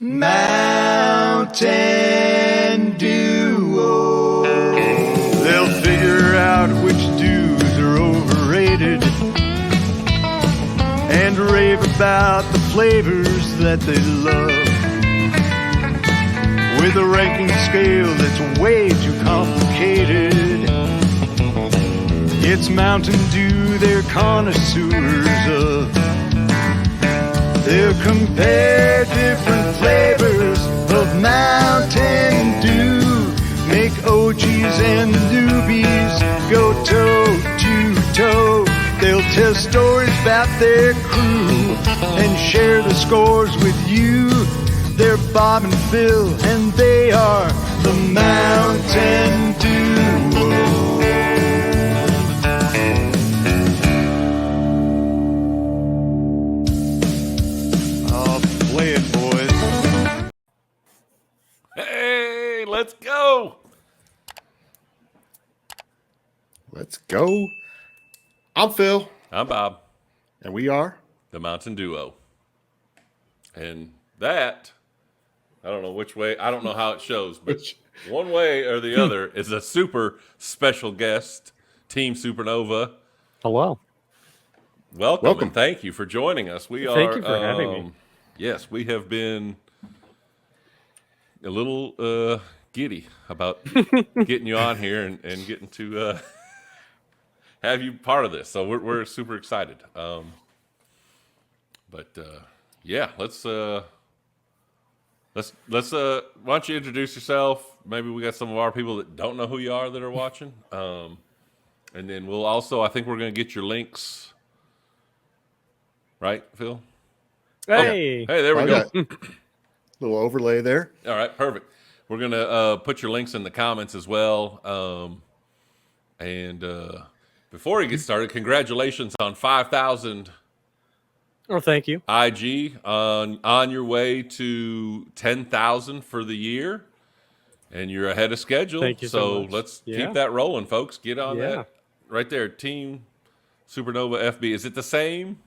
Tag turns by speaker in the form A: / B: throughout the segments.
A: Mountain Duo. They'll figure out which dudes are overrated and rave about the flavors that they love. With a ranking scale that's way too complicated. It's Mountain Dew they're connoisseurs of. They'll compare different flavors of Mountain Dew. Make OGs and newbies go toe to toe. They'll tell stories about their crew and share the scores with you. They're Bob and Phil and they are the Mountain Dew. Play it, boys.
B: Hey, let's go.
C: Let's go. I'm Phil.
B: I'm Bob.
C: And we are
B: the Mountain Duo. And that, I don't know which way, I don't know how it shows, but one way or the other is a super special guest, Team Supernova.
D: Hello.
B: Welcome. And thank you for joining us.
D: Thank you for having me.
B: Yes, we have been a little giddy about getting you on here and getting to have you part of this. So we're super excited. Yeah, let's why don't you introduce yourself? Maybe we got some of our people that don't know who you are that are watching. And then we'll also, I think we're going to get your links. Right, Phil?
D: Hey.
B: Hey, there we go.
C: Little overlay there.
B: All right, perfect. We're going to put your links in the comments as well. And before we get started, congratulations on 5,000
D: Oh, thank you.
B: IG on your way to 10,000 for the year. And you're ahead of schedule.
D: Thank you so much.
B: Let's keep that rolling, folks. Get on that. Right there, Team Supernova FB. Is it the same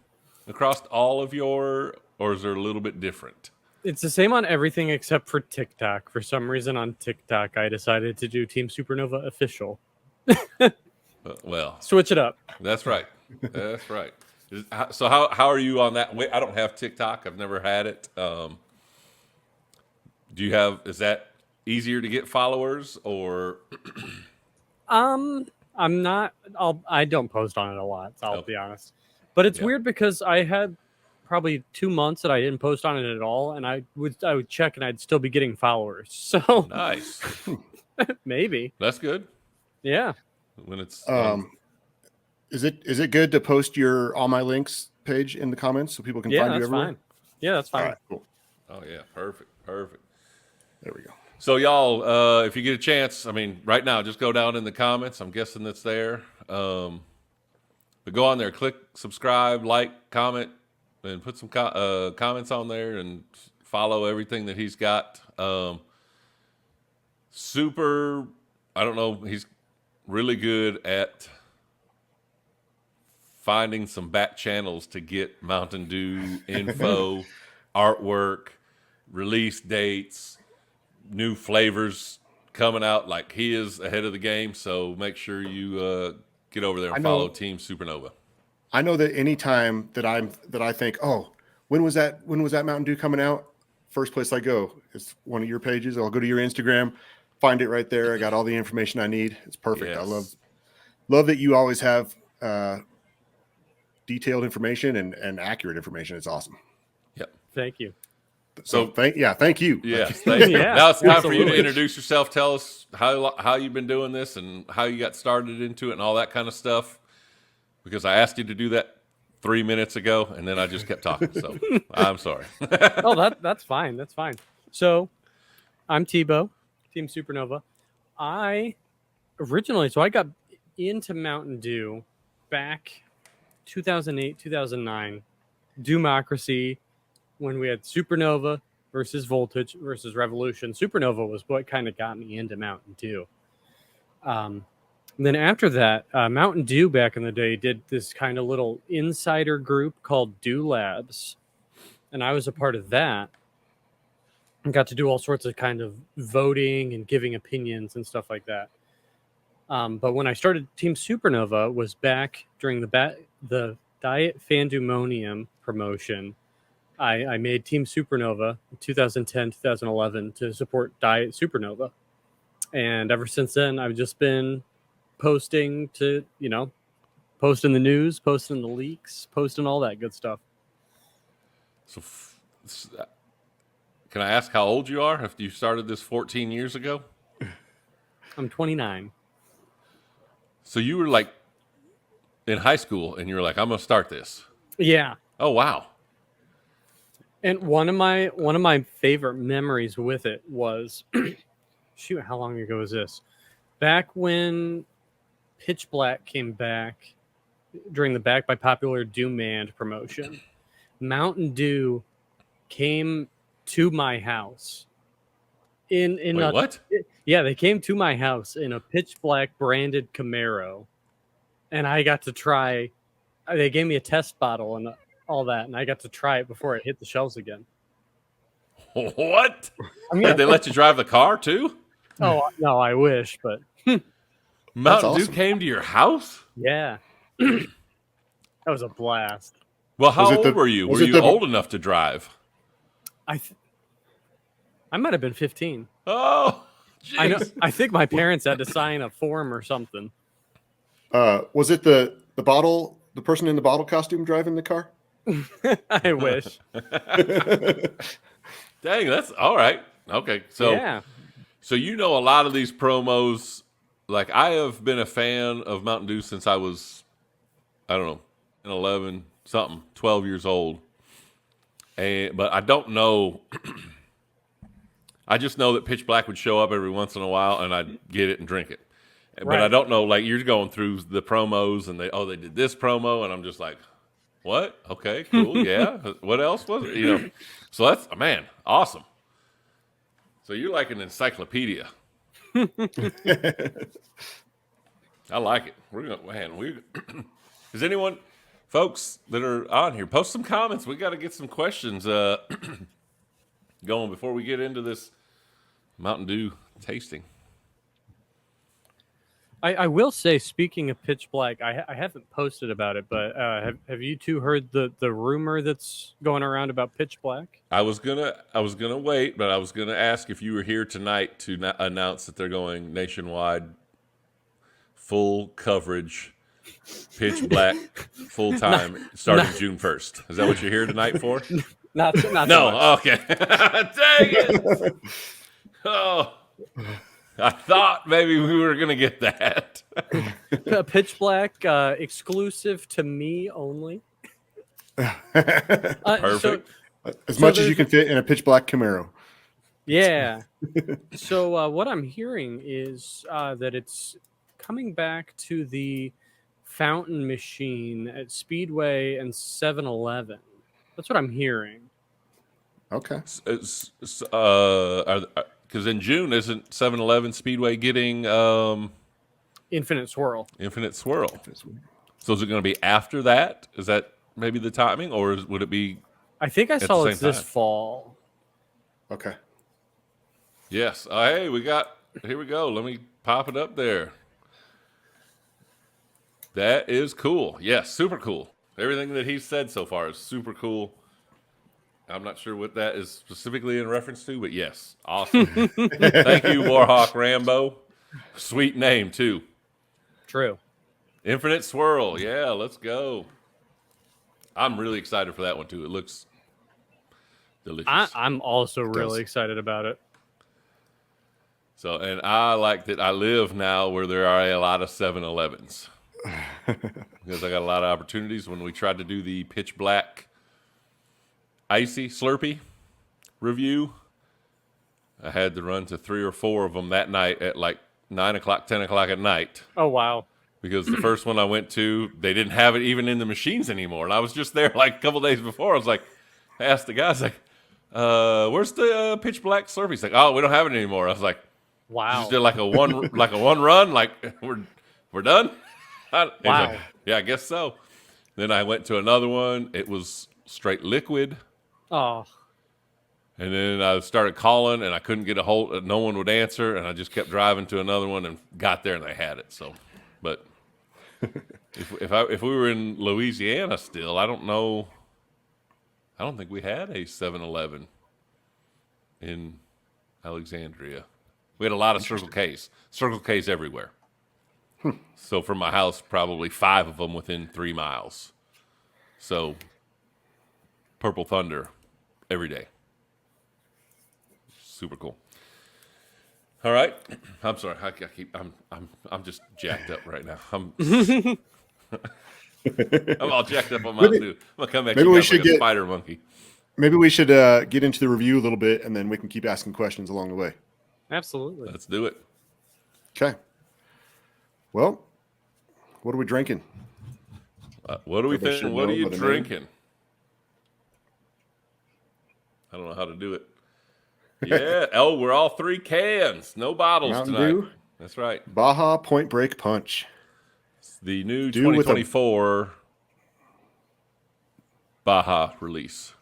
B: across all of your, or is there a little bit different?
D: It's the same on everything except for TikTok. For some reason on TikTok, I decided to do Team Supernova Official.
B: Well,
D: switch it up.
B: That's right. That's right. So how are you on that? I don't have TikTok. I've never had it. Do you have? Is that easier to get followers or?
D: I'm not. I don't post on it a lot. So I'll be honest. But it's weird because I had probably 2 months that I didn't post on it at all, and I would check and I'd still be getting followers. So
B: nice.
D: Maybe
B: that's good.
D: Yeah.
B: When it's
C: is it good to post your all my links page in the comments so people can find you everywhere?
D: Fine. Yeah, that's fine.
C: All right, cool.
B: Oh yeah, perfect. There
C: we go.
B: So y'all, if you get a chance, I mean, right now, just go down in the comments. I'm guessing that's there. But go on there, click subscribe, like, comment, and put some comments on there and follow everything that he's got. Super, I don't know, he's really good at finding some back channels to get Mountain Dew info, artwork, release dates, new flavors coming out. Like, he is ahead of the game, so make sure you get over there and follow Team Supernova.
C: I know that anytime that I think, oh, when was that Mountain Dew coming out? First place I go is one of your pages. I'll go to your Instagram, find it right there. I got all the information I need. It's perfect. Yes. I love that you always have detailed information and accurate information. It's awesome.
B: Yep.
D: Thank you.
C: So thank you.
B: Yes, thank you. Now it's time for you to introduce yourself. Tell us how you've been doing this and how you got started into it and all that kind of stuff. Because I asked you to do that 3 minutes ago, and then I just kept talking. So I'm sorry.
D: Oh, that's fine. That's fine. So I'm Tebow, Team Supernova. I got into Mountain Dew back 2008, 2009, Democracy, when we had Supernova versus Voltage versus Revolution. Supernova was what kind of got me into Mountain Dew. Then after that, Mountain Dew back in the day did this kind of little insider group called Dew Labs, and I was a part of that. and got to do all sorts of kind of voting and giving opinions and stuff like that. But when I started Team Supernova was back during the Diet Fandumonium promotion. I made Team Supernova in 2010, 2011 to support Diet Supernova. And ever since then, I've just been posting to, posting the news, posting the leaks, posting all that good stuff.
B: So, can I ask how old you are? If you started this 14 years ago?
D: I'm 29.
B: So you were like in high school, and you were like, "I'm gonna start this."
D: Yeah.
B: Oh wow!
D: And one of my favorite memories with it was, shoot, how long ago was this? Back when Pitch Black came back during the Back by Popular Demand promotion. Mountain Dew came to my house in
B: Wait,
D: a
B: what?
D: yeah, they came to my house in a Pitch Black branded Camaro, and I got to try. They gave me a test bottle and all that, and I got to try it before it hit the shelves again.
B: What?
D: I mean,
B: Did they let you drive the car too?
D: oh no, I wish, but
B: Mountain Dew
C: awesome.
B: came to your house?
D: yeah, that was a blast.
B: Well, how
C: Was it
B: old
C: the-
B: were you?
C: was
B: Were
C: it
B: you
C: the-
B: old enough to drive?
D: I might have been 15.
B: Oh,
D: I know.
B: jeez.
D: I think my parents had to sign a form or something.
C: Was it the person in the bottle costume driving the car?
D: I wish.
B: Dang, that's all right. Okay, so
D: Yeah.
B: so you know a lot of these promos. Like I have been a fan of Mountain Dew since I was, I don't know, 11 something, 12 years old. But I don't know. I just know that Pitch Black would show up every once in a while, and I'd get it and drink it. But
D: Right.
B: I don't know. Like you're going through the promos, and they did this promo, and I'm just like, what? Okay, cool, yeah. What else was it? So that's awesome. So you're like an encyclopedia. I like it. Is anyone, folks that are on here, post some comments. We got to get some questions going before we get into this Mountain Dew tasting.
D: I will say, speaking of Pitch Black, I haven't posted about it, but have you two heard the rumor that's going around about Pitch Black?
B: I was gonna wait, but I was gonna ask if you were here tonight to announce that they're going nationwide, full coverage, Pitch Black, full time, starting June 1st. Is that what you're here tonight for?
D: Not so much.
B: No. Okay. Dang it. Oh, I thought maybe we were gonna get that.
D: Pitch Black exclusive to me only.
B: Perfect.
C: As much as you can fit in a pitch black Camaro.
D: Yeah. So what I'm hearing is that it's coming back to the fountain machine at Speedway and 7-Eleven. That's what I'm hearing.
C: Okay.
B: Because in June, isn't 7-Eleven Speedway getting
D: Infinite Swirl.
B: Infinite Swirl? So is it going to be after that? Is that maybe the timing, or would it be?
D: I think I
B: the
D: saw
B: same
D: it's this
B: time?
D: fall.
C: Okay.
B: Yes. Hey, here we go. Let me pop it up there. That is cool. Yes, super cool. Everything that he's said so far is super cool. I'm not sure what that is specifically in reference to, but yes, awesome. Thank you, Warhawk Rambo. Sweet name, too.
D: True.
B: Infinite Swirl. Yeah, let's go. I'm really excited for that one, too. It looks delicious.
D: I'm also really excited about it.
B: So, and I like that I live now where there are a lot of 7-Elevens. Because I got a lot of opportunities. When we tried to do the Pitch Black Icy Slurpee review, I had to run to 3 or 4 of them that night at like 9 o'clock, 10 o'clock at night.
D: Oh, wow.
B: Because the first one I went to, they didn't have it even in the machines anymore. And I was just there like a couple days before. I was like, I asked the guy, I was like, where's the Pitch Black Slurpee? He's like, oh, we don't have it anymore. I was like,
D: Wow.
B: just did like a one run, like we're done. He's
D: Wow.
B: like, yeah, I guess so. Then I went to another one. It was straight liquid.
D: Oh,
B: And then I started calling, and I couldn't get a hold. No one would answer, and I just kept driving to another one, and got there, and they had it. So, but if we were in Louisiana still, I don't know. I don't think we had a 7-Eleven in Alexandria. We had a lot of Circle K's everywhere. So from my house, probably 5 of them within 3 miles. So Purple Thunder every day. Super cool. All right. I'm sorry. I'm just jacked up right now. I'm all jacked up on Mountain Dew. I'm gonna come at you guys like a spider monkey.
C: Maybe we should get into the review a little bit, and then we can keep asking questions along the way.
D: Absolutely.
B: Let's do it.
C: Okay. Well, what are we drinking?
B: What are we
C: Everybody
B: thinking?
C: should
B: What are
C: know
B: you
C: by the name.
B: drinking? I don't know how to do it. Yeah. Oh, we're all 3 cans. No bottles
C: Mountain
B: tonight.
C: Dew.
B: That's right.
C: Baja Point Break Punch.
B: It's the new
C: Dew with a-
B: 2024 Baja release.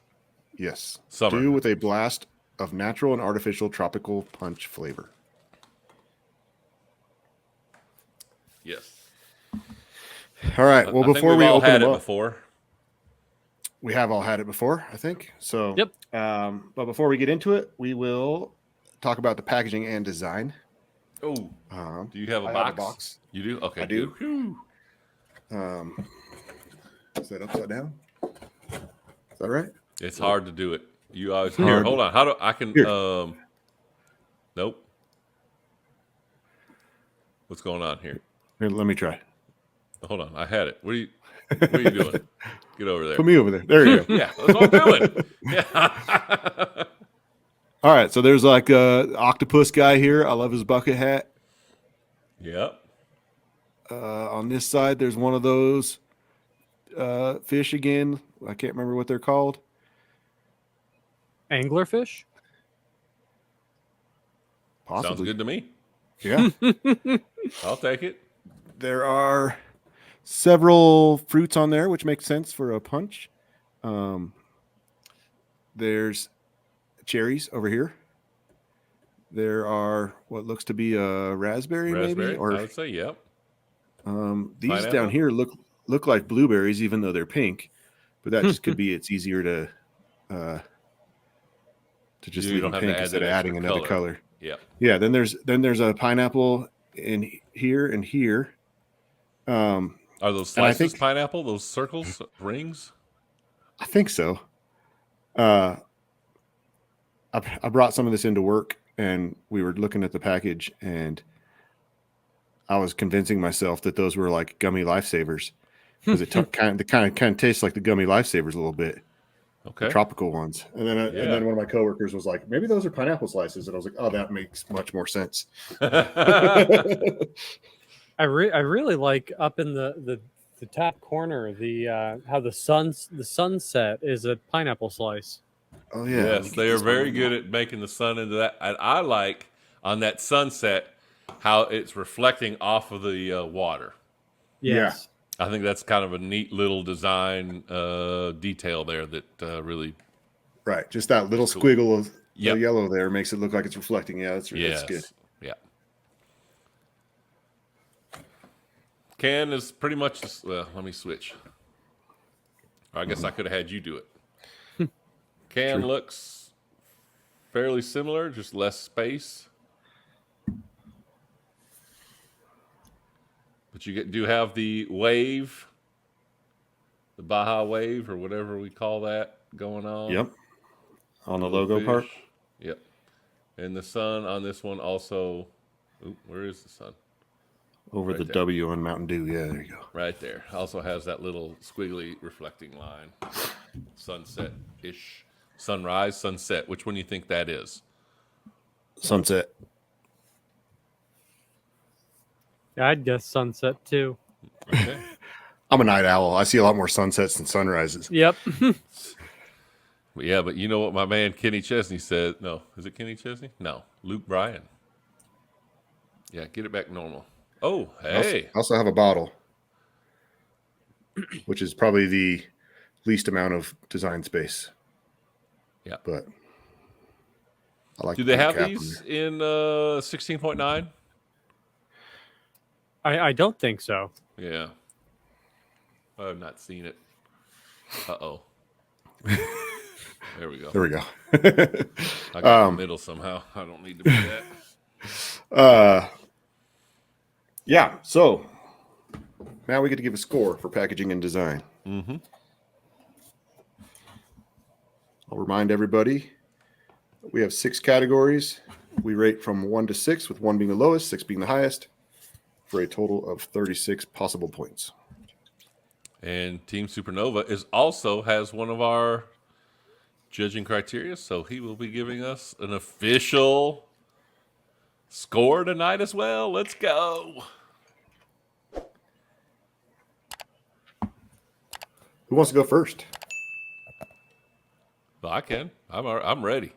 C: Yes.
B: Summer.
C: Dew with a blast of natural and artificial tropical punch flavor.
B: Yes.
C: All right. Well,
B: I think
C: before
B: we've
C: we
B: all
C: open
B: had
C: them
B: it
C: up,
B: before.
C: we have all had it before, I think. So,
D: Yep.
C: But before we get into it, we will talk about the packaging and design.
B: Oh, do you have a
C: I
B: box?
C: have a box.
B: You do? Okay.
C: I do.
B: good. Whew.
C: Is that upside down? Is that right?
B: It's hard to do it. You always
C: Hard.
B: here. Hold on. How do I can?
C: Here.
B: Nope. What's going on here?
C: Here, let me try.
B: Hold on. I had it. What are you doing? Get over there.
C: Put me over there. There you go.
B: Yeah, that's what I'm doing. Yeah.
C: All right. So there's like a octopus guy here. I love his bucket hat.
B: Yep.
C: On this side, there's one of those fish again. I can't remember what they're called.
D: Anglerfish?
C: Possibly.
B: Sounds good to me.
C: Yeah.
B: I'll take it.
C: There are several fruits on there, which makes sense for a punch. There's cherries over here. There are what looks to be a raspberry, maybe,
B: I
C: or
B: would say yep.
C: these
B: Pineapple?
C: down here look like blueberries, even though they're pink. But that just could be it's easier to just
B: You
C: leave
B: don't
C: them
B: have to
C: pink
B: add
C: instead
B: that
C: of adding
B: extra
C: another color.
B: Yep.
C: Yeah. Then there's a pineapple in here and here.
B: Are those
C: And I
B: slices
C: think-
B: pineapple? Those circles, rings?
C: I think so. I brought some of this into work, and we were looking at the package, and I was convincing myself that those were like gummy lifesavers because it kind of tastes like the gummy lifesavers a little bit,
B: Okay.
C: the tropical ones. And then
B: Yeah.
C: and then one of my coworkers was like, maybe those are pineapple slices, and I was like, oh, that makes much more sense.
D: I really like up in the top corner the how the sunset is a pineapple slice.
C: Oh yeah. let me
B: Yes,
C: get
B: they are
C: this
B: very
C: one
B: good
C: now.
B: at making the sun into that. And I like on that sunset how it's reflecting off of the water.
D: Yes.
B: I think that's kind of a neat little design detail there that really,
C: Right, just that little
B: Cool.
C: squiggle of
B: Yep.
C: the yellow there makes it look like it's reflecting. Yeah, that's
B: yes,
C: good.
B: yeah. Can is pretty much. Well, let me switch. I guess I could have had you do it. Can looks fairly similar, just less space. But you do have the wave, the Baja wave, or whatever we call that, going on.
C: Yep. On the
B: Little
C: logo part.
B: fish. Yep. And the sun on this one also. Oop, where is the sun?
C: Over
B: Right
C: the
B: there.
C: W on Mountain Dew. Yeah, there you go.
B: Right there. Also has that little squiggly reflecting line. Sunset-ish. Sunrise, sunset. Which one do you think that is?
C: Sunset.
D: Yeah, I'd guess sunset too.
B: Okay.
C: I'm a night owl. I see a lot more sunsets than sunrises.
D: Yep.
B: But yeah, but you know what my man Kenny Chesney said? No. Is it Kenny Chesney? No. Luke Bryan. Yeah, get it back normal. Oh, hey.
C: I also have a bottle, which is probably the least amount of design space.
B: Yeah.
C: But I like.
B: Do
C: the
B: they have
C: cap on
B: these
C: there.
B: in 16.9?
D: I don't think so.
B: Yeah. I've not seen it. Uh-oh. There we go.
C: There we go.
B: I got in the middle somehow. I don't need to be that.
C: Yeah. So now we get to give a score for packaging and design.
B: Mm-hmm.
C: I'll remind everybody we have 6 categories. We rate from 1 to 6, with 1 being the lowest, 6 being the highest, for a total of 36 possible points.
B: And Team Supernova also has one of our judging criteria, so he will be giving us an official score tonight as well. Let's go.
C: Who wants to go first?
B: Well, I can. I'm ready.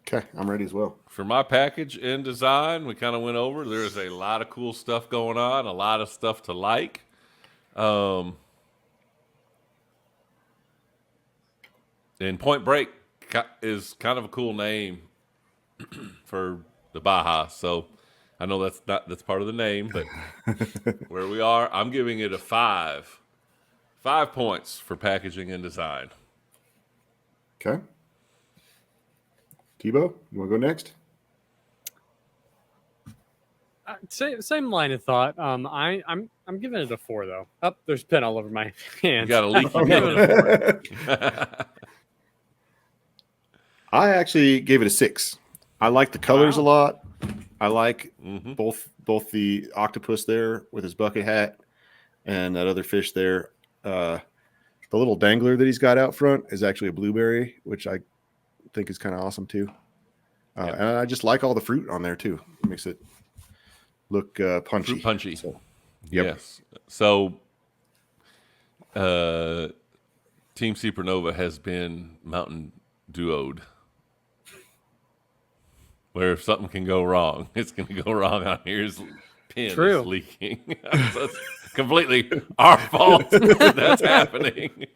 C: Okay, I'm ready as well.
B: For my package and design, we kind of went over. There's a lot of cool stuff going on, a lot of stuff to like. And Point Break is kind of a cool name for the Baja. So I know that's part of the name, but where we are, I'm giving it a 5. 5 points for packaging and design.
C: Okay. Tebow, you want to go next?
D: Same line of thought. I'm giving it a 4 though. Oh, there's pen all over my hands.
B: You got a leaky
D: I'm giving it a 4.
C: I actually gave it a 6. I like the colors a lot. I like both the octopus there with his bucket hat and that other fish there. The little dangler that he's got out front is actually a blueberry, which I think is kind of awesome too. And I just like all the fruit on there too. It makes it look punchy.
B: Fruit punchy.
C: So, yep.
B: Yes. So Team Supernova has been Mountain Duo'd. Where if something can go wrong, it's going to go wrong on here. His pin is leaking. So it's completely our fault that that's happening.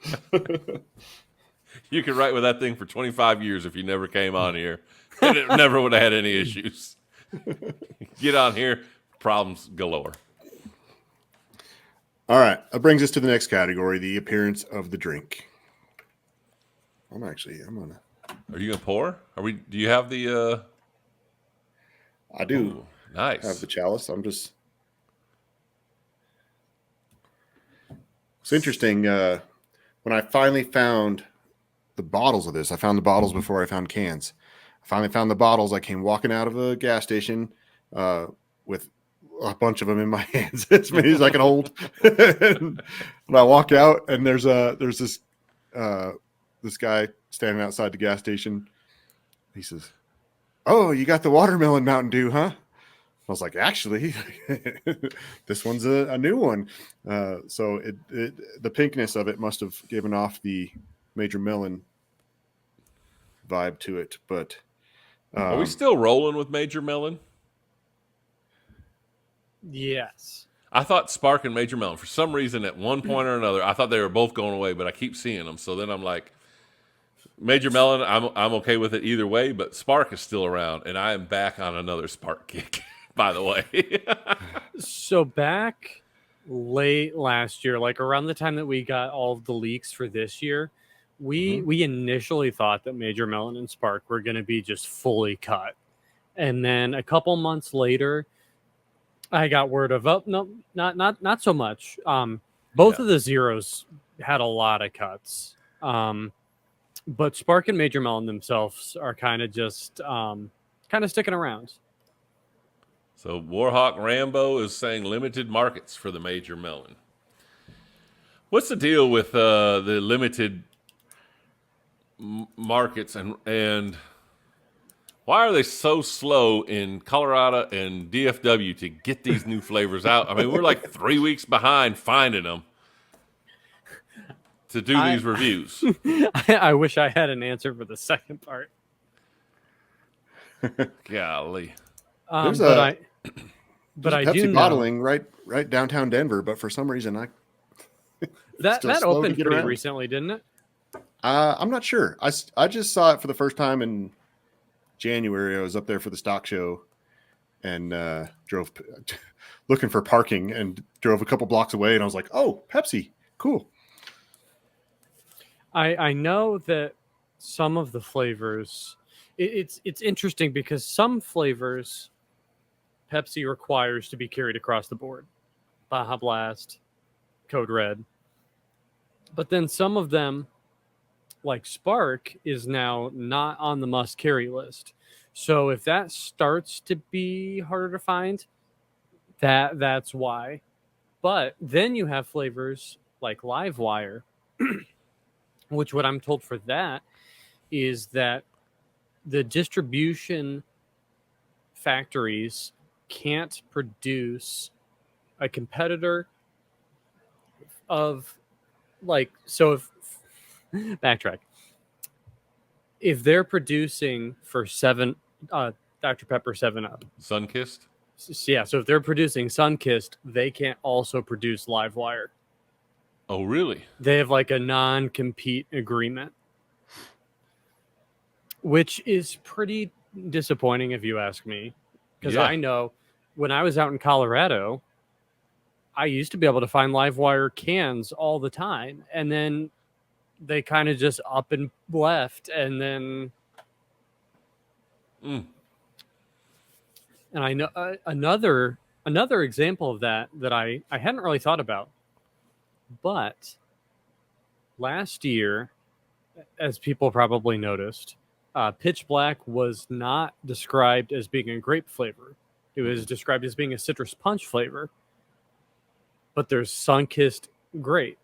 B: You could write with that thing for 25 years if you never came on here, and it never would have had any issues. Get on here, problems galore.
C: All right. That brings us to the next category, the appearance of the drink. I'm gonna.
B: Are you gonna pour? Do you have the?
C: I do.
B: Ooh, nice.
C: Have the chalice. It's interesting. When I finally found the bottles of this, I found the bottles before I found cans. I finally found the bottles. I came walking out of a gas station with a bunch of them in my hands, as many as I can hold. And I walk out, and there's this guy standing outside the gas station. He says, "Oh, you got the watermelon Mountain Dew, huh?" I was like, "Actually, this one's a new one." So the pinkness of it must have given off the Major Melon vibe to it. But
B: are we still rolling with Major Melon?
D: Yes.
B: I thought Spark and Major Melon, for some reason, at one point or another, I thought they were both going away, but I keep seeing them. So then I'm like, Major Melon, I'm okay with it either way, but Spark is still around, and I am back on another Spark kick, by the way.
D: So back late last year, like around the time that we got all of the leaks for this year, we initially thought that Major Melon and Spark were going to be just fully cut. And then a couple months later, I got word of, oh, no, not so much. Both of the zeros had a lot of cuts. But Spark and Major Melon themselves are kind of just sticking around.
B: So Warhawk Rambo is saying limited markets for the Major Melon. What's the deal with the limited markets and why are they so slow in Colorado and DFW to get these new flavors out? I mean, we're like 3 weeks behind finding them to do these reviews.
D: I wish I had an answer for the second part.
B: Golly.
C: there's
D: I
C: Pepsi
D: do know
C: bottling right downtown Denver, but for some reason
D: that
C: slow to
D: opened
C: get
D: pretty
C: around.
D: recently, didn't it?
C: I'm not sure. I just saw it for the first time in January, I was up there for the stock show and drove looking for parking and drove a couple blocks away. And I was like, oh, Pepsi. Cool.
D: I know that some of the flavors, it's interesting because some flavors Pepsi requires to be carried across the board. Baja Blast, Code Red. But then some of them, like Spark, is now not on the must carry list. So if that starts to be harder to find, that's why. But then you have flavors like Livewire, which what I'm told for that is that the distribution factories can't produce a competitor of like, so if backtrack, if they're producing for Dr. Pepper 7-Up,
B: Sunkissed.
D: yeah, so if they're producing Sunkissed, they can't also produce Livewire.
B: Oh, really?
D: They have like a non-compete agreement, which is pretty disappointing if you ask me. Because
B: Yeah.
D: I know when I was out in Colorado, I used to be able to find Livewire cans all the time. And then they kind of just up and left. And then...
B: Mm.
D: And I know another example of that I hadn't really thought about. But last year, as people probably noticed, Pitch Black was not described as being a grape flavor. It was described as being a citrus punch flavor. But there's Sunkissed grape.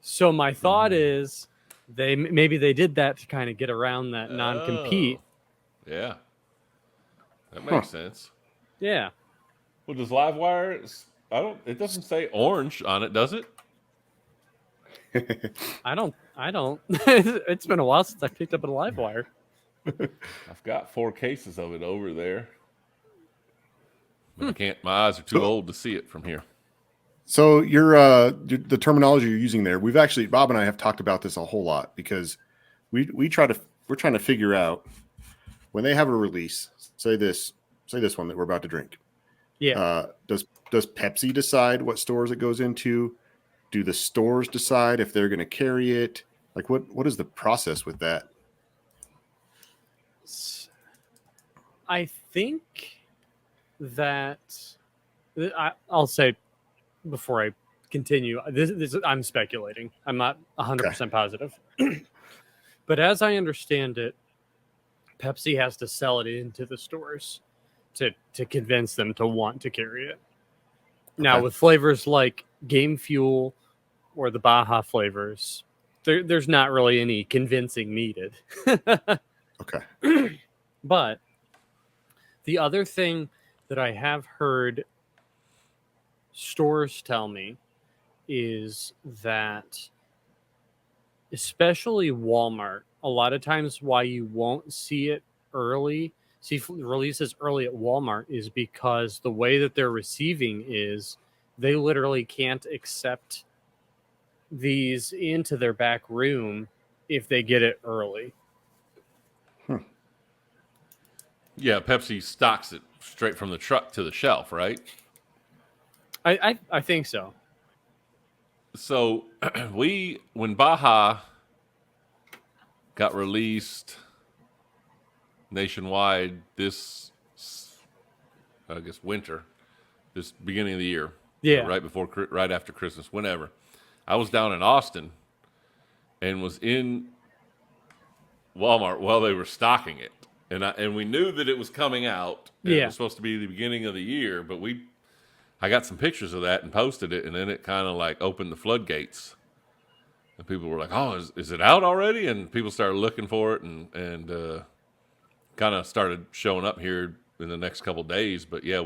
D: So my thought is maybe they did that to kind of get around that non-compete.
B: Yeah. That makes sense.
D: Yeah.
B: Well, does Livewire, it doesn't say orange on it, does it?
D: I don't. It's been a while since I picked up a Livewire.
B: I've got 4 cases of it over there. But I can't, my eyes are too old to see it from here.
C: So the terminology you're using there, we've actually, Bob and I have talked about this a whole lot because we're trying to figure out when they have a release, say this one that we're about to drink.
D: Yeah.
C: Does Pepsi decide what stores it goes into? Do the stores decide if they're going to carry it? Like what is the process with that?
D: I think that I'll say before I continue, this I'm speculating. I'm not 100% positive. But as I understand it, Pepsi has to sell it into the stores to convince them to want to carry it. Now, with flavors like Game Fuel or the Baja flavors, there's not really any convincing needed.
C: Okay.
D: But the other thing that I have heard stores tell me is that, especially Walmart, a lot of times why you won't see releases early at Walmart is because the way that they're receiving is they literally can't accept these into their back room if they get it early.
B: Yeah, Pepsi stocks it straight from the truck to the shelf, right?
D: I think so.
B: So when Baja got released nationwide this, I guess, winter, this beginning of the year,
D: Yeah,
B: right after Christmas, whenever, I was down in Austin and was in Walmart while they were stocking it, and we knew that it was coming out. And it was supposed to be the beginning of the year, but I got some pictures of that and posted it, and then it kind of like opened the floodgates. And people were like, "Oh, is it out already?" And people started looking for it, and kind of started showing up here in the next couple of days. But yeah,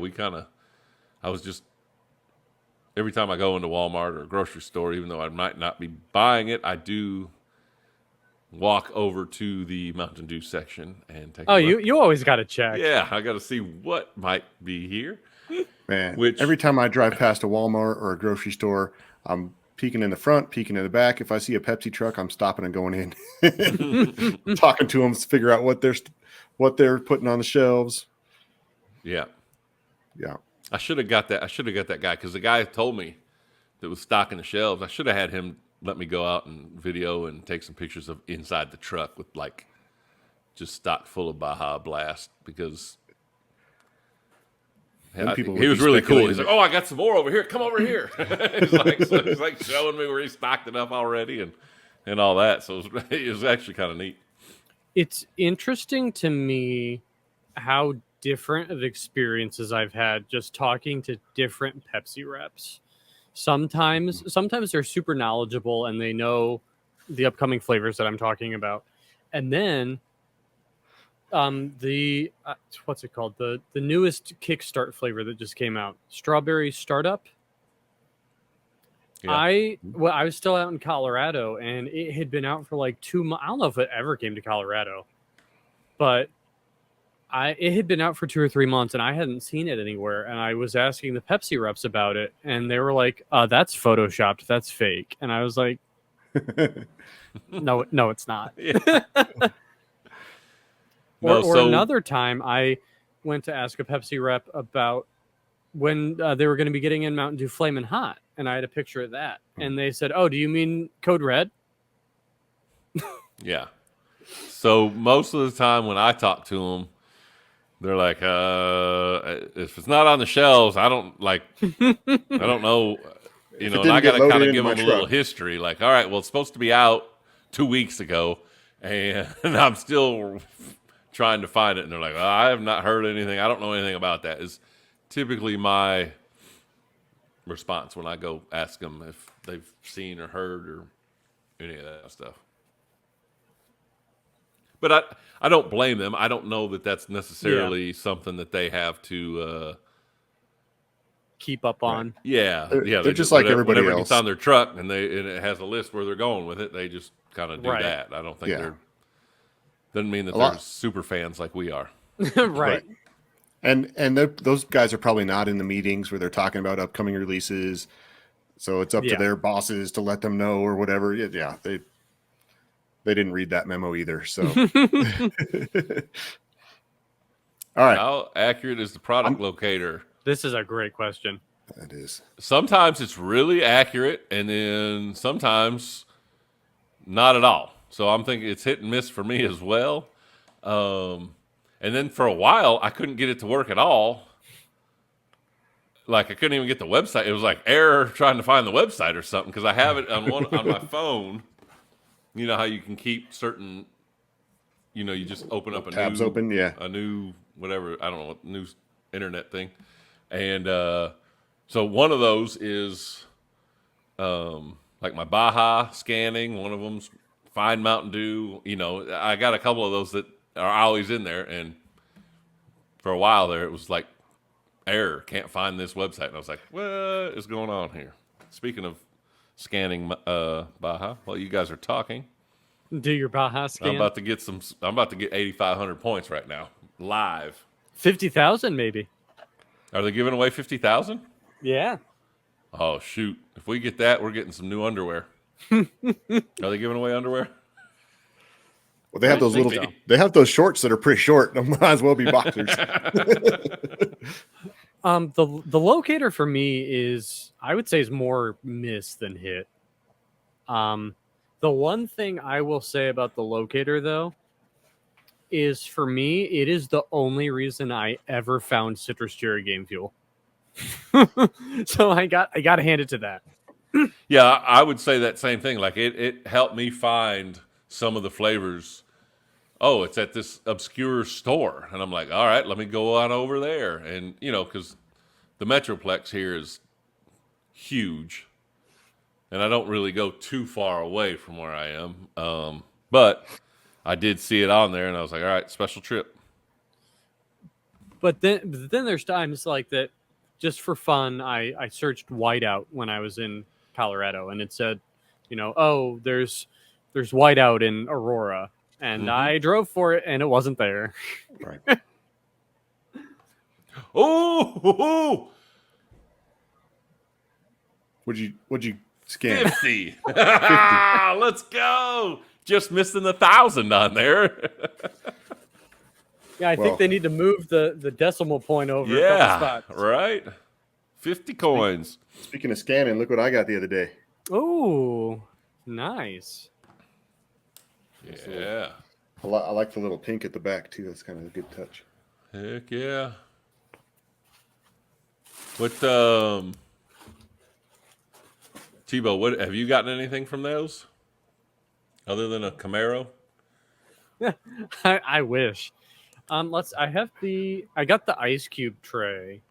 B: I was just, every time I go into Walmart or a grocery store, even though I might not be buying it, I do walk over to the Mountain Dew section and take a look.
D: you always got to check.
B: Yeah, I got to see what might be here.
C: Man, every time I drive past a Walmart or a grocery store, I'm peeking in the front, peeking in the back. If I see a Pepsi truck, I'm stopping and going in, talking to them to figure out what what they're putting on the shelves.
B: Yeah.
C: Yeah.
B: I should have got that. I should have got that guy because the guy told me that was stocking the shelves. I should have had him let me go out and video and take some pictures of inside the truck with like just stocked full of Baja Blast because
C: People
B: he
C: would
B: was
C: be
B: really cool.
C: speculating
B: He's like, "Oh, I got some more over here. Come over here." he's like showing me where he stocked it up already and all that. So it was actually kind of neat.
D: It's interesting to me how different of experiences I've had just talking to different Pepsi reps. Sometimes they're super knowledgeable and they know the upcoming flavors that I'm talking about. And then the what's it called? The newest Kickstart flavor that just came out, Strawberry Startup.
B: Yeah.
D: I was still out in Colorado and it had been out for like 2 months. I don't know if it ever came to Colorado, but it had been out for 2 or 3 months and I hadn't seen it anywhere. And I was asking the Pepsi reps about it and they were like, that's photoshopped. That's fake. And I was like, no, it's not.
B: Yeah.
D: Or another time I went to ask a Pepsi rep about when they were going to be getting in Mountain Dew Flamin' Hot. And I had a picture of that. And they said, "Oh, do you mean Code Red?"
B: Yeah. So most of the time when I talk to them, they're like, if it's not on the shelves, I don't know. You know, and I got to kind of give them a little history. Like, all right, well, it's supposed to be out 2 weeks ago, and I'm still trying to find it. And they're like, I have not heard anything. I don't know anything about that. Is typically my response when I go ask them if they've seen or heard or any of that stuff. But I don't blame them. I don't know that that's necessarily something that they have to
D: keep up on.
B: Yeah,
C: they're just like everybody
B: whenever
C: else.
B: It gets on their truck and it has a list where they're going with it. They just kind of do that. I don't think doesn't mean that they're super fans like we are.
D: Right.
C: And those guys are probably not in the meetings where they're talking about upcoming releases. So it's up to their bosses to let them know or whatever. Yeah, they didn't read that memo either. So, all right.
B: How accurate is the product locator?
D: This is a great question.
C: That is.
B: Sometimes it's really accurate, and then sometimes not at all. So I'm thinking it's hit and miss for me as well. And then for a while, I couldn't get it to work at all. Like I couldn't even get the website. It was like error trying to find the website or something because I have it on my phone. You know how you can keep certain. You know, you just open up
C: tabs open,
B: a new whatever, I don't know, new internet thing, and so one of those is like my Baja scanning. One of them's Find Mountain Dew. You know, I got a couple of those that are always in there, and for a while there, it was like error, can't find this website, and I was like, what is going on here? Speaking of scanning Baja, while you guys are talking,
D: do your Baja scan.
B: I'm about to get 8,500 points right now, live.
D: 50,000 maybe.
B: Are they giving away 50,000?
D: Yeah.
B: Oh shoot! If we get that, we're getting some new underwear. Are they giving away underwear?
C: Well, they have those little. They have those shorts that are pretty short. They might as well be boxers.
D: The locator for me is, I would say, is more miss than hit. The one thing I will say about the locator, though, is for me, it is the only reason I ever found citrus cherry game fuel. So I got to hand it to that.
B: Yeah, I would say that same thing. Like it helped me find some of the flavors. Oh, it's at this obscure store, and I'm like, all right, let me go on over there, and you know, because the Metroplex here is huge, and I don't really go too far away from where I am. But I did see it on there, and I was like, all right, special trip.
D: But then there's times like that, just for fun, I searched whiteout when I was in Colorado, and it said, you know, oh, there's whiteout in Aurora, and I drove for it, and it wasn't there.
C: Right.
B: Oh,
C: What'd you scan?
B: 50. 50. Let's go. Just missing the 1,000 on there.
D: Yeah, I
C: Well-
D: think they need to move the decimal point over a
B: Yeah,
D: couple spots.
B: right. 50 coins.
C: Speaking of scanning, look what I got the other day.
D: Oh, nice.
B: Yeah.
C: I like the little pink at the back too. That's kind of a good touch.
B: Heck yeah. What Tebow, what have you gotten anything from those? Other than a Camaro?
D: I wish. I got the ice cube tray,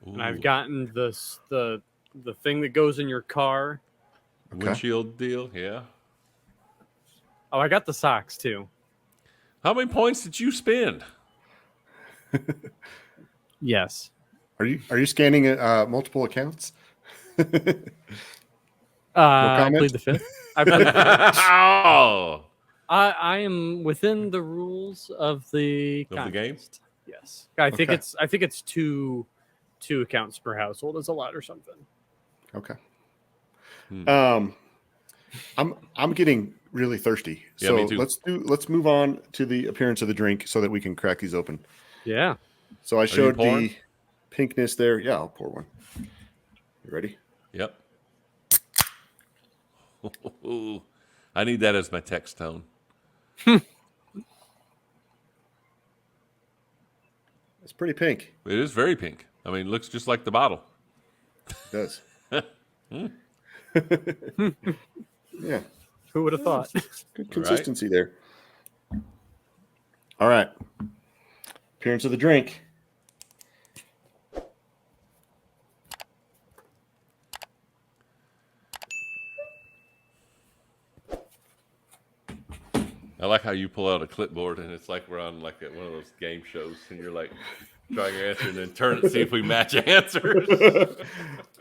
D: and I've
B: Ooh,
D: gotten the thing that goes in your car.
B: windshield deal, yeah.
D: Oh, I got the socks too.
B: How many points did you spend?
D: Yes.
C: Are you scanning multiple accounts?
D: I
C: comment?
D: plead the fifth. I plead the fifth.
B: Oh,
D: I am within the rules of the
B: Of the game?
D: contest. Yes. I think
C: Okay.
D: it's two accounts per household is allowed or something.
C: Okay.
B: Hmm.
C: I'm getting really thirsty.
B: Yeah,
C: So
B: me too.
C: let's move on to the appearance of the drink so that we can crack these open.
D: Yeah.
C: So I showed
B: pouring?
C: the pinkness there. Yeah, I'll pour one. You ready?
B: Yep. I need that as my text tone.
C: It's pretty pink.
B: It is very pink. I mean, it looks just like the bottle.
C: It does. Yeah.
D: Who would have thought?
C: Good consistency there. All right. Appearance of the drink.
B: I like how you pull out a clipboard and it's like we're on like one of those game shows and you're like trying your answer and then turn it and see if we match answers.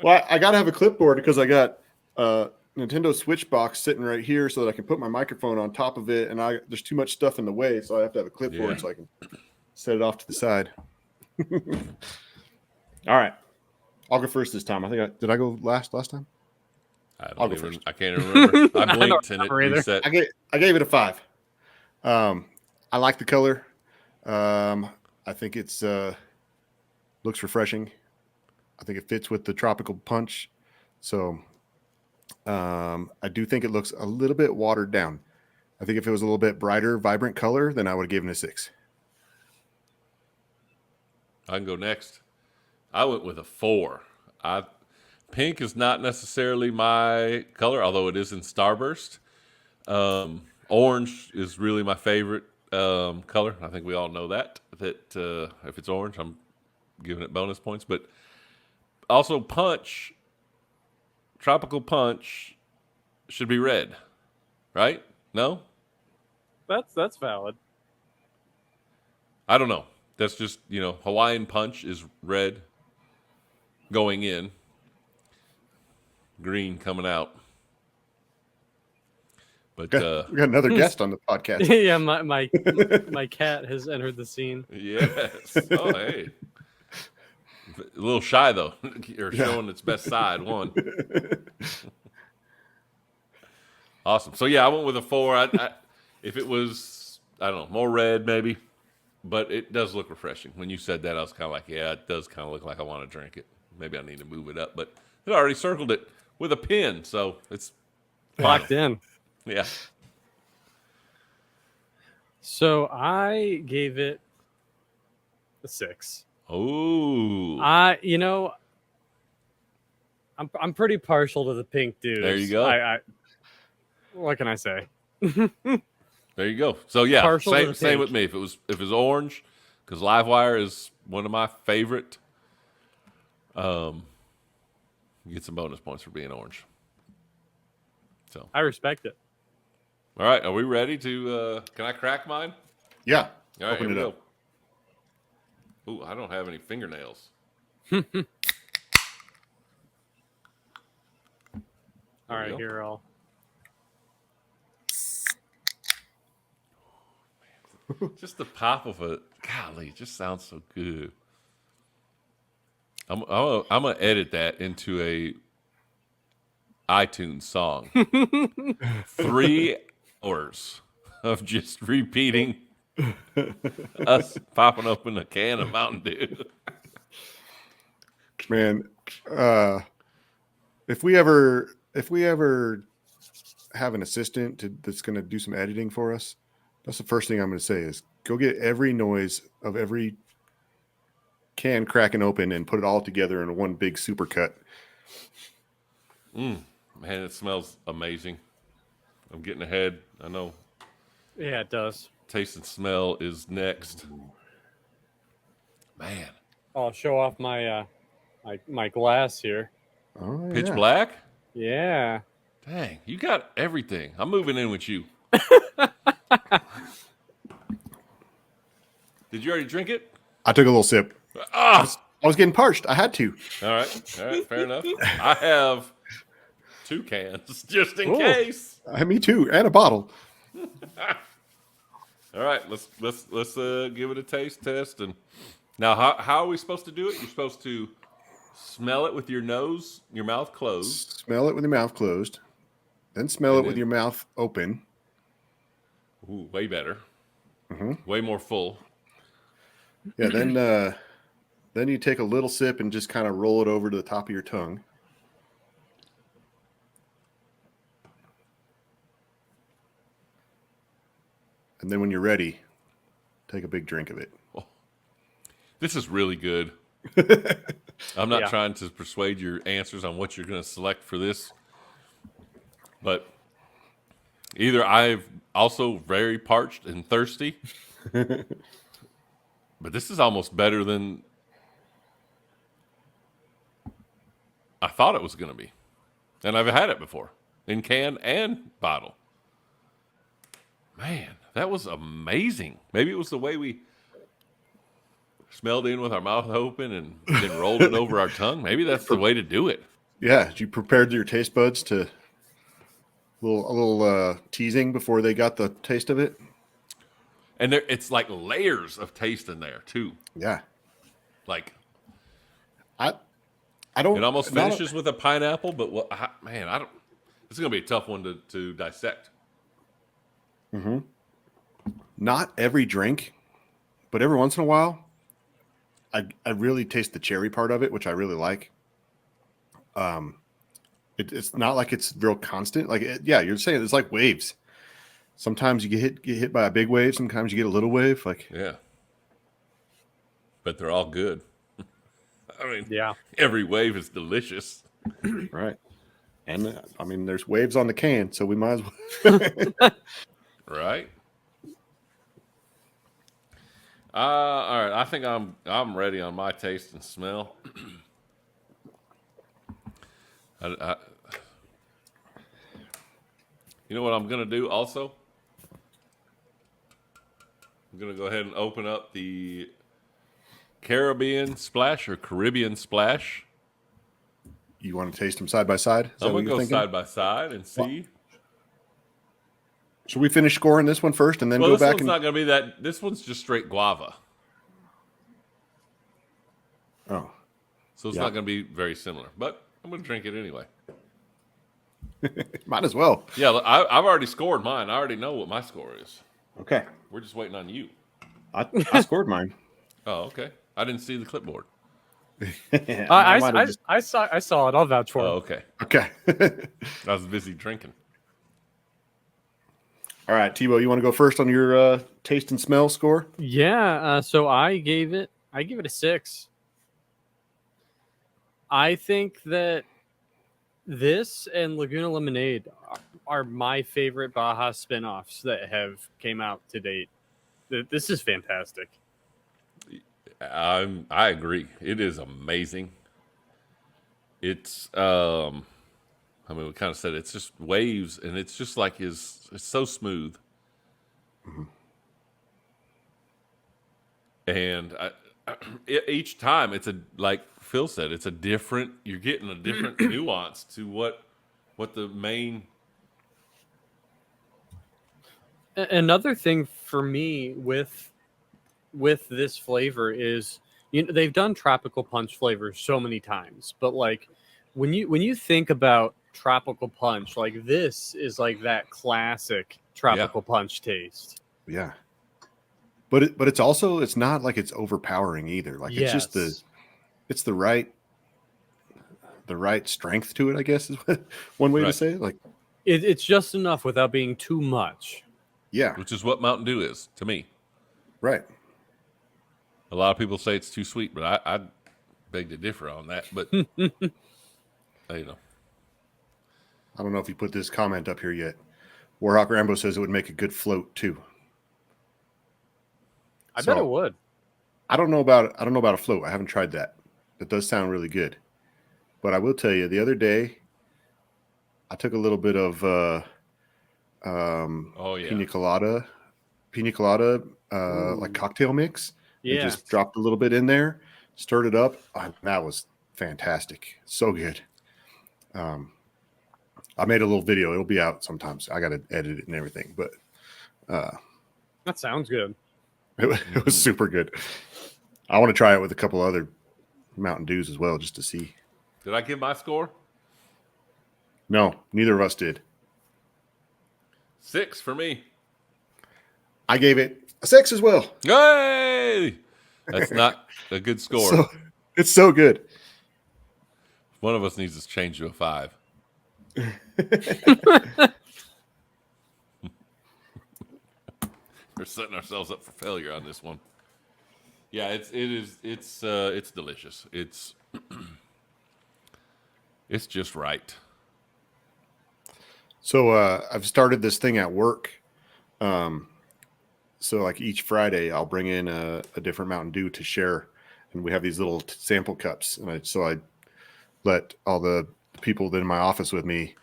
C: Well, I got to have a clipboard because I got a Nintendo Switch box sitting right here so that I can put my microphone on top of it. And there's too much stuff in the way, so I have to have a clipboard
B: Yeah.
C: so I can set it off to the side. All right. I'll go first this time. Did I go last time? I'll go first.
B: I can't even remember. I blinked and it
D: remember either.
B: reset.
C: I gave it a 5. I like the color. I think it's looks refreshing. I think it fits with the tropical punch. So I do think it looks a little bit watered down. I think if it was a little bit brighter, vibrant color, then I would have given it a 6.
B: I can go next. I went with a 4. Pink is not necessarily my color, although it is in Starburst. Orange is really my favorite color. I think we all know that if it's orange, I'm giving it bonus points. But also punch, tropical punch should be red, right? No?
D: That's valid.
B: I don't know. That's just, Hawaiian punch is red going in, green coming out. But
C: We got another guest on the podcast.
D: Yeah, my cat has entered the scene.
B: yes. Oh, hey. A little shy though, or showing its best side. One. Awesome. So yeah, I went with a 4. If it was, I don't know, more red maybe, but it does look refreshing. When you said that, I was kind of like, yeah, it does kind of look like I want to drink it. Maybe I need to move it up, but it already circled it with a pin, so it's
D: Locked in.
B: yeah.
D: So I gave it a 6.
B: Oh,
D: I'm pretty partial to the pink dudes.
B: There you go.
D: What can I say?
B: there you go. So yeah,
D: Partial to the
B: same
D: pink.
B: with me. If it was orange, because Livewire is one of my favorite. You get some bonus points for being orange. So
D: I respect it.
B: all right, are we ready to? Can I crack mine?
C: Yeah.
B: All right,
C: Open
B: here
C: it
B: we
C: up.
B: go. Ooh, I don't have any fingernails.
D: All right,
B: go.
D: here I'll.
B: Just the pop of it. Golly, it just sounds so good. I'm gonna edit that into a iTunes song. 3 hours of just repeating Us popping open a can of Mountain Dew.
C: Man, if we ever have an assistant that's going to do some editing for us, that's the first thing I'm going to say is go get every noise of every can cracking open and put it all together in one big supercut.
B: Man, it smells amazing. I'm getting ahead. I know.
D: Yeah, it does.
B: Taste and smell is next. Man,
D: I'll show off my my glass here.
C: Oh,
B: pitch
C: yeah.
B: black.
D: Yeah.
B: Dang, you got everything. I'm moving in with you. Did you already drink it?
C: I took a little sip.
B: Ah,
C: I was getting parched. I had to.
B: all right, fair enough. I have 2 cans just in
D: Ooh.
B: case.
C: Me too, and a bottle.
B: All right, let's give it a taste test. And now, how are we supposed to do it? You're supposed to smell it with your mouth closed.
C: Smell it with your mouth closed, then smell
B: And
C: it with
B: then-
C: your mouth open.
B: Ooh, way better.
C: Mm-hmm.
B: Way more full.
C: Yeah, then you take a little sip and just kind of roll it over to the top of your tongue. And then when you're ready, take a big drink of it.
B: This is really good. I'm not
D: Yeah.
B: trying to persuade your answers on what you're going to select for this, but either I'm also very parched and thirsty, but this is almost better than I thought it was going to be. And I've had it before in can and bottle. Man, that was amazing. Maybe it was the way we smelled in with our mouth open and then rolled it over our tongue. Maybe that's the way to do it.
C: Yeah, you prepared your taste buds to a little teasing before they got the taste of it.
B: And it's like layers of taste in there too.
C: Yeah,
B: Like
C: I don't.
B: it almost
C: not-
B: finishes with a pineapple, but man, I don't. It's gonna be a tough one to dissect.
C: Not every drink, but every once in a while, I really taste the cherry part of it, which I really like. It's not like it's real constant. Like yeah, you're saying it's like waves. Sometimes you get hit by a big wave. Sometimes you get a little wave. Like
B: Yeah, but they're all good. I mean,
D: Yeah.
B: every wave is delicious.
C: right, and I mean there's waves on the can, so we might as well.
B: Right. All right. I think I'm ready on my taste and smell. You know what I'm gonna do also? I'm gonna go ahead and open up the Caribbean Splash or Caribbean Splash.
C: You want to taste them side by side? Is that
B: I'm
C: what
B: gonna
C: you're
B: go
C: thinking?
B: side by side and see.
C: Should we finish scoring this one first and then
B: Well,
C: go
B: this
C: back
B: one's
C: and?
B: not gonna be that. This one's just straight guava,
C: Oh,
B: so it's
C: Yeah.
B: not gonna be very similar. But I'm gonna drink it anyway.
C: might as well.
B: Yeah, I've already scored mine. I already know what my score is.
C: Okay,
B: We're just waiting on you.
C: I scored mine.
B: Oh, okay. I didn't see the clipboard.
D: I saw it. I'll vouch for
B: Oh,
D: it.
B: okay.
C: Okay.
B: I was busy drinking.
C: All right, Tebow, you want to go first on your taste and smell score?
D: Yeah. So I gave it a 6. I think that this and Laguna Lemonade are my favorite Baja spinoffs that have came out to date. This is fantastic.
B: I agree. It is amazing. It's I mean, we kind of said it's just waves, and it's just like it's so smooth. And each time, it's like Phil said, it's a different. You're getting a different nuance to what the main.
D: Another thing for me with this flavor is, they've done tropical punch flavors so many times, but like when you think about tropical punch, like this is like that classic tropical punch taste.
C: Yeah. but it's also, it's not like it's overpowering either. Like it's just it's the right strength to it, I guess is one way to
B: Right.
C: say it. Like,
D: It's just enough without being too much.
C: yeah,
B: Which is what Mountain Dew is to me.
C: right.
B: A lot of people say it's too sweet, but I beg to differ on that. But you know,
C: I don't know if you put this comment up here yet. Warhawk Rambo says it would make a good float too.
D: I bet it would.
C: I don't know about a float. I haven't tried that. It does sound really good. But I will tell you, the other day I took a little bit of pina colada like cocktail mix.
D: Yeah.
C: And just dropped a little bit in there, stirred it up. That was fantastic. So good. I made a little video. It'll be out sometimes. I got to edit it and everything, but
D: that sounds good.
C: It was super good. I want to try it with a couple other Mountain Dews as well, just to see.
B: did I give my score?
C: No, neither of us did.
B: 6 for me.
C: I gave it a 6 as well.
B: Yay! That's not a good score.
C: It's so good.
B: One of us needs to change to a 5. We're setting ourselves up for failure on this one. Yeah, it's delicious. It's it's just right.
C: So I've started this thing at work. So like each Friday, I'll bring in a different Mountain Dew to share, and we have these little sample cups. And I let all the people that in my office with me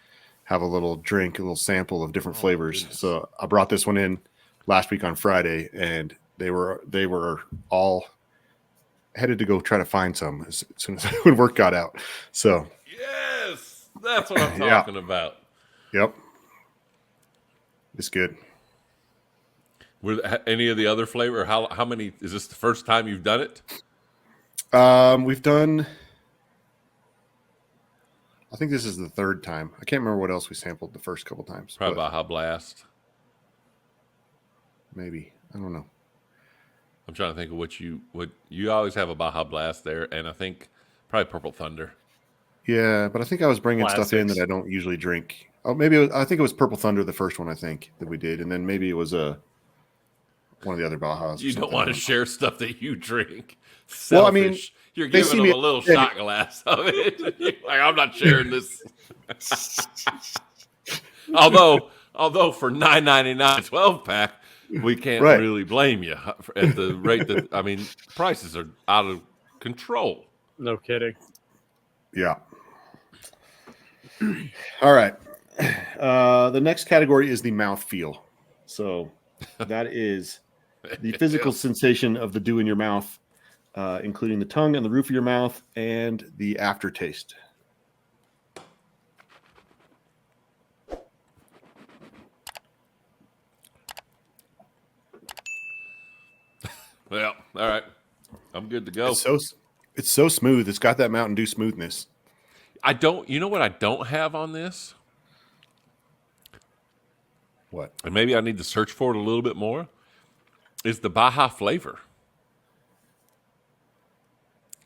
C: have a little drink, a little sample of different flavors.
B: Goodness.
C: So I brought this one in last week on Friday, and they were all headed to go try to find some as soon as when work got out. So
B: Yes, that's what I'm talking about.
C: Yep, it's good.
B: Were any of the other flavor? How many? Is this the first time you've done it?
C: We've done. I think this is the third time. I can't remember what else we sampled the first couple times.
B: Probably Baja Blast.
C: Maybe, I don't know.
B: I'm trying to think of what you always have a Baja Blast there, and I think probably Purple Thunder.
C: Yeah, but I think I was bringing stuff in that I don't usually drink. Oh, maybe I think it was Purple Thunder, the first one I think that we did, and then maybe it was one of the other Bajas.
B: You don't want to share stuff that you drink. Selfish.
C: Well, I mean,
B: you're giving them a little shot glass of it. Like, I'm not sharing this. although for $9.99 12-pack, we can't really blame you at the rate that prices are out of control.
D: No kidding.
C: Yeah. All right. The next category is the mouthfeel. So that is the physical sensation of the dew in your mouth, including the tongue and the roof of your mouth and the aftertaste.
B: Well, all right. I'm good to go.
C: It's so smooth. It's got that Mountain Dew smoothness.
B: You know what I don't have on this?
C: What?
B: And maybe I need to search for it a little bit more, is the Baja flavor.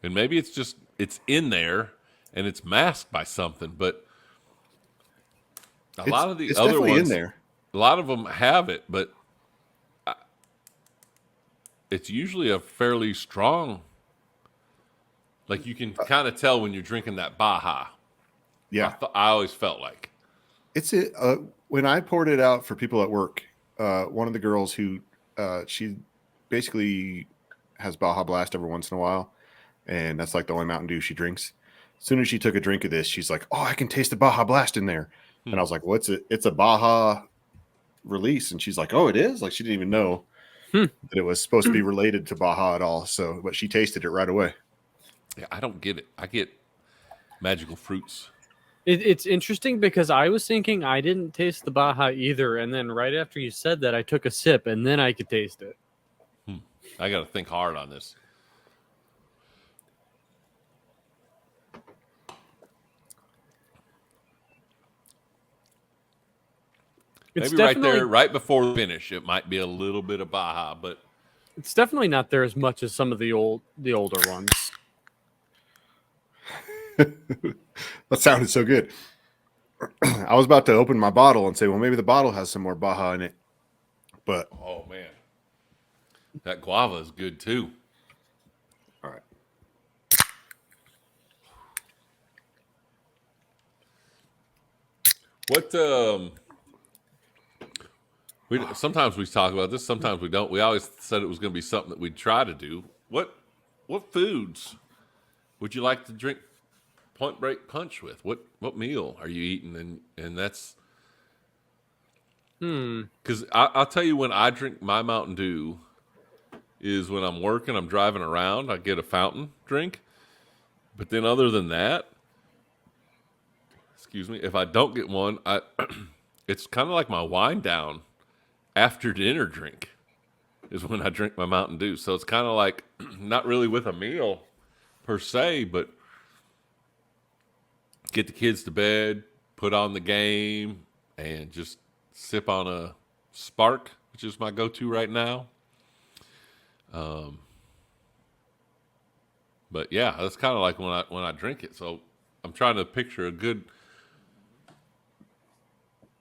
B: And maybe it's in there and it's masked by something, but a lot of the other ones,
C: in there.
B: A lot of them have it, but it's usually a fairly strong, like you can kind of tell when you're drinking that Baja.
C: Yeah.
B: I always felt like.
C: When I poured it out for people at work, one of the girls who she basically has Baja Blast every once in a while, and that's like the only Mountain Dew she drinks. As soon as she took a drink of this, she's like, "Oh, I can taste the Baja Blast in there." And I was like, "Well, it's a Baja release," and she's like, "Oh, it is?" Like she didn't even know that it was supposed to be related to Baja at all. So, but she tasted it right away.
B: Yeah, I don't get it. I get magical fruits.
D: It's interesting because I was thinking I didn't taste the Baja either, and then right after you said that, I took a sip, and then I could taste it.
B: I got to think hard on this.
D: It's
B: maybe right there, right before the finish, it might be a little bit of Baja, but
D: It's definitely not there as much as some of the older ones.
C: That sounded so good. I was about to open my bottle and say, well, maybe the bottle has some more Baja in it. But
B: Oh man, that guava is good too.
C: all right.
B: What we sometimes we talk about this, sometimes we don't. We always said it was going to be something that we'd try to do. What foods would you like to drink Point Break Punch with? What meal are you eating? And that's because I'll tell you, when I drink my Mountain Dew is when I'm working, I'm driving around, I get a fountain drink. But then other than that, excuse me, if I don't get one, it's kind of like my wind down after dinner drink is when I drink my Mountain Dew. So it's kind of like not really with a meal per se, but get the kids to bed, put on the game, and just sip on a Spark, which is my go-to right now. But yeah, that's kind of like when I drink it. So I'm trying to picture a good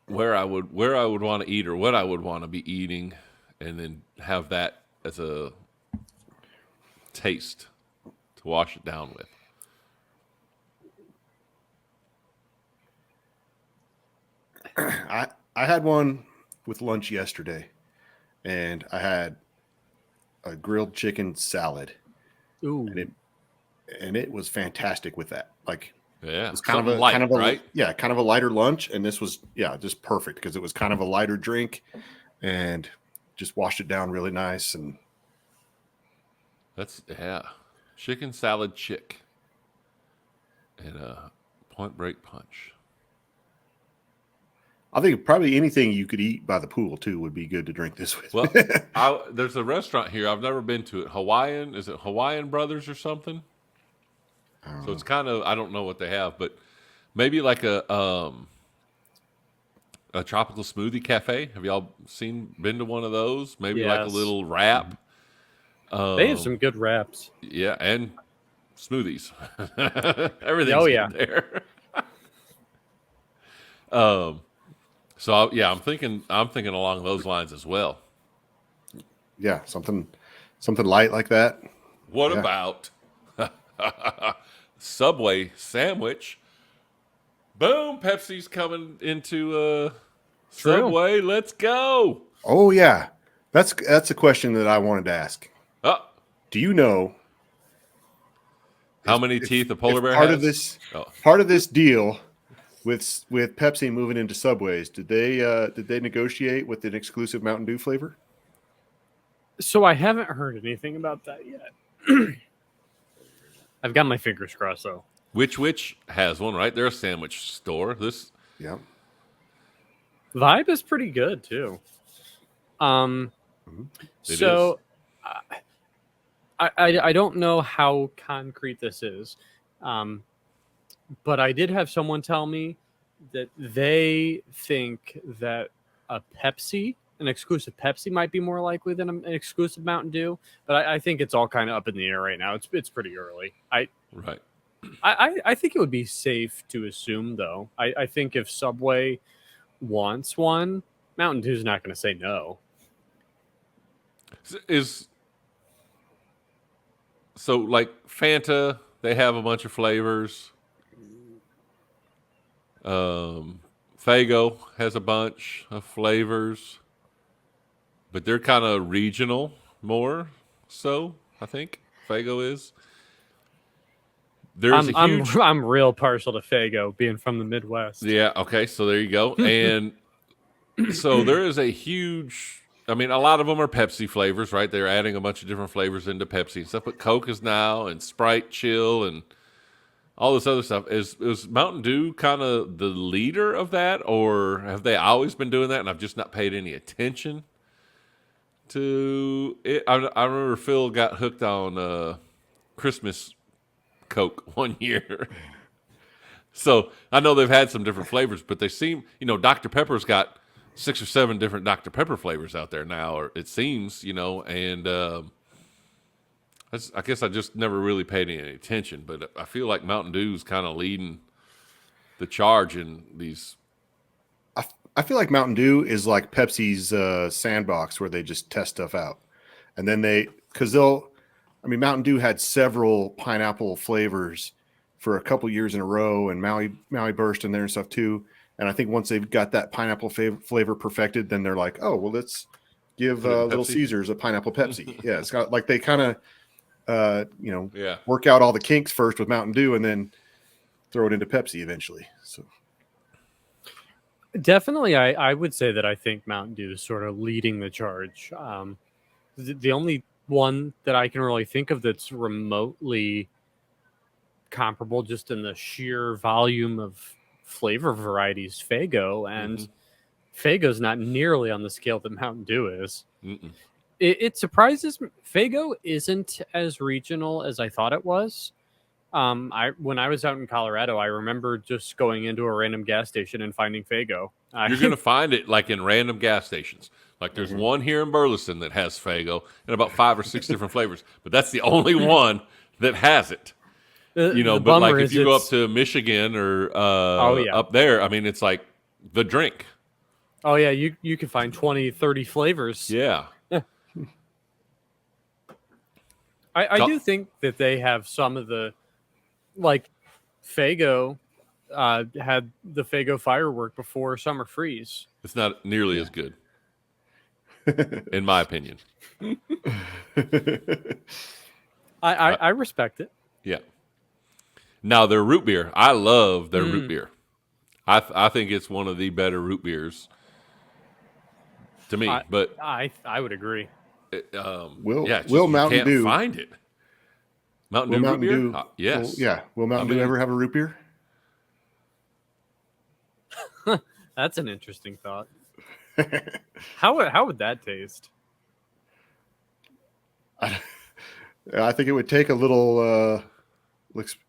B: where I would want to eat or what I would want to be eating, and then have that as a taste to wash it down with.
C: I had one with lunch yesterday, and I had a grilled chicken salad,
D: Ooh,
C: and it was fantastic with that. Like,
B: Yeah,
C: it's kind of
B: something
C: a
B: light,
C: kind of a
B: right?
C: yeah, kind of a lighter lunch, and this was just perfect because it was kind of a lighter drink, and just washed it down really nice. And
B: That's chicken salad chick and a Point Break Punch.
C: I think probably anything you could eat by the pool too would be good to drink this with.
B: Well, there's a restaurant here. I've never been to it. Hawaiian, is it Hawaiian Brothers or something? So it's kind of, I don't know what they have, but maybe like a tropical smoothie cafe. Have y'all been to one of those? Maybe like a
D: Yes.
B: little wrap.
D: they have some good wraps.
B: Yeah, and smoothies. Everything's
D: Oh, yeah.
B: good there. So I'm thinking along those lines as well.
C: Yeah, something light like that.
B: What
C: Yeah.
B: about Subway sandwich? Boom, Pepsi's coming into
D: True.
B: Subway. Let's go.
C: Oh yeah, that's a question that I wanted to ask.
B: Oh,
C: Do you know
B: how many teeth a polar bear
C: part
B: has?
C: of this
B: Oh.
C: part of this deal with Pepsi moving into Subways? Did they negotiate with an exclusive Mountain Dew flavor?
D: So I haven't heard anything about that yet. I've got my fingers crossed though.
B: Which has one, right? They're a sandwich store. This
C: Yeah.
D: Vibe is pretty good too.
B: It
D: So I don't know how concrete this is, but I did have someone tell me that they think that an exclusive Pepsi, might be more likely than an exclusive Mountain Dew. But I think it's all kind of up in the air right now. It's pretty early.
B: right.
D: I think it would be safe to assume, though. I think if Subway wants one, Mountain Dew's not going to say no.
B: So like Fanta, they have a bunch of flavors. Faygo has a bunch of flavors, but they're kind of regional more. So I think Faygo is. There's a huge.
D: I'm real partial to Faygo, being from the Midwest.
B: Yeah. Okay. So there you go. And so there is a huge. I mean, a lot of them are Pepsi flavors, right? They're adding a bunch of different flavors into Pepsi and stuff. But Coke is now, and Sprite Chill, and all this other stuff. Is Mountain Dew kind of the leader of that, or have they always been doing that and I've just not paid any attention to it? I remember Phil got hooked on Christmas Coke one year. So I know they've had some different flavors, but they seem, Dr. Pepper's got 6 or 7 different Dr. Pepper flavors out there now, or it seems, and I guess I just never really paid any attention, but I feel like Mountain Dew's kind of leading the charge in these.
C: I feel like Mountain Dew is like Pepsi's sandbox where they just test stuff out. And then Mountain Dew had several pineapple flavors for a couple years in a row, and Maui Burst in there and stuff too. And I think once they've got that pineapple flavor perfected, then they're like, oh, well, let's give Little Caesars a pineapple Pepsi. Yeah, it's got like they kind of, work out all the kinks first with Mountain Dew and then throw it into Pepsi eventually. So
D: definitely, I would say that I think Mountain Dew is sort of leading the charge. The only one that I can really think of that's remotely comparable just in the sheer volume of flavor varieties, Faygo, and Faygo's not nearly on the scale that Mountain Dew is. It surprises me. Faygo isn't as regional as I thought it was. When I was out in Colorado, I remember just going into a random gas station and finding Faygo.
B: You're going to find it like in random gas stations. Like there's one here in Burleson that has Faygo and about 5 or 6 different flavors, but that's the only one that has it. But like if you go up to Michigan or up there, I mean, it's like the drink.
D: Oh, yeah, you can find 20, 30 flavors.
B: Yeah.
D: I do think that they have some of the, like, Faygo had the Faygo firework before Summer Freeze.
B: It's not nearly as good, in my opinion.
D: I respect it.
B: Yeah. Now, their root beer, I love their root beer. I think it's one of the better root beers to me. But
D: I would agree.
C: Will Mountain Dew
B: find it? Mountain Dew root beer? Yes.
C: Will Mountain Dew ever have a root beer?
D: That's an interesting thought. How would that taste?
C: I think it would take a little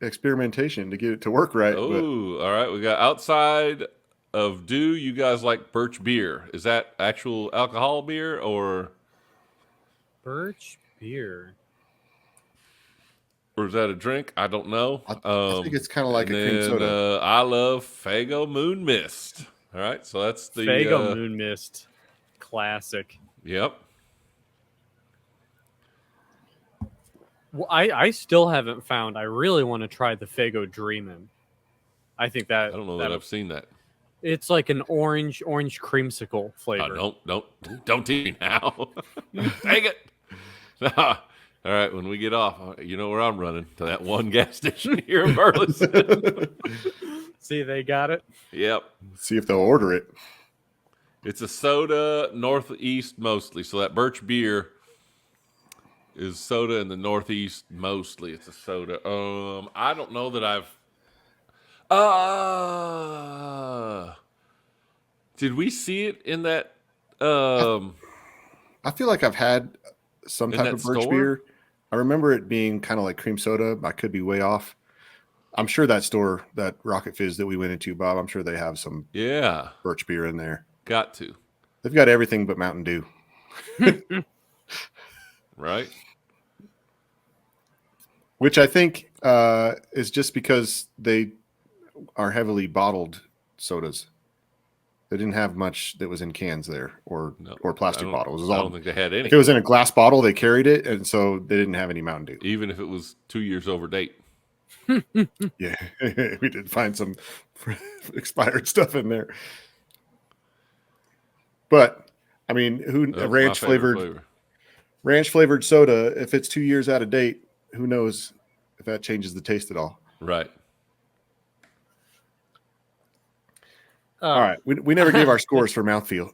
C: experimentation to get it to work right.
B: Oh, all right. We got outside of Dew. You guys like Birch beer? Is that actual alcohol beer or
D: Birch beer?
B: Or is that a drink? I don't know.
C: I think it's kind of like a cream soda.
B: I love Faygo Moon Mist. All right, so that's the
D: Faygo Moon Mist, classic.
B: Yep.
D: Well, I still haven't found. I really want to try the Faygo Dreamin'. I think that
B: I don't know that I've seen that.
D: It's like an orange creamsicle flavor.
B: Don't tease me now. Take it. All right, when we get off, you know where I'm running, to that one gas station here in Burleson.
D: See, they got it.
B: Yep.
C: See if they'll order it.
B: It's a soda, northeast mostly. So that Birch beer is soda in the northeast mostly. It's a soda. I don't know that I've. Did we see it in that?
C: I feel like I've had some type of Birch beer. I remember it being kind of like cream soda. I could be way off. I'm sure that store, that Rocket Fizz that we went into, Bob, I'm sure they have some Birch beer in there.
B: Got to.
C: They've got everything but Mountain Dew.
B: Right.
C: Which I think is just because they are heavily bottled sodas. They didn't have much that was in cans there or plastic bottles.
B: I don't think they had any.
C: If it was in a glass bottle, they carried it, and so they didn't have any Mountain Dew.
B: Even if it was 2 years over date.
C: Yeah, we did find some expired stuff in there. But I mean, ranch flavored soda, if it's 2 years out of date, who knows if that changes the taste at all?
B: Right.
C: All right. We never gave our scores for mouthfeel.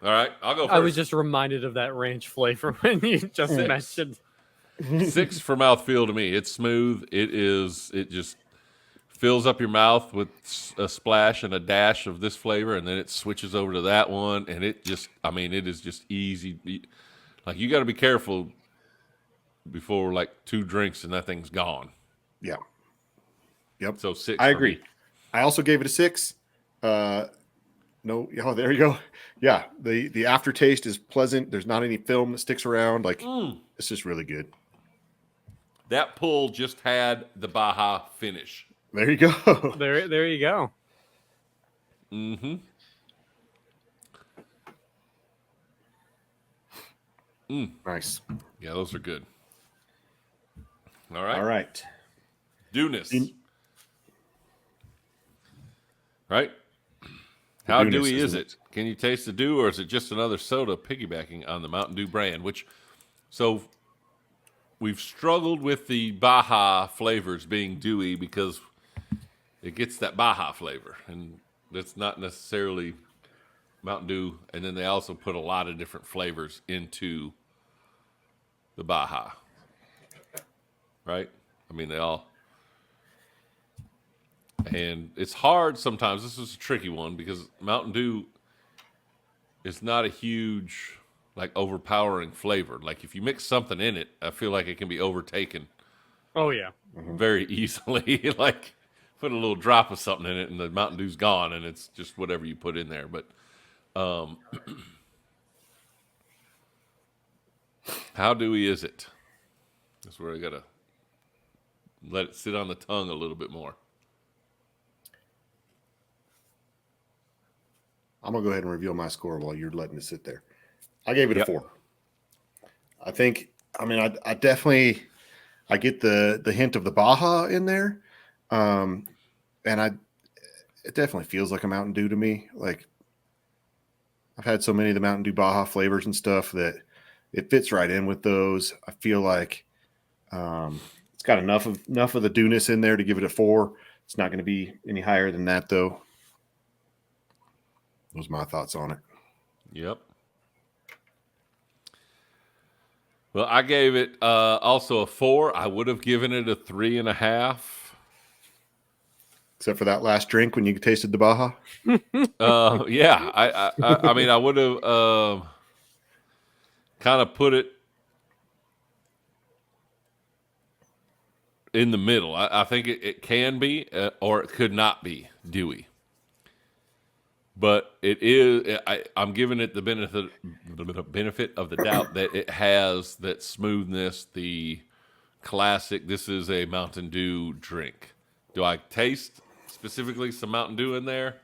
B: All right. I'll go first.
D: I was just reminded of that ranch flavor when you just mentioned.
B: 6 for mouthfeel to me. It's smooth. It just fills up your mouth with a splash and a dash of this flavor, and then it switches over to that one, and it is just easy. Like, you got to be careful before like 2 drinks and that thing's gone.
C: Yeah. Yep.
B: So 6.
C: I agree. I also gave it a 6. No, oh, there you go. Yeah, the aftertaste is pleasant. There's not any film that sticks around. Like it's just really good.
B: That pull just had the Baja finish.
C: There you go.
D: There you go.
B: Mm-hmm.
C: Nice.
B: Yeah, those are good. All right.
C: All right.
B: Dewness.
C: In-
B: Right? How
C: Dewness
B: dewy is
C: is
B: it? Can you taste the dew, or is it just another soda piggybacking on the Mountain Dew brand? So we've struggled with the Baja flavors being dewy because it gets that Baja flavor, and that's not necessarily Mountain Dew. And then they also put a lot of different flavors into the Baja, right? I mean, they all. And it's hard sometimes. This is a tricky one because Mountain Dew is not a huge, like, overpowering flavor. Like, if you mix something in it, I feel like it can be overtaken
D: Oh yeah.
B: very easily. Like, put a little drop of something in it, and the Mountain Dew's gone, and it's just whatever you put in there. But how dewy is it? That's where I gotta let it sit on the tongue a little bit more.
C: I'm gonna go ahead and reveal my score while you're letting it sit there. I gave it a
B: Yep.
C: 4. I think. I mean, I definitely I get the hint of the Baja in there, and it definitely feels like a Mountain Dew to me. Like I've had so many of the Mountain Dew Baja flavors and stuff that it fits right in with those. I feel like it's got enough of the dewness in there to give it a 4. It's not going to be any higher than that though. Those are my thoughts on it.
B: Yep. Well, I gave it also a 4. I would have given it a 3.5.
C: Except for that last drink when you tasted the Baja.
B: Yeah, I mean, I would have kind of put it in the middle. I think it can be, or it could not be dewy. But it is. I'm giving it the benefit of the doubt that it has that smoothness, the classic. This is a Mountain Dew drink. Do I taste specifically some Mountain Dew in there?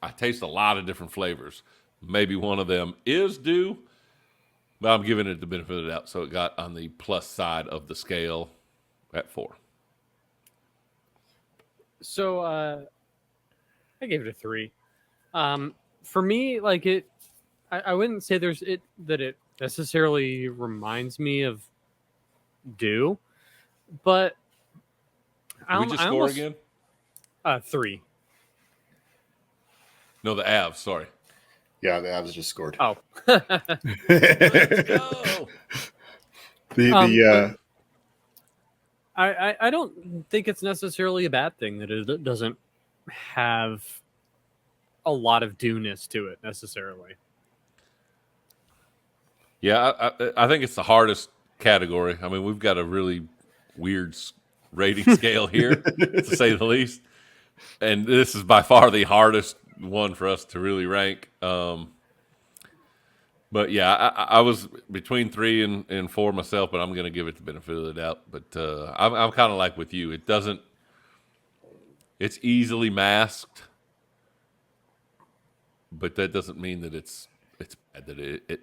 B: I taste a lot of different flavors. Maybe one of them is dew, but I'm giving it the benefit of the doubt. So it got on the plus side of the scale at 4.
D: So I gave it a 3. For me, like I wouldn't say that it necessarily reminds me of Dew, but
B: Did we just score again?
D: 3.
B: No, the Avs. Sorry.
C: Yeah, the Avs just scored.
D: Oh.
B: Let's go.
D: I don't think it's necessarily a bad thing that it doesn't have a lot of dewness to it necessarily.
B: Yeah, I think it's the hardest category. I mean, we've got a really weird rating scale here, to say the least. And this is by far the hardest one for us to really rank. But yeah, I was between 3 and 4 myself, but I'm going to give it the benefit of the doubt. But I'm kind of like with you. It's easily masked, but that doesn't mean that it's bad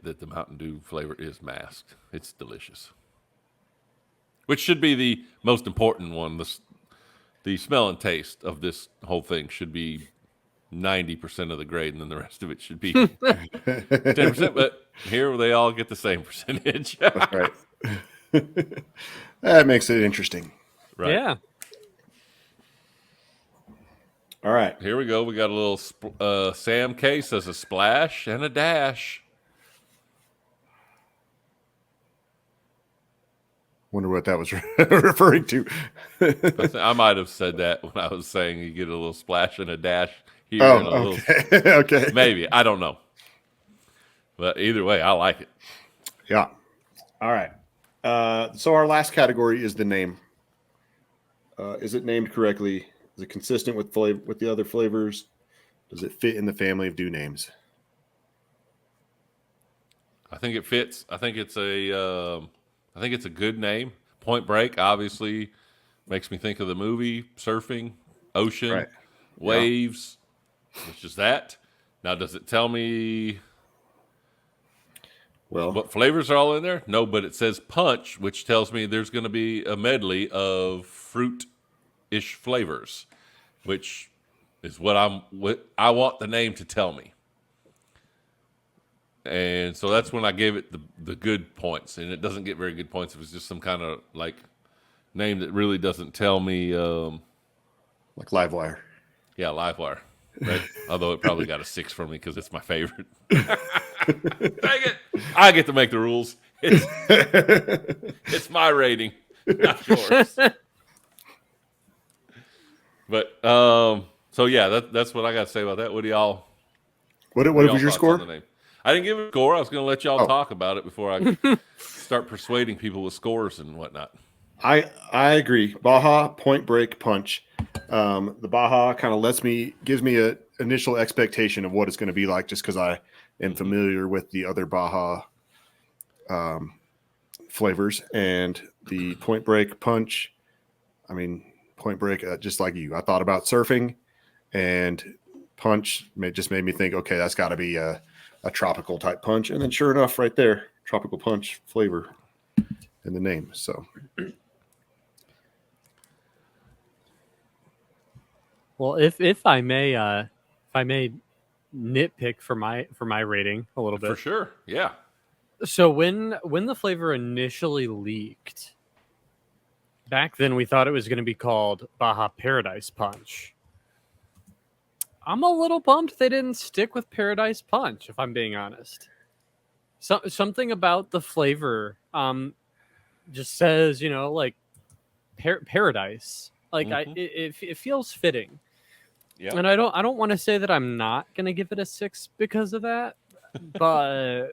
B: that the Mountain Dew flavor is masked. It's delicious, which should be the most important one. The smell and taste of this whole thing should be 90% of the grade, and then the rest of it should be 10%. But here they all get the same percentage.
C: That's right. That makes it interesting.
B: Right.
D: Yeah.
C: All right.
B: Here we go. We got a little Sam K says a splash and a dash.
C: Wonder what that was referring to.
B: I might have said that when I was saying you get a little splash and a dash here.
C: Oh,
B: and a little,
C: okay. Okay.
B: maybe. I don't know. But either way, I like it.
C: Yeah. All right. So our last category is the name. Is it named correctly? Is it consistent with the other flavors? Does it fit in the family of Dew names?
B: I think it fits. I think it's a good name. Point Break obviously makes me think of the movie, surfing, ocean,
C: Right.
B: waves. It's just that. Now, does it tell me
C: Well,
B: what flavors are all in there? No, but it says punch, which tells me there's going to be a medley of fruit-ish flavors, which is what I want the name to tell me. And so that's when I gave it the good points, and it doesn't get very good points if it's just some kind of like name that really doesn't tell me.
C: like Livewire.
B: Yeah, Livewire. Right? Although it probably got a 6 from me because it's my favorite. Dang it! I get to make the rules. It's my rating, not yours. But so yeah, that's what I got to say about that. What do y'all?
C: What
B: What are
C: was
B: y'all
C: your
B: thoughts on
C: score?
B: the name? I didn't give it a score. I was going to let y'all talk about it before I start persuading people with scores and whatnot.
C: I agree. Baja, Point Break, Punch. The Baja kind of gives me a initial expectation of what it's going to be like, just because I am familiar with the other Baja flavors, and the Point Break Punch. I mean, Point Break, just like you, I thought about surfing, and Punch just made me think, okay, that's got to be a tropical type punch, and then sure enough, right there, tropical punch flavor in the name. So.
D: Well, if I may nitpick for my rating a little bit.
B: For sure, yeah.
D: So when the flavor initially leaked, back then we thought it was going to be called Baja Paradise Punch. I'm a little bummed they didn't stick with Paradise Punch, if I'm being honest. Something about the flavor just says, like paradise. Like it feels fitting.
B: Yeah.
D: And I don't want to say that I'm not going to give it a 6 because of that, but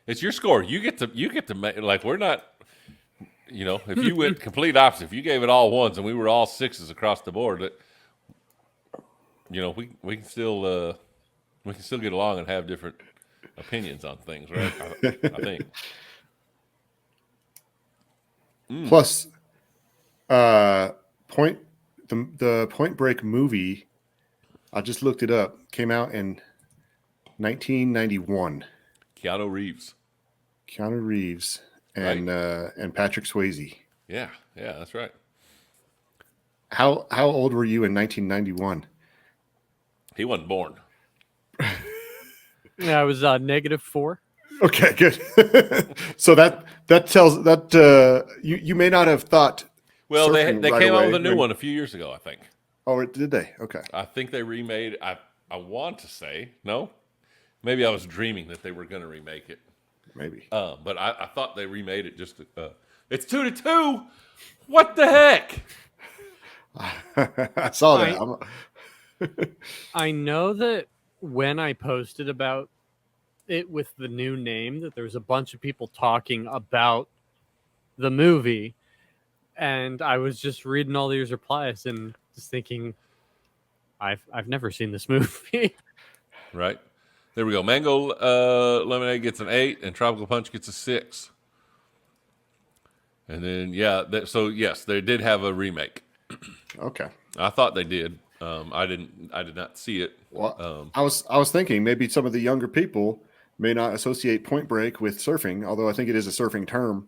B: It's your score. You get to make, like, we're not, if you went complete opposite, if you gave it all ones and we were all 6s across the board, that, we can still get along and have different opinions on things, right? I think.
C: Plus, the Point Break movie, I just looked it up, came out in 1991.
B: Keanu Reeves
C: and Patrick Swayze.
B: Yeah, that's right.
C: How old were you in 1991?
B: He wasn't born.
D: yeah, I was -4.
C: Okay, good. So that tells that you may not have thought.
B: Well, they
C: right
B: came out
C: away.
B: with a new one a few years ago, I think.
C: Oh, did they? Okay.
B: I think they remade. I want to say no. Maybe I was dreaming that they were going to remake it.
C: Maybe.
B: But I thought they remade it just. It's 2-2. What the heck?
C: I saw that.
D: I know that when I posted about it with the new name, that there was a bunch of people talking about the movie, and I was just reading all these replies and just thinking, I've never seen this movie.
B: Right. There we go. Mango Lemonade gets an 8, and Tropical Punch gets a 6. And then so yes, they did have a remake.
C: Okay.
B: I thought they did. I did not see it.
C: Well, I was thinking maybe some of the younger people may not associate Point Break with surfing, although I think it is a surfing term,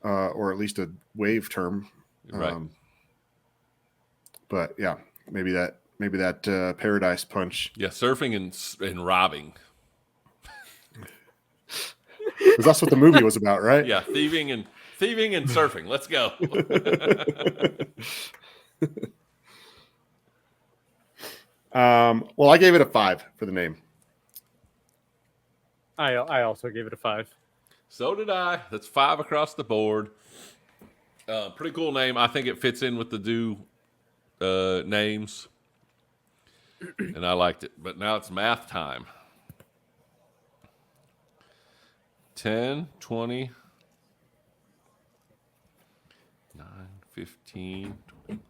C: or at least a wave term.
B: Right.
C: But yeah, maybe that Paradise Punch.
B: Yeah, surfing and robbing.
C: Because that's what the movie was about, right?
B: Yeah, thieving and surfing. Let's go.
C: Well, I gave it a 5 for the name.
D: I also gave it a 5.
B: So did I. That's 5 across the board. Pretty cool name. I think it fits in with the Dew names, and I liked it. But now it's math time. 10, 20, 9, 15, 20.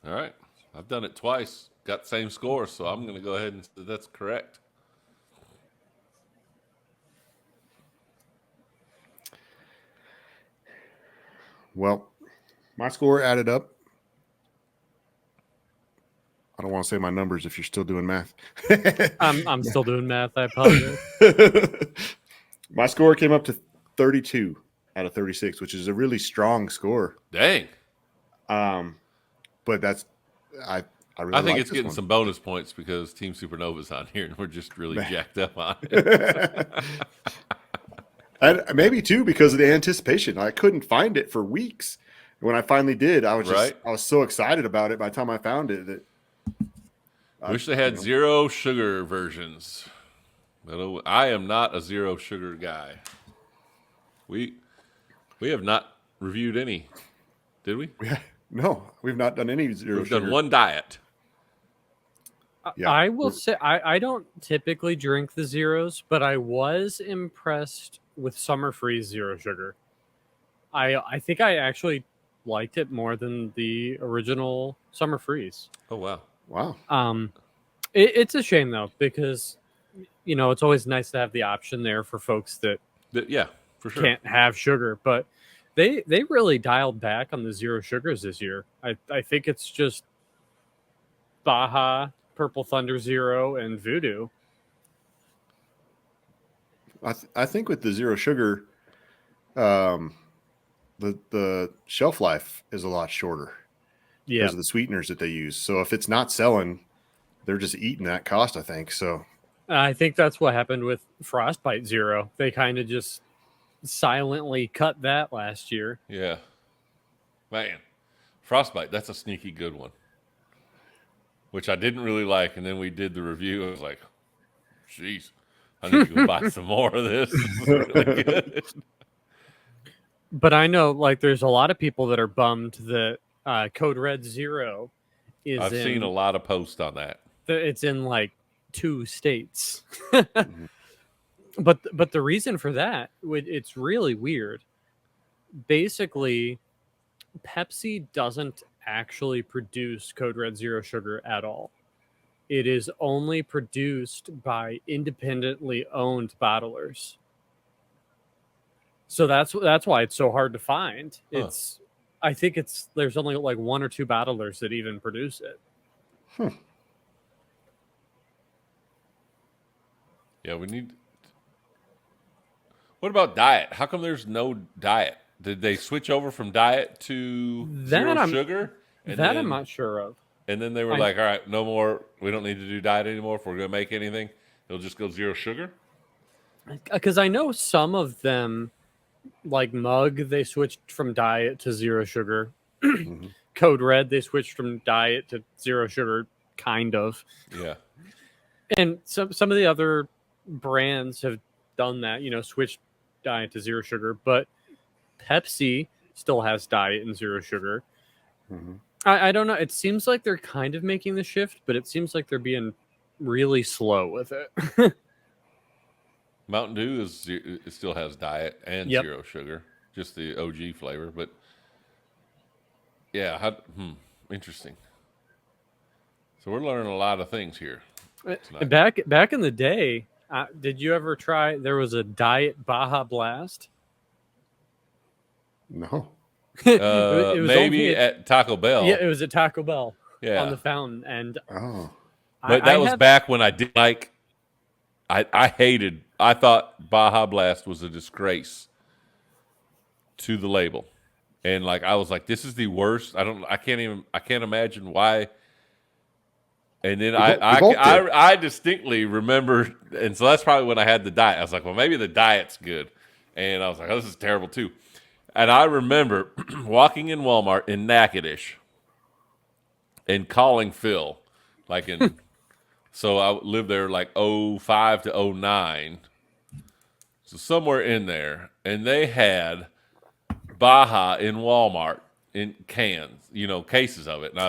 B: All right. I've done it twice. Got the same score, so I'm going to go ahead and say that's correct.
C: Well, my score added up. I don't want to say my numbers if you're still doing math.
D: I'm still doing math. I apologize.
C: My score came up to 32 out of 36, which is a really strong score.
B: Dang.
C: But that's I really
B: I think
C: like
B: it's
C: this
B: getting
C: one.
B: some bonus points because Team Supernova's on here and we're just really jacked up on it.
C: And maybe too because of the anticipation. I couldn't find it for weeks. And when I finally did, I was so excited about it by the time I found it that
B: Wish they had zero sugar versions. But I am not a zero sugar guy. We have not reviewed any, did we?
C: No, we've not done any zero
B: We've
C: sugar.
B: done one diet.
C: Yeah.
D: I will say I don't typically drink the zeros, but I was impressed with Summer Freeze Zero Sugar. I think I actually liked it more than the original Summer Freeze.
B: Oh, wow.
C: Wow.
D: It's a shame though because it's always nice to have the option there for folks that
B: Yeah, for sure.
D: can't have sugar, but they really dialed back on the zero sugars this year. I think it's just Baja, Purple Thunder Zero, and Voodoo.
C: I think with the zero sugar, the shelf life is a lot shorter because of the sweeteners that they use. So if it's not selling, they're just eating that cost, I think. So
D: I think that's what happened with Frostbite Zero. They kind of just silently cut that last year.
B: Yeah. Man, Frostbite, that's a sneaky good one, which I didn't really like. And then we did the review. I was like, jeez, I need to go buy some more of this. This is really good.
D: But I know, there's a lot of people that are bummed that Code Red Zero is
B: I've seen a lot of posts on that.
D: It's in 2 states. But the reason for that, it's really weird. Basically, Pepsi doesn't actually produce Code Red Zero Sugar at all. It is only produced by independently owned bottlers. So that's why it's so hard to find. I think there's only 1 or 2 bottlers that even produce it.
B: Yeah, we need. What about diet? How come there's no diet? Did they switch over from diet to zero sugar?
D: I'm not sure of.
B: And then they were like, all right, no more. We don't need to do diet anymore. If we're going to make anything, it'll just go zero sugar.
D: Because I know some of them, like Mug, they switched from diet to zero sugar. Code Red, they switched from diet to zero sugar, kind of.
B: Yeah.
D: And some of the other brands have done that, switched diet to zero sugar. But Pepsi still has diet and zero sugar. I don't know. It seems like they're kind of making the shift, but it seems like they're being really slow with it.
B: Mountain Dew it still has diet and zero sugar, just the OG flavor. But yeah, interesting. So we're learning a lot of things here tonight.
D: Back in the day, did you ever try? There was a Diet Baja Blast.
C: No.
D: It was
B: maybe at Taco Bell.
D: Yeah, it was at Taco Bell.
B: Yeah.
D: On the fountain, and
B: but that was back when I didn't like. I hated. I thought Baja Blast was a disgrace to the label, and I was like, this is the worst. I can't imagine why. And then I distinctly remember, and so that's probably when I had the diet. I was like, well, maybe the diet's good, and I was like, oh, this is terrible too. And I remember walking in Walmart in Natchitoches and calling Phil, so I lived there 05 to 09. So somewhere in there. And they had Baja in Walmart in cans, cases of it. And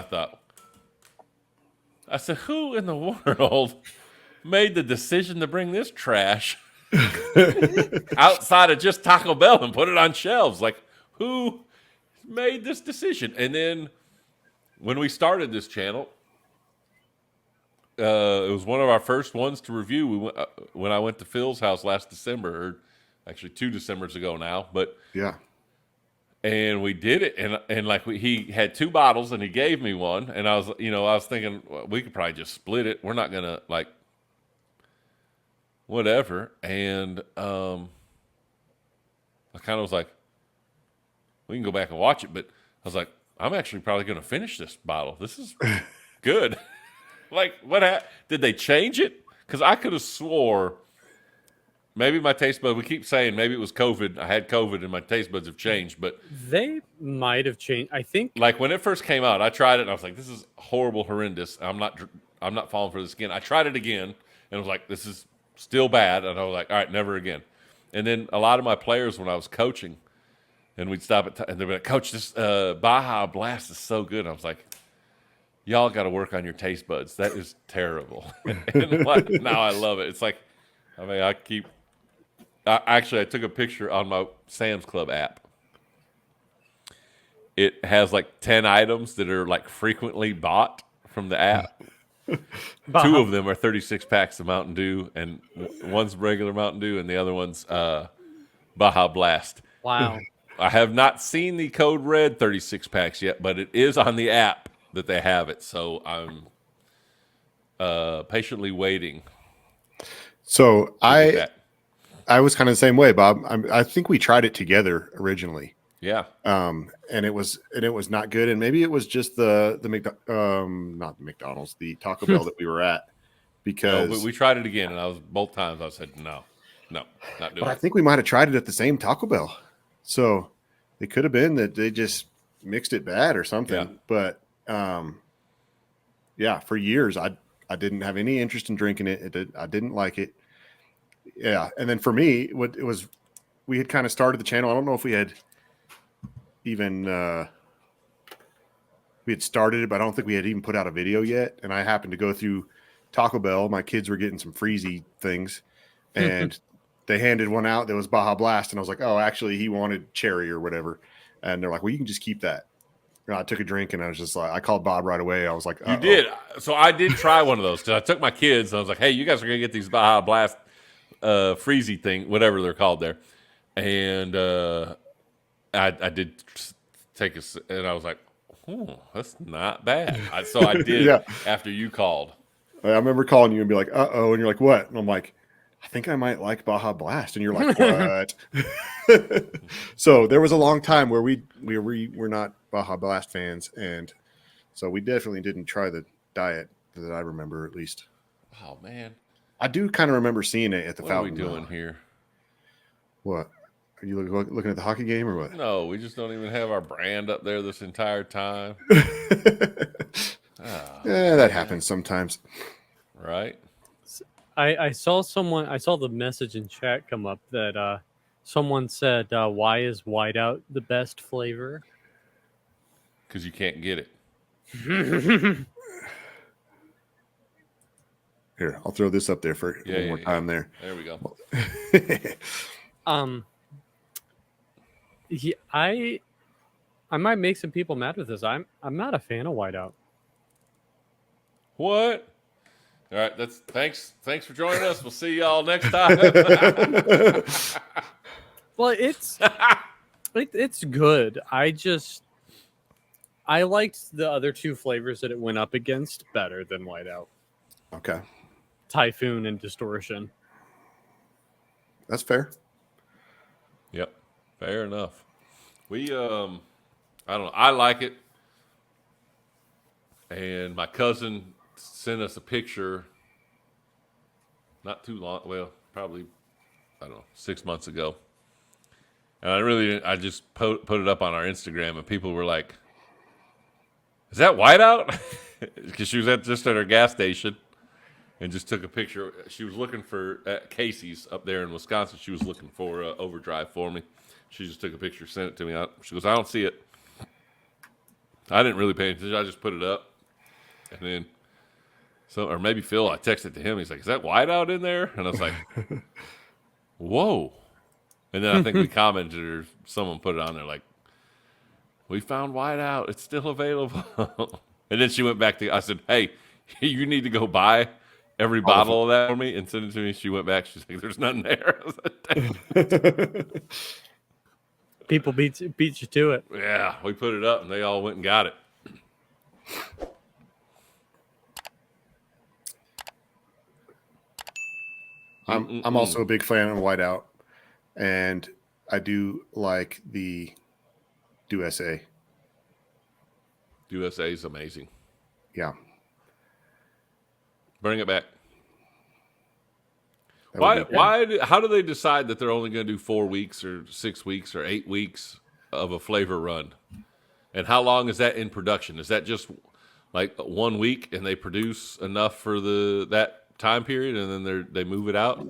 B: I said, who in the world made the decision to bring this trash outside of just Taco Bell and put it on shelves? Who made this decision? And then when we started this channel, it was one of our first ones to review. We went, when I went to Phil's house last December, or actually 2 Decembers ago now, but
C: Yeah.
B: and we did it, and like he had 2 bottles, and he gave me one, and I was thinking, well, we could probably just split it. We're not gonna like whatever, and I kind of was like, we can go back and watch it, but I was like, I'm actually probably gonna finish this bottle. This is good. Like, did they change it? Because I could have swore maybe my taste buds, we keep saying maybe it was COVID. I had COVID and my taste buds have changed, but
D: They might have changed. I think
B: like when it first came out, I tried it and I was like, this is horrible, horrendous. I'm not falling for this again. I tried it again and was like, this is still bad. And I was like, all right, never again. And then a lot of my players, when I was coaching, and we'd stop and they'd be like, Coach, this Baja Blast is so good. And I was like, y'all got to work on your taste buds. That is terrible. And like, now I love it. It's like, I mean, I took a picture on my Sam's Club app. It has like 10 items that are like frequently bought from the app. 2 of them are 36 packs of Mountain Dew, and one's regular Mountain Dew, and the other one's Baja Blast.
D: wow.
B: I have not seen the Code Red 36 packs yet, but it is on the app that they have it. So I'm patiently waiting.
C: So
B: to get that.
C: I was kind of the same way, Bob. I think we tried it together originally.
B: Yeah.
C: And it was not good. And maybe it was just not the McDonald's, the Taco Bell that we were at, because
B: But we tried it again, and both times I said no, not doing
C: but I
B: it.
C: think we might have tried it at the same Taco Bell. So it could have been that they just mixed it bad or something.
B: Yeah.
C: But yeah, for years I didn't have any interest in drinking it. I didn't like it. Yeah, and then for me, we had kind of started the channel. I don't know if we had even we had started it, but I don't think we had even put out a video yet. And I happened to go through Taco Bell. My kids were getting some freezy things, and they handed one out that was Baja Blast, and I was like, oh, actually, he wanted cherry or whatever. And they're like, well, you can just keep that. And I took a drink, and I was just like, I called Bob right away. I was like,
B: You did. So I did try one of those. So I took my kids, and I was like, hey, you guys are going to get these Baja Blast freezy thing, whatever they're called there. And I did take and I was like, that's not bad. So I did
C: Yeah.
B: after you called.
C: I remember calling you and be like, uh-oh. And you're like, what? And I'm like, I think I might like Baja Blast. And you're like, what? So there was a long time where we were not Baja Blast fans. And so we definitely didn't try the diet that I remember, at least.
B: Oh, man.
C: I do kind of remember seeing it at the
B: What are we
C: fountain.
B: doing here?
C: What? Are you looking at the hockey game or what?
B: No, we just don't even have our brand up there this entire time.
C: Yeah, that happens sometimes.
B: Right?
D: I saw the message in chat come up that someone said, why is whiteout the best flavor?
B: Because you can't get it.
C: Here, I'll throw this up there for one more time there.
B: There we go.
D: I might make some people mad with this. I'm not a fan of whiteout.
B: What? All right, thanks for joining us. We'll see y'all next time.
D: Well, it's good. I liked the other 2 flavors that it went up against better than whiteout.
C: Okay.
D: Typhoon and Distortion.
C: That's fair.
B: Yep, fair enough. We I don't know. I like it, and my cousin sent us a picture not too long. Well, probably I don't know 6 months ago, and I just put it up on our Instagram, and people were like, "Is that whiteout?" Because she was just at her gas station. And just took a picture. She was looking for at Casey's up there in Wisconsin. She was looking for overdrive for me. She just took a picture, sent it to me. She goes, I don't see it. I didn't really pay attention. I just put it up. And then, or maybe Phil, I texted to him. He's like, is that whiteout in there? And I was like, whoa. And then I think we commented or someone put it on there like, We found whiteout. It's still available. And then she went back to, I said, hey, you need to go buy every bottle of that for me and send it to me. She went back. She's like, there's nothing there. I was like, "Dang."
D: People beat you to it.
B: Yeah, we put it up and they all went and got it.
C: I'm also a big fan of whiteout, and I do like the USA.
B: USA is amazing.
C: Yeah.
B: Bring it back.
C: That would be
B: Why? How do they decide that they're only going to do 4 weeks or 6 weeks or 8 weeks of a flavor run? And how long is that in production? Is that just like 1 week and they produce enough for that time period and then they move it out?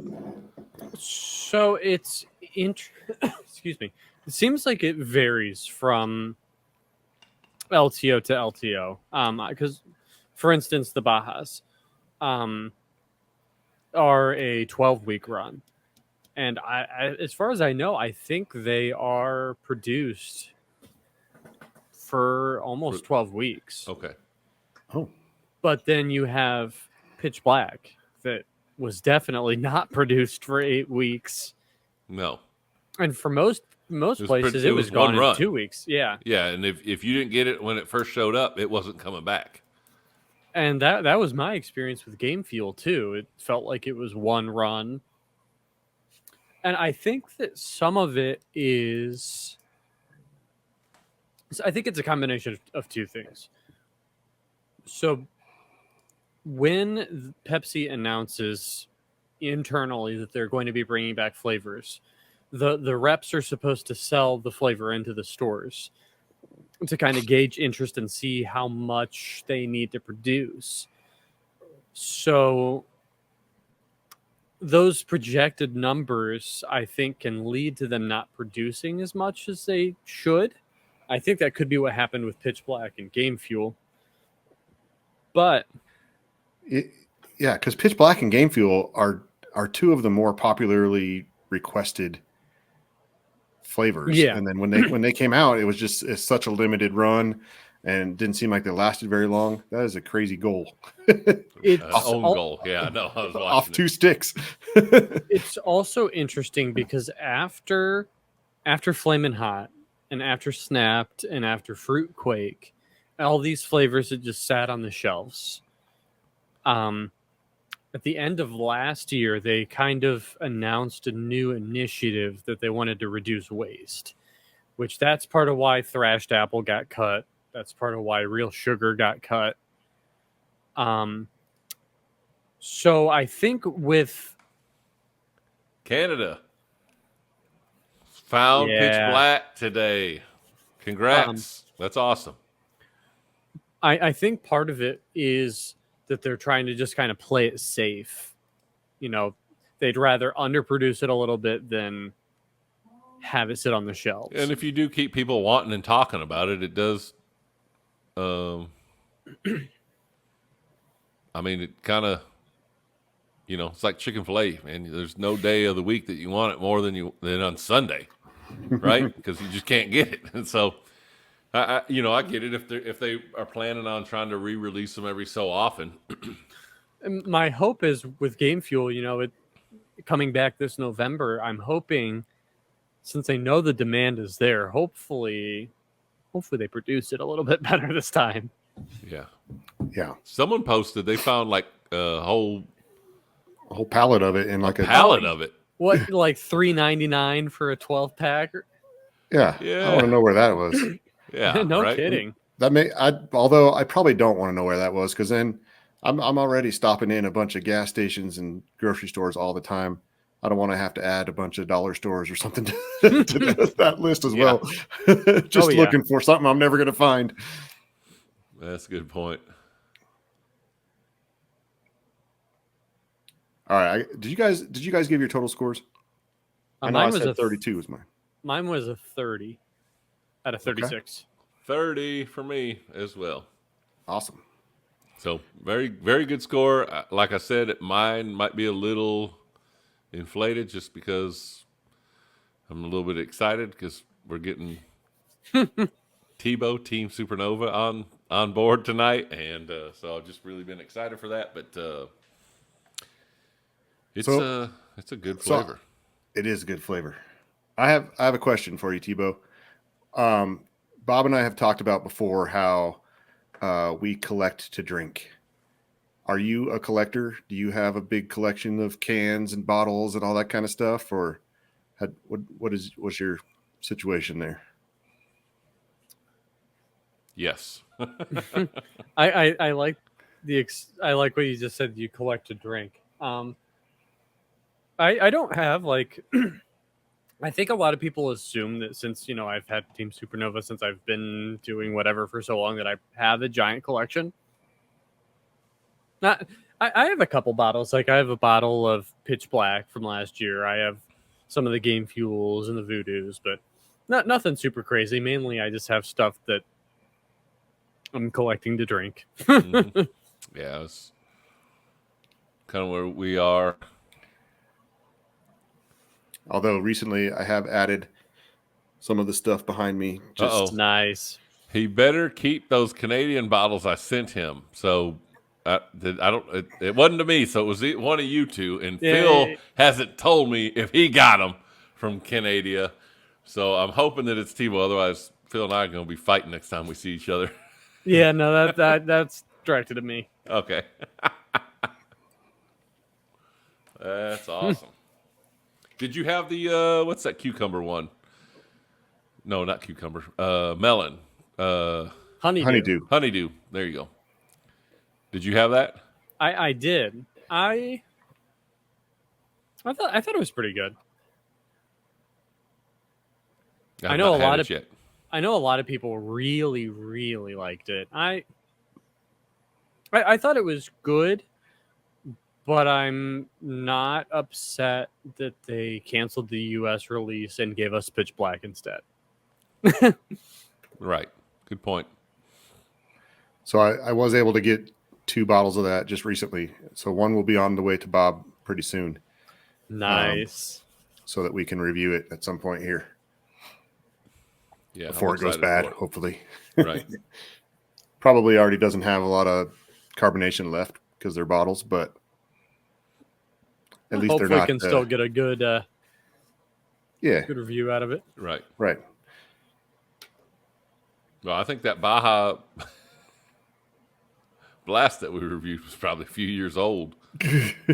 D: So it's excuse me. It seems like it varies from LTO to LTO. Because, for instance, the Bajas are a 12-week run, and I, as far as I know, I think they are produced for almost 12 weeks.
B: Okay.
C: Oh.
D: But then you have Pitch Black that was definitely not produced for 8 weeks.
B: No.
D: And for most places,
B: it
D: it
B: was
D: was gone
B: one run.
D: in 2 weeks. Yeah.
B: Yeah, and if you didn't get it when it first showed up, it wasn't coming back.
D: And that was my experience with Game Fuel, too. It felt like it was one run. And I think that some of it is... I think it's a combination of two things. So when Pepsi announces internally that they're going to be bringing back flavors, the reps are supposed to sell the flavor into the stores to kind of gauge interest and see how much they need to produce. So those projected numbers, I think, can lead to them not producing as much as they should. I think that could be what happened with Pitch Black and Game Fuel. But
C: yeah, because Pitch Black and Game Fuel are two of the more popularly requested flavors.
D: Yeah.
C: And then when they came out, it's such a limited run and didn't seem like they lasted very long. That is a crazy goal.
D: It's
B: Own goal. Yeah, no, I was watching
C: Off two
B: it.
C: sticks.
D: It's also interesting because after Flamin' Hot and after Snapped and after Fruit Quake, all these flavors had just sat on the shelves. At the end of last year, they kind of announced a new initiative that they wanted to reduce waste, which that's part of why Thrashed Apple got cut. That's part of why Real Sugar got cut. So I think with
B: Canada found Pitch Black today. Congrats. That's awesome.
D: I think part of it is that they're trying to just kind of play it safe. You know, they'd rather underproduce it a little bit than have it sit on the shelves.
B: And if you do keep people wanting and talking about it, it does. I mean, it kind of, it's like Chick-fil-A, man. There's no day of the week that you want it more than on Sunday, right? Because you just can't get it. And so, I get it if they are planning on trying to re-release them every so often.
D: My hope is with Game Fuel, it coming back this November, I'm hoping, since I know the demand is there, hopefully they produce it a little bit better this time.
B: Yeah.
C: Yeah.
B: Someone posted they found like a whole
C: pallet of it in like a
B: pallet of it.
D: What, like $3.99 for a 12-pack?
C: Yeah. I want to know where that was.
B: Yeah.
D: No
B: right?
D: kidding.
C: Although I probably don't want to know where that was, because then I'm already stopping in a bunch of gas stations and grocery stores all the time. I don't want to have to add a bunch of dollar stores or something to that list as well. Just looking for something I'm never going to find.
B: That's a good point.
C: All right. Did you guys give your total scores? I know
D: Mine
C: I
D: was
C: said
D: a
C: 32 was mine.
D: Mine was a 30 out of 36.
C: Okay.
B: 30 for me as well.
C: Awesome.
B: So very, very good score. Like I said, mine might be a little inflated just because I'm a little bit excited because we're getting Tebow, Team Supernova on board tonight, and so I've just really been excited for that. But it's a good flavor.
C: It is a good flavor. I have a question for you, Tebow. Bob and I have talked about before how we collect to drink. Are you a collector? Do you have a big collection of cans and bottles and all that kind of stuff, or what's your situation there?
B: Yes.
D: I like I like what you just said. You collect to drink. I don't have like. I think a lot of people assume that since I've had Team Supernova since I've been doing whatever for so long that I have a giant collection. Not, I have a couple bottles. Like I have a bottle of Pitch Black from last year. I have some of the Game Fuels and the Voodoos, but nothing super crazy. Mainly, I just have stuff that I'm collecting to drink.
B: Mm-hmm. Yeah, it's kind of where we are.
C: Although recently I have added some of the stuff behind me.
B: Uh-oh.
D: Nice.
B: He better keep those Canadian bottles I sent him. So it wasn't to me, so it was one of you two. And Phil hasn't told me if he got them from Canada. So I'm hoping that it's Tebow. Otherwise, Phil and I are going to be fighting next time we see each other.
D: Yeah, no, that's directed at me.
B: Okay. That's awesome. Did you have the what's that cucumber one? No, not cucumber. Melon.
C: Honeydew.
B: Honeydew. There you go. Did you have that?
D: I did. I thought it was pretty good. I know a lot of people really, really liked it. I thought it was good, but I'm not upset that they canceled the U.S. release and gave us Pitch Black instead.
B: Right. Good point.
C: So I was able to get 2 bottles of that just recently. So one will be on the way to Bob pretty soon.
D: Nice.
C: So that we can review it at some point here.
B: Yeah.
C: Before it goes bad, hopefully.
B: Right.
C: Probably already doesn't have a lot of carbonation left because they're bottles, but at least
D: hopefully
C: they're not.
D: Can still get a good
C: good
D: review out of it.
B: Right.
C: Right.
B: Well, I think that Baja Blast that we reviewed was probably a few years old.
C: Because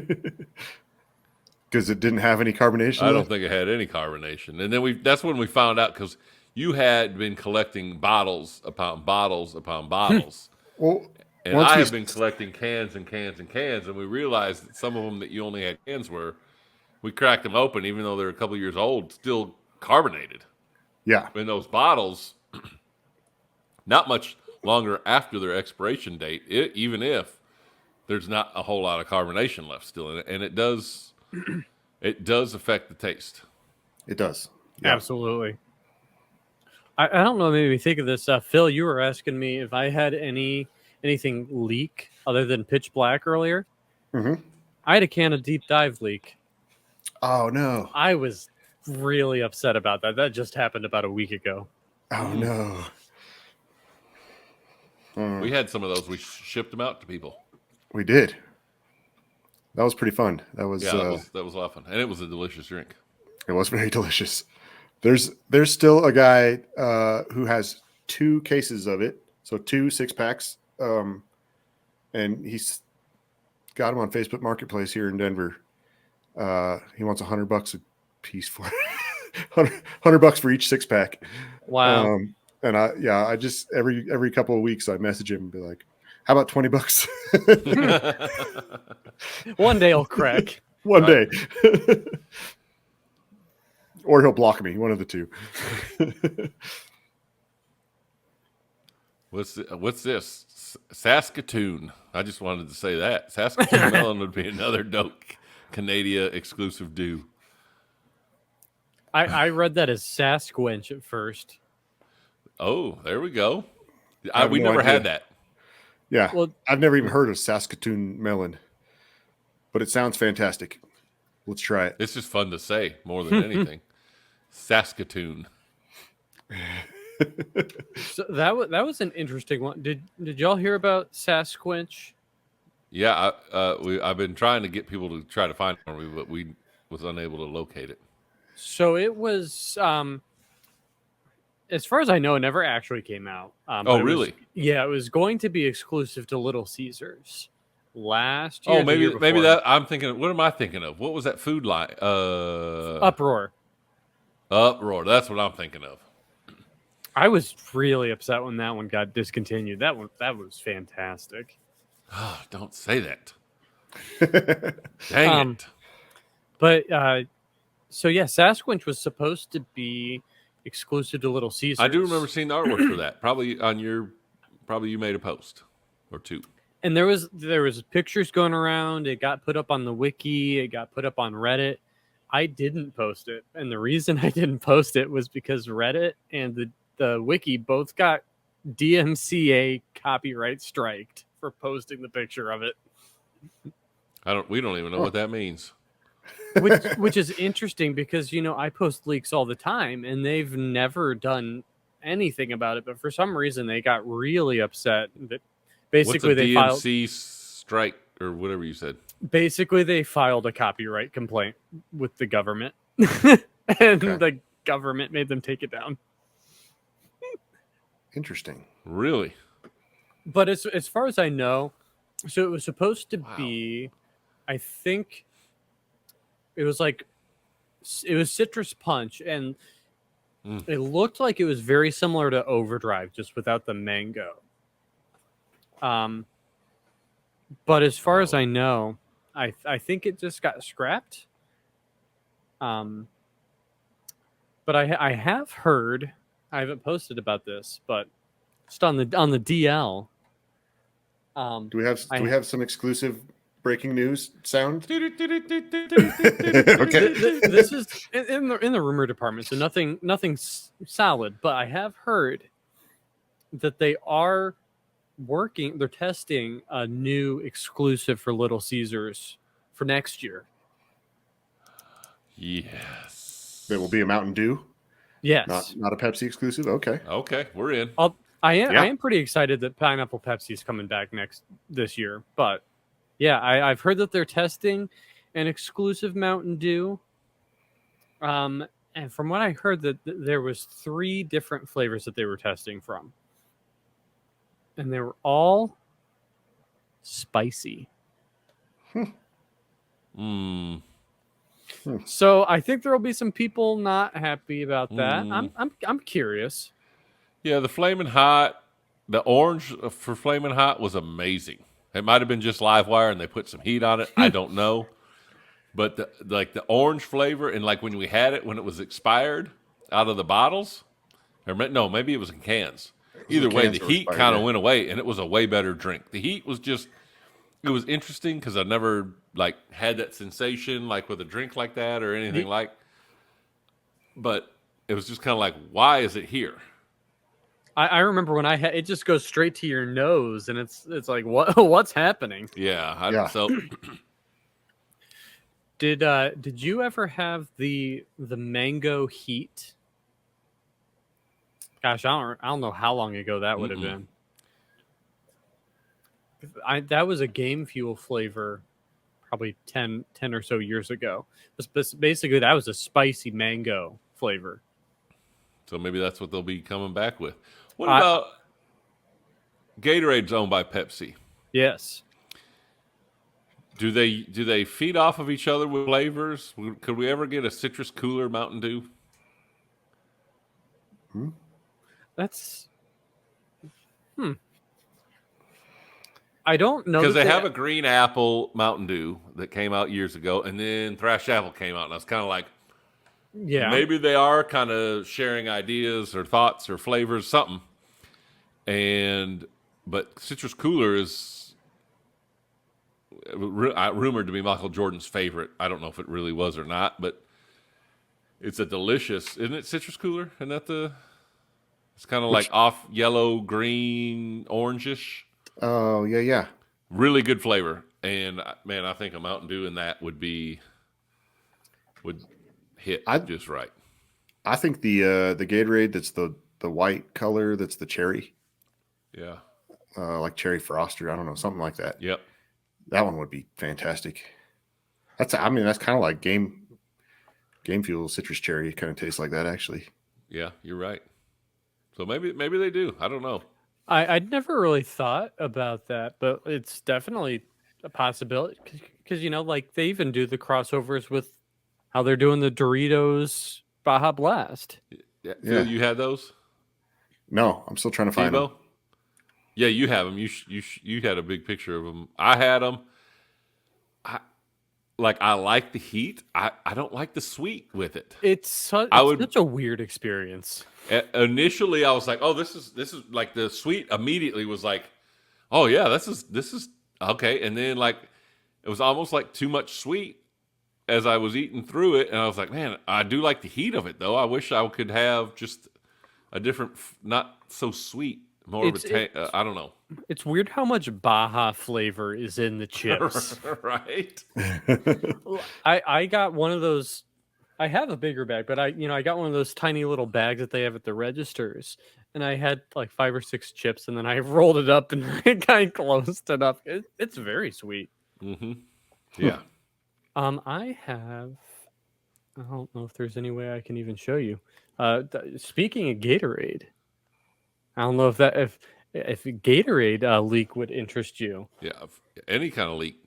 C: it didn't have any carbonation.
B: I don't think it had any carbonation. And then that's when we found out, because you had been collecting bottles upon bottles upon bottles.
C: Well,
B: and I have been collecting cans and cans and cans, and we realized that some of them that you only had cans we cracked them open, even though they're a couple years old, still carbonated.
C: Yeah.
B: In those bottles, not much longer after their expiration date, even if there's not a whole lot of carbonation left still in it, and it does affect the taste.
C: It does.
D: Yeah. Absolutely. I don't know, maybe think of this. Phil, you were asking me if I had anything leak other than Pitch Black earlier.
C: Mm-hmm.
D: I had a can of Deep Dive leak.
C: Oh, no.
D: I was really upset about that. That just happened about a week ago.
C: Oh, no.
B: We had some of those. We shipped them out to people.
C: We did. That was pretty fun. That was
B: that was a lot of fun, and it was a delicious drink.
C: It was very delicious. There's still a guy who has 2 cases of it, so 2 6-packs, and he's got them on Facebook Marketplace here in Denver. He wants $100 a piece for it. $100 for each 6-pack.
D: Wow.
C: And I just every couple of weeks I message him and be like, how about $20?
D: One day I'll crack.
C: One day. Or he'll block me, one of the two.
B: What's this? Saskatoon. I just wanted to say that. Saskatoon melon would be another dope Canada exclusive dew.
D: I read that as Sasquatch at first.
B: Oh, there we go. We
C: no
B: never
C: idea.
B: had that.
C: Yeah.
D: Well,
C: I've never even heard of Saskatoon melon, but it sounds fantastic. Let's try it.
B: It's just fun to say more than anything. Saskatoon.
D: So that was an interesting one. Did y'all hear about Sasquatch?
B: Yeah, I've been trying to get people to try to find it for me, but we was unable to locate it.
D: So it was, as far as I know, it never actually came out.
B: Oh,
D: but
B: really?
D: It was going to be exclusive to Little Caesars last year.
B: Oh,
D: the
B: maybe
D: year
B: maybe
D: before.
B: that I'm thinking. What am I thinking of? What was that food line?
D: Uproar.
B: Uproar. That's what I'm thinking of.
D: I was really upset when that one got discontinued. That was fantastic.
B: Oh, don't say that. Dang it.
D: But so yeah, Sasquatch was supposed to be exclusive to Little Caesars.
B: I do remember seeing the artwork for that. Probably you made a post or two.
D: And there was pictures going around. It got put up on the wiki. It got put up on Reddit. I didn't post it, and the reason I didn't post it was because Reddit and the wiki both got DMCA copyright striked for posting the picture of it.
B: We don't even know what that means.
D: Which is interesting because I post leaks all the time, and they've never done anything about it. But for some reason, they got really upset that basically
B: What's a
D: they
B: DMC strike or whatever you said?
D: Basically, they filed a copyright complaint with the government, and the government made them take it down.
C: Interesting.
B: Really?
D: But as far as I know, so it was supposed to be, I think, it was Citrus Punch, and it looked like it was very similar to Overdrive, just without the mango. But as far as I know, I think it just got scrapped. But I have heard, I haven't posted about this, but just on the DL.
C: Do we have some exclusive breaking news sound?
D: Okay.
C: Okay.
D: This is in the rumor department, so nothing solid. But I have heard that they're testing a new exclusive for Little Caesars for next year.
B: Yes.
C: That will be a Mountain Dew.
D: Yes.
C: Not a Pepsi exclusive. Okay.
B: Okay, we're in.
D: I am pretty excited that Pineapple Pepsi is coming back this year. But yeah, I've heard that they're testing an exclusive Mountain Dew. And from what I heard, that there was 3 different flavors that they were testing from, and they were all spicy. So I think there will be some people not happy about that. I'm curious.
B: Yeah, the Flamin' Hot, the orange for Flamin' Hot was amazing. It might have been just Livewire and they put some heat on it. I don't know. But the orange flavor, and like when we had it when it was expired out of the bottles, or no, maybe it was in cans. Either way, the heat kind of went away, and it was a way better drink. The heat was it was interesting because I never had that sensation with a drink like that or anything but it was just kind of like, why is it here?
D: I remember when it just goes straight to your nose, and it's like, what's happening?
B: Yeah. So
D: did you ever have the mango heat? Gosh, I don't know how long ago that would have been. That was a Game Fuel flavor, probably 10 or so years ago. Basically, that was a spicy mango flavor.
B: So maybe that's what they'll be coming back with. What about Gatorade's owned by Pepsi?
D: Yes.
B: Do they feed off of each other with flavors? Could we ever get a citrus cooler Mountain Dew?
D: That's I don't know,
B: because they have a green apple Mountain Dew that came out years ago, and then Thrash Apple came out, and I was kind of like,
D: yeah,
B: maybe they are kind of sharing ideas or thoughts or flavors, something. But Citrus Cooler is rumored to be Michael Jordan's favorite. I don't know if it really was or not, but it's a delicious, isn't it? Citrus Cooler, isn't that it's kind of like off yellow, green, orangish.
C: Oh yeah.
B: Really good flavor, and man, I think a Mountain Dew in that would hit just right.
C: I think the Gatorade that's the the white color that's the cherry,
B: Yeah.
C: like cherry frost, or I don't know, something like that.
B: Yep.
C: That one would be fantastic. That's kind of like game fuel citrus cherry. It kind of tastes like that, actually.
B: Yeah, you're right. So maybe they do. I don't know.
D: I'd never really thought about that, but it's definitely a possibility because like they even do the crossovers with how they're doing the Doritos Baja Blast.
B: Yeah.
C: Yeah.
B: Phil, you had those?
C: No, I'm still trying to find them.
B: Tebow? Yeah, you have them. You had a big picture of them. I had them. I like the heat. I don't like the sweet with it.
D: It's such a weird experience.
B: Initially, I was like, "Oh, this is like the sweet." Immediately was like, "Oh yeah, this is okay." And then like it was almost like too much sweet as I was eating through it, and I was like, "Man, I do like the heat of it though. I wish I could have just a different, not so sweet, more of a I don't know."
D: It's weird how much Baja flavor is in the chips.
B: Right?
D: I got one of those. I have a bigger bag, but I got one of those tiny little bags that they have at the registers, and I had like 5 or 6 chips, and then I rolled it up and I kind of closed it up. It's very sweet.
B: Mm-hmm. Yeah.
D: I don't know if there's any way I can even show you. Speaking of Gatorade, I don't know if Gatorade leak would interest you.
B: Yeah. Any kind of leak.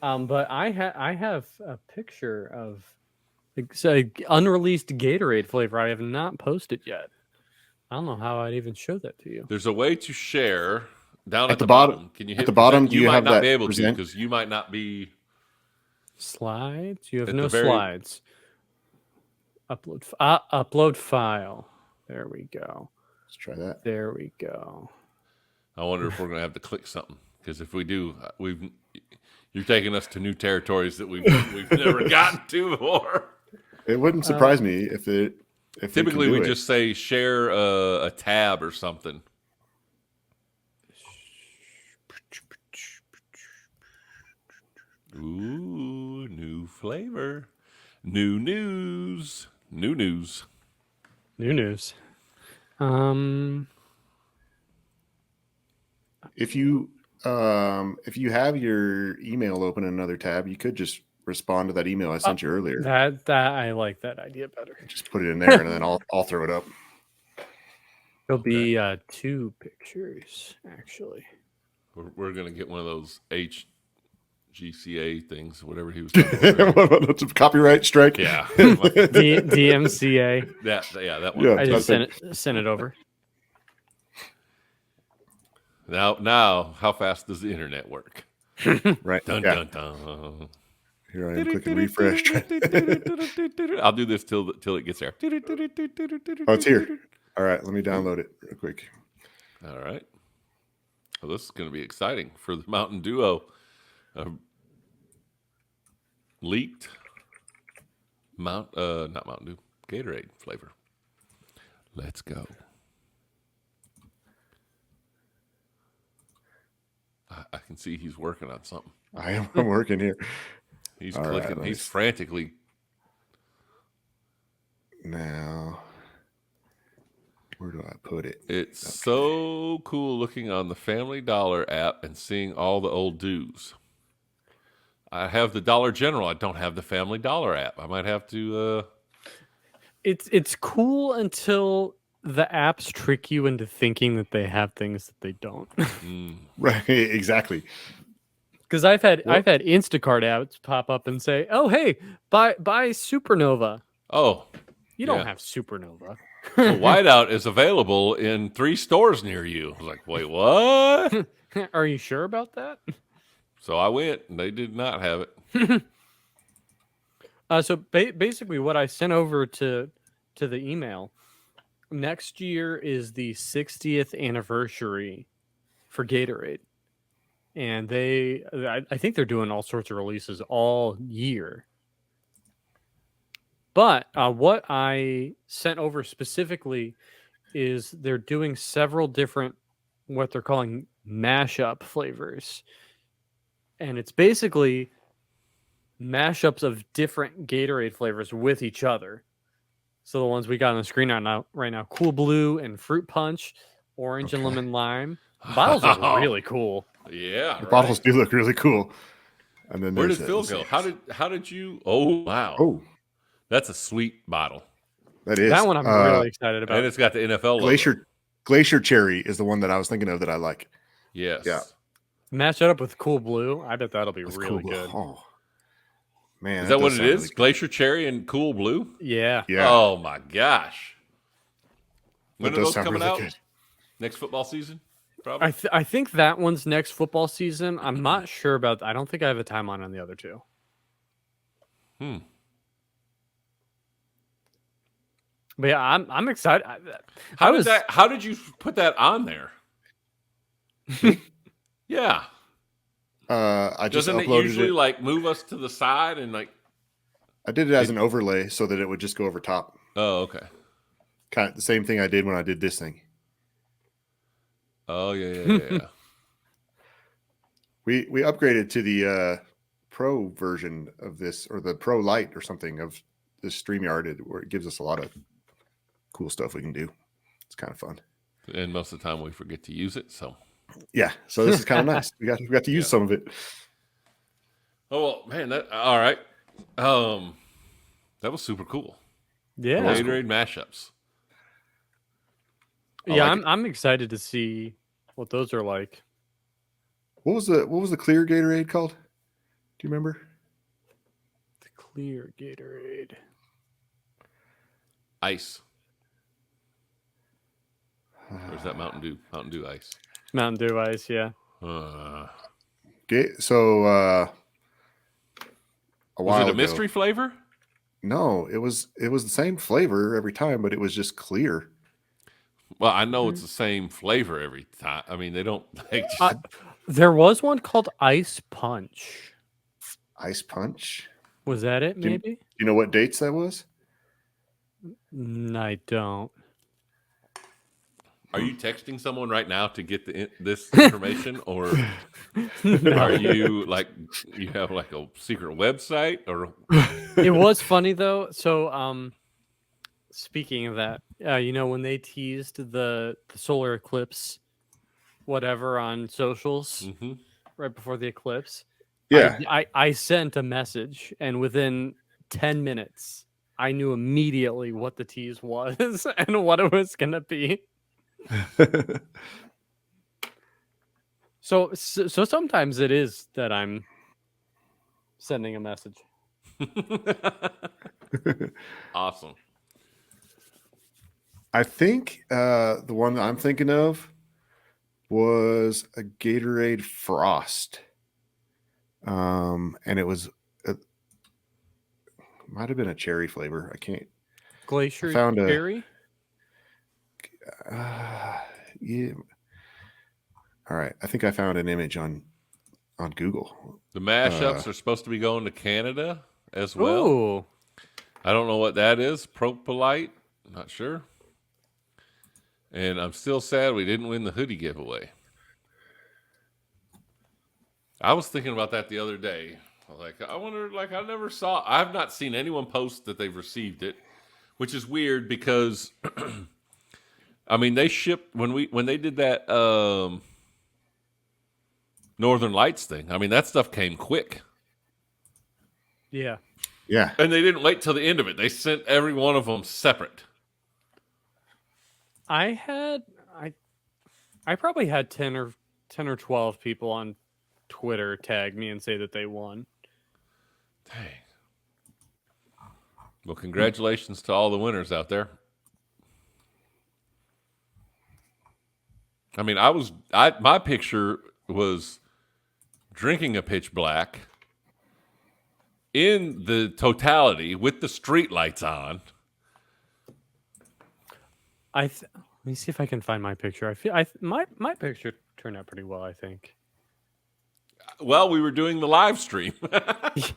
D: But I have a picture of unreleased Gatorade flavor. I have not posted yet. I don't know how I'd even show that to you.
B: There's a way to share down at the
C: bottom.
B: bottom. Can you
C: at
B: hit
C: the bottom?
B: present?
C: Do you
B: might
C: have
B: not
C: that
B: be able to
C: present?
B: because you might not be.
D: Slides? You have
B: At
D: no
B: the very-
D: slides. Upload file. There we go.
C: Let's try that.
D: There we go.
B: I wonder if we're going to have to click something because if we do, you're taking us to new territories that we've never gotten to before.
C: It wouldn't surprise me if
B: Typically,
C: we
B: we just say share a tab or something. Ooh, new flavor, new news, new news.
D: New news.
C: If you have your email open in another tab, you could just respond to that email I sent you earlier.
D: That I like that idea better.
C: Just put it in there, and then I'll throw it up.
D: There'll be 2 pictures actually.
B: We're gonna get one of those HGCA things, whatever he was talking about.
C: That's a copyright strike.
B: Yeah,
D: DMCA.
B: that one.
C: Yeah.
D: I just sent it over.
B: Now, how fast does the internet work?
C: Right.
B: Dun
C: Yeah.
B: dun dun.
C: Here I am clicking refresh.
B: I'll do this till it gets there.
C: Oh, it's here. All right, let me download it real quick.
B: All right. Well, this is going to be exciting for the Mountain Duo. Leaked not Mountain Dew, Gatorade flavor. Let's go. I can see he's working on something.
C: I'm working here.
B: He's
C: All
B: clicking.
C: right,
B: He's frantically.
C: Now, where do I put it?
B: It's so cool looking on the Family Dollar app and seeing all the old dues. I have the Dollar General. I don't have the Family Dollar app. I might have to.
D: It's cool until the apps trick you into thinking that they have things that they don't.
C: Right, exactly.
D: Because I've had Instacart apps pop up and say, "Oh, hey, buy Supernova."
B: Oh,
D: You don't
B: yeah.
D: have Supernova.
B: Well, Whiteout is available in 3 stores near you. I was like, wait, what?
D: Are you sure about that?
B: So I went, and they did not have it.
D: So basically, what I sent over to the email, next year is the 60th anniversary for Gatorade, and I think they're doing all sorts of releases all year. But what I sent over specifically is they're doing several different, what they're calling mashup flavors. And it's basically mashups of different Gatorade flavors with each other. So the ones we got on the screen right now, Cool Blue and Fruit Punch, Orange and Lemon Lime. The bottles are really cool.
B: Yeah,
C: The bottles do look really cool. And then
B: Where did
C: there's
B: Phil go? How did you? Oh wow!
C: Oh,
B: That's a sweet bottle,
C: that is
D: That one I'm really excited
B: and
D: about.
B: it's got the NFL logo.
C: Glacier Cherry is the one that I was thinking of that I like.
B: Yes.
C: Yeah.
D: Match that up with Cool Blue. I bet that'll be
C: That's
D: really
C: cool.
D: good.
C: Oh man,
B: Is that what
C: does
B: it
C: sound
B: is?
C: really good.
B: Glacier Cherry and Cool Blue?
D: Yeah.
C: Yeah.
B: Oh my gosh! When
C: That
B: are
C: does
B: those
C: sound
B: coming
C: really
B: out?
C: good.
B: Next football season? Probably.
D: I think that one's next football season. I'm not sure about. I don't think I have a timeline on the other two. But yeah, I'm excited.
B: How did you put that on there? Yeah.
C: I just
B: Doesn't it
C: uploaded
B: usually
C: it.
B: like move us to the side and like?
C: I did it as an overlay so that it would just go over top.
B: Oh, okay.
C: Kind of the same thing I did when I did this thing.
B: Oh yeah.
C: We upgraded to the pro version of this, or the pro light or something of this StreamYard, where it gives us a lot of cool stuff we can do. It's kind of fun.
B: And most of the time we forget to use it. So.
C: Yeah, so this is kind of nice. We got to use some of it.
B: Oh well, man. All right. That was super cool.
D: Yeah.
B: Gatorade mashups.
D: Yeah,
C: like
D: I'm excited to see what those are like.
C: What was the clear Gatorade called? Do you remember?
D: The clear Gatorade.
B: Ice. Or is that Mountain Dew? Mountain Dew Ice.
D: Mountain Dew Ice, yeah.
C: So a while
B: Was it a
C: ago,
B: mystery flavor?
C: No, it was the same flavor every time, but it was just clear.
B: Well, I know it's the same flavor every time. I mean, they don't like.
D: There was one called Ice Punch.
C: Ice Punch.
D: Was that it? Maybe.
C: Do you know what dates that was?
B: Mm,
D: I don't.
B: Are you texting someone right now to get this information, or are you like you have like a secret website? Or
D: It was funny though. So, speaking of that, when they teased the solar eclipse, whatever on socials right before the eclipse,
C: Yeah.
D: I sent a message, and within 10 minutes, I knew immediately what the tease was and what it was gonna be. So sometimes it is that I'm sending a message.
B: Awesome.
C: I think the one that I'm thinking of was a Gatorade Frost. And it was might have been a cherry flavor. I can't.
D: Glacier
C: found
D: Cherry?
C: Yeah. All right. I think I found an image on Google.
B: The mashups are supposed to be going to Canada as well.
D: Ooh.
B: I don't know what that is. Propolyte. Not sure. And I'm still sad we didn't win the hoodie giveaway. I was thinking about that the other day. Like, I wonder, like, I've not seen anyone post that they've received it, which is weird because, I mean, they shipped, when they did that Northern Lights thing, I mean, that stuff came quick.
D: Yeah.
C: Yeah.
B: And they didn't wait till the end of it. They sent every one of them separate.
D: I probably had 10 or 12 people on Twitter tag me and say that they won.
B: Dang. Well, congratulations to all the winners out there. I mean, my picture was drinking a pitch black in the totality with the street lights on.
D: Let me see if I can find my picture. My picture turned out pretty well, I think.
B: Well, we were doing the live stream.
D: It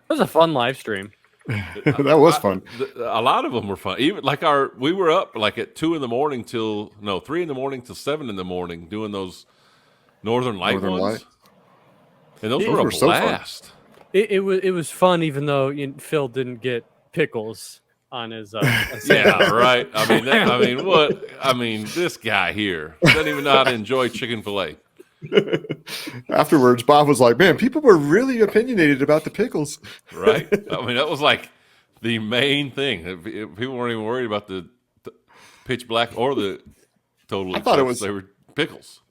D: was a fun live stream.
C: That was fun.
B: A lot of them were fun. Even like we were up like at 3 in the morning till 7 in the morning doing those Northern Light ones. And those were a blast.
D: So it was fun, even though Phil didn't get pickles. on his.
B: Yeah, right. I mean, this guy here doesn't even know how to enjoy chicken fillet.
C: Afterwards, Bob was like, "Man, people were really opinionated about the pickles."
B: Right? I mean, that was like the main thing. People weren't even worried about the pitch black or the total
C: I thought it
B: eclipse.
C: was.
B: They were pickles.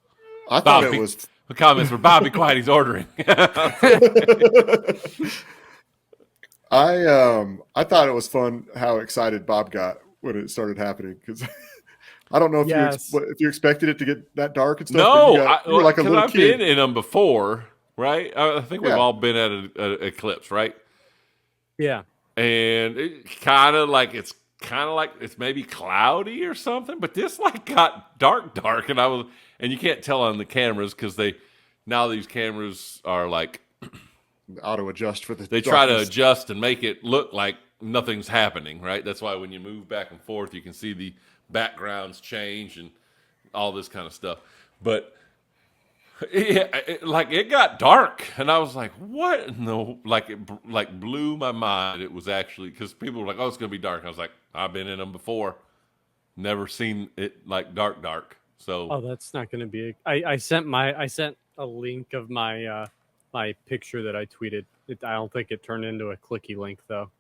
C: I thought
B: Bob,
C: it was.
B: the comments were, Bob, be quiet. He's ordering.
C: I thought it was fun how excited Bob got when it started happening because I don't know if
D: Yes.
C: if you expected it to get that dark and stuff.
B: No,
C: but you were like a little
B: I've
C: kid.
B: been in them before, right? I think we've
C: Yeah.
B: all been at an eclipse, right?
D: Yeah.
B: And it's kind of like it's maybe cloudy or something, but this like got dark, and you can't tell on the cameras because these cameras are like
C: Auto adjust for the.
B: they try to
C: darkness.
B: adjust and make it look like nothing's happening, right? That's why when you move back and forth, you can see the backgrounds change and all this kind of stuff. But it got dark, and I was like, "What?" No, like it blew my mind. It was actually because people were like, "Oh, it's gonna be dark." I was like, "I've been in them before, never seen it like dark." So
D: Oh, that's not going to be. I sent a link of my my picture that I tweeted. I don't think it turned into a clicky link though.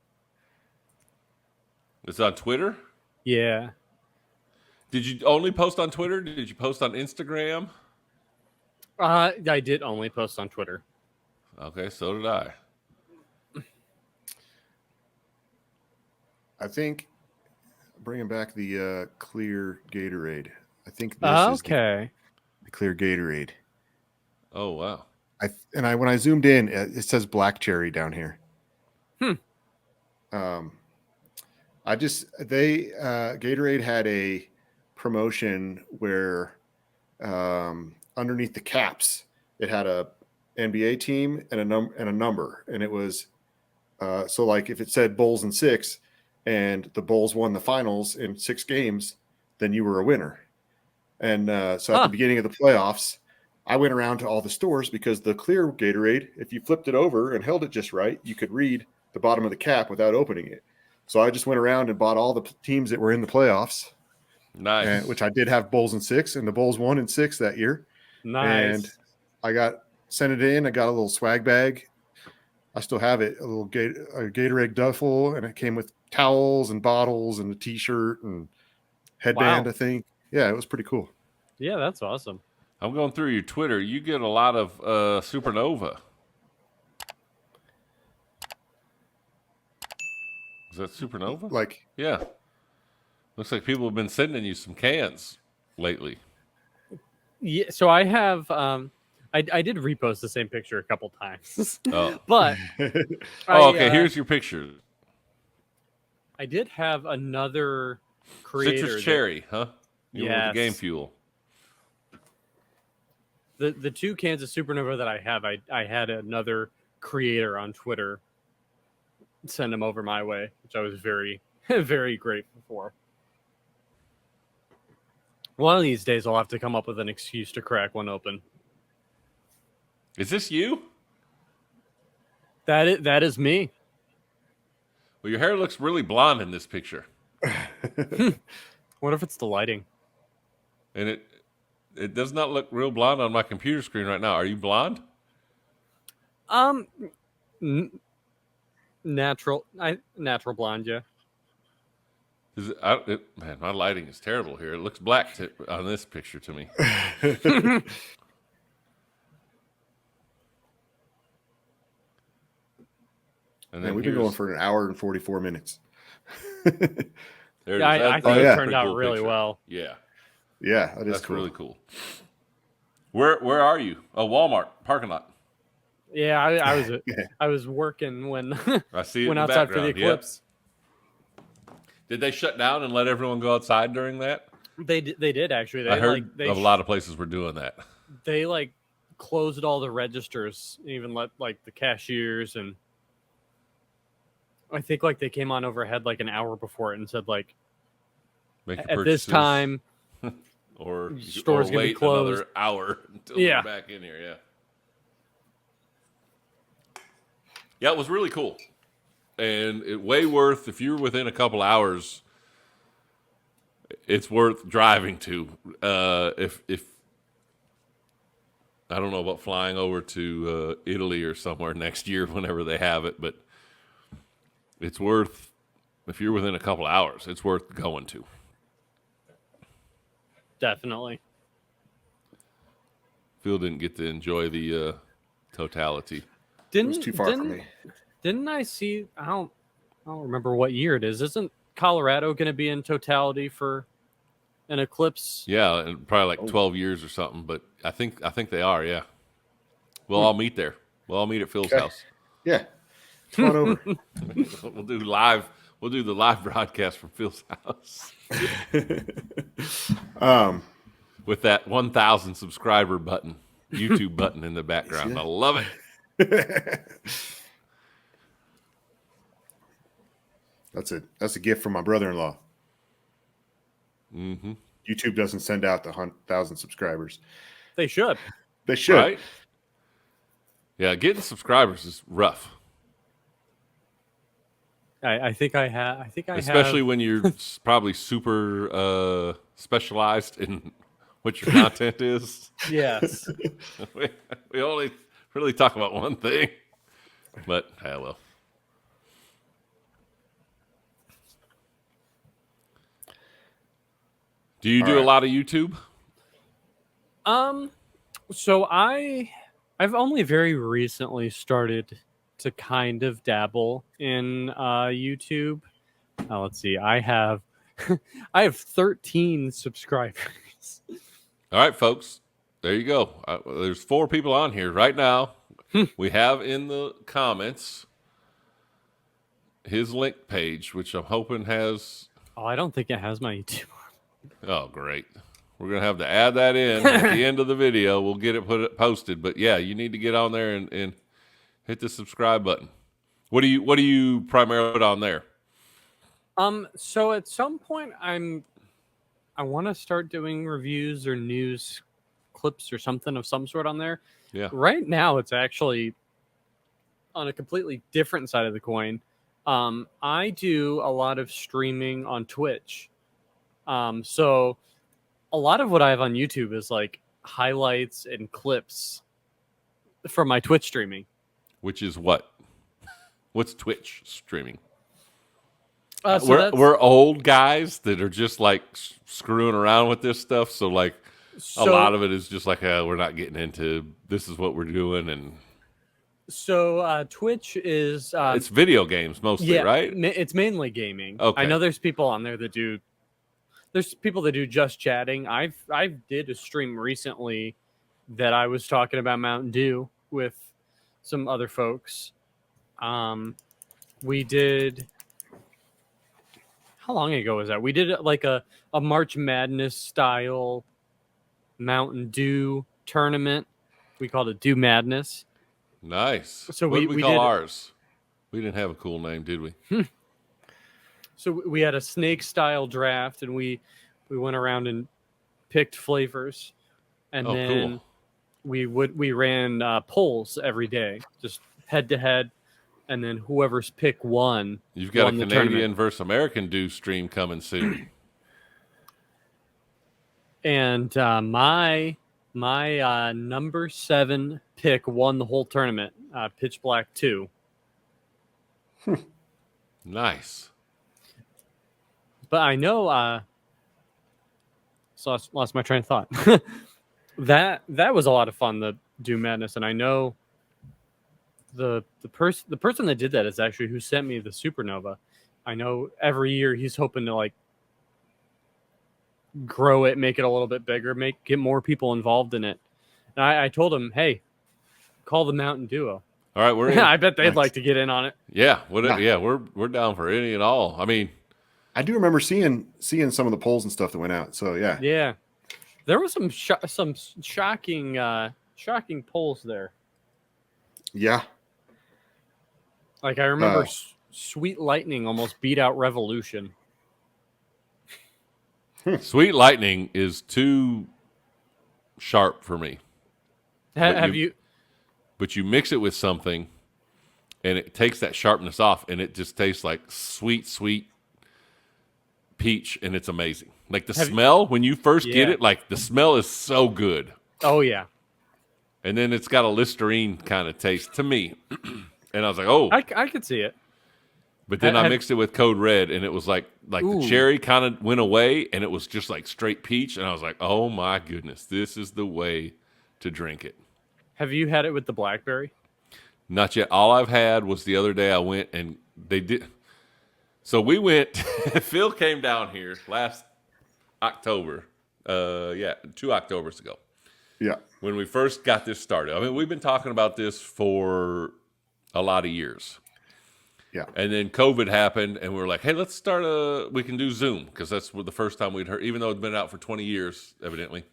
B: it's on Twitter.
D: Yeah.
B: Did you only post on Twitter? Did you post on Instagram?
D: I did only post on Twitter.
B: Okay, so did I.
C: I think bringing back the clear Gatorade. I think this is
D: Okay.
C: the clear Gatorade.
B: Oh wow.
C: When I zoomed in, it says black cherry down here. Gatorade had a promotion where underneath the caps it had a NBA team and a number, and it was so like if it said Bulls in 6 and the Bulls won the finals in 6 games, then you were a winner. And so at the beginning of the playoffs, I went around to all the stores because the clear Gatorade, if you flipped it over and held it just right, you could read the bottom of the cap without opening it. So I just went around and bought all the teams that were in the playoffs.
B: Nice.
C: Which I did have Bulls in 6, and the Bulls won in 6 that year.
D: Nice.
C: And I sent it in. I got a little swag bag. I still have it, a Gatorade duffel, and it came with towels and bottles and a T-shirt and headband.
D: Wow.
C: I think, yeah, it was pretty cool.
D: Yeah, that's awesome.
B: I'm going through your Twitter. You get a lot of Supernova. Is that Supernova?
C: Like,
B: Yeah. Looks like people have been sending you some cans lately.
D: Yeah, so I have I did repost the same picture a couple times.
B: Oh.
D: But
B: Okay. Here's your picture.
D: I did have another creator.
B: Citrus cherry, huh? You went with
D: Yes.
B: the game fuel.
D: The 2 cans of Supernova that I have, I had another creator on Twitter send them over my way, which I was very, very grateful for. One of these days, I'll have to come up with an excuse to crack one open.
B: Is this you?
D: That is me.
B: Well, your hair looks really blonde in this picture.
D: What if it's the lighting?
B: And it does not look real blonde on my computer screen right now. Are you blonde?
D: Natural blonde, yeah.
B: Man, my lighting is terrible here. It looks black on this picture to me. And then
C: we've been going for an hour and 44 minutes.
B: There
D: Yeah,
B: it is.
D: I think it
C: yeah.
D: turned
B: Pretty
D: out
B: cool
D: really
B: picture.
D: well.
B: Yeah,
C: Yeah, that is
B: that's
C: cool.
B: really cool. Where are you? Oh, Walmart parking lot.
D: Yeah, I was working when
B: I see it
D: went
B: in the
D: outside for the
B: background. Yep.
D: eclipse.
B: Did they shut down and let everyone go outside during that?
D: They did actually. They
B: I heard
D: they
B: of a lot of places were doing that.
D: They like closed all the registers, even let like the cashiers, and I think like they came on overhead like an hour before it and said like
B: Make your
D: at this
B: purchases,
D: time
B: or
D: store's gonna be
B: wait
D: closed.
B: another hour until
D: Yeah.
B: we're back in here. Yeah, it was really cool. and way worth, if you're within a couple hours, it's worth driving to. If I don't know about flying over to Italy or somewhere next year whenever they have it, but it's worth, if you're within a couple hours, it's worth going to.
D: Definitely.
B: Phil didn't get to enjoy the totality.
C: It was too far for me.
D: Didn't I see? I don't remember what year it is. Isn't Colorado going to be in totality for an eclipse?
B: Yeah, and probably like 12 years or something. But I think they are. Yeah, we'll all meet there. We'll all meet at Phil's house.
C: Yeah. Come on over.
B: We'll do live. We'll do the live broadcast from Phil's house with that 1,000 subscriber button, YouTube button in the background. I love it.
C: That's a gift from my brother-in-law.
B: Mm-hmm.
C: YouTube doesn't send out the 1,000 subscribers.
D: They should.
C: They should.
B: Right? Yeah, getting subscribers is rough.
D: I think I have.
B: Especially when you're probably super specialized in what your content is.
D: Yes.
B: we only really talk about one thing. But, well. Do you do a lot of YouTube?
D: So I've only very recently started to kind of dabble in YouTube. Let's see. I have 13 subscribers.
B: All right, folks. There you go. There's 4 people on here right now. We have in the comments his link page, which I'm hoping has.
D: Oh, I don't think it has my YouTube.
B: Oh, great. We're going to have to add that in at the end of the video. We'll get it posted. But, yeah, you need to get on there and hit the subscribe button. What do you primarily put on there?
D: So at some point I want to start doing reviews or news clips or something of some sort on there.
B: Yeah.
D: Right now it's actually on a completely different side of the coin. I do a lot of streaming on Twitch. So a lot of what I have on YouTube is like highlights and clips from my Twitch streaming.
B: Which is what? What's Twitch streaming?
D: So
B: we're old guys that are just like screwing around with this stuff. So like a lot of it is just like, we're not getting into, this is what we're doing. And
D: so Twitch is...
B: it's video games mostly, right?
D: It's mainly gaming.
B: Okay.
D: I know there's people on there that do... There's people that do just chatting. I did a stream recently that I was talking about Mountain Dew with some other folks. We did... How long ago was that? We did like a March Madness style Mountain Dew tournament. We called it Dew Madness.
B: Nice.
D: So
B: what
D: we
B: did we call
D: did,
B: ours? We didn't have a cool name, did we?
D: So we had a snake style draft, and we went around and picked flavors, and then
B: cool.
D: we ran polls every day, just head to head, and then whoever's pick won.
B: You've got a
D: the
B: Canadian
D: tournament.
B: versus American Dew stream coming soon.
D: And my number 7 pick won the whole tournament. Pitch Black 2.
B: Nice.
D: But I know, so lost my train of thought. that was a lot of fun, the Dew Madness, and I know the person that did that is actually who sent me the Supernova. I know every year he's hoping to like grow it, make it a little bit bigger, get more people involved in it. And I told him, hey, call the Mountain Duo.
B: All right, we're in.
D: I bet they'd like to get in on it.
B: Yeah, we're down for any and all. I mean,
C: I do remember seeing some of the polls and stuff that went out. So yeah,
D: there was some shocking polls there.
C: Yeah,
D: like I remember Sweet Lightning almost beat out Revolution.
B: Sweet Lightning is too sharp for me.
D: Have you?
B: But you mix it with something, and it takes that sharpness off, and it just tastes like sweet peach, and it's amazing. Like the smell when you first get it, like the smell is so good.
D: Oh yeah.
B: And then it's got a Listerine kind of taste to me. And I was like, oh.
D: I could see it.
B: But then I mixed it with Code Red, and it was like the cherry kind of went away, and it was just like straight peach. And I was like, oh, my goodness, this is the way to drink it.
D: Have you had it with the blackberry?
B: Not yet. All I've had was the other day I went, and they did. So we went. Phil came down here last October. 2 Octobers ago.
C: Yeah.
B: When we first got this started. I mean, we've been talking about this for a lot of years.
C: Yeah.
B: And then COVID happened, and we were like, hey, let's start we can do Zoom, because that's the first time we'd heard, even though it's been out for 20 years, evidently.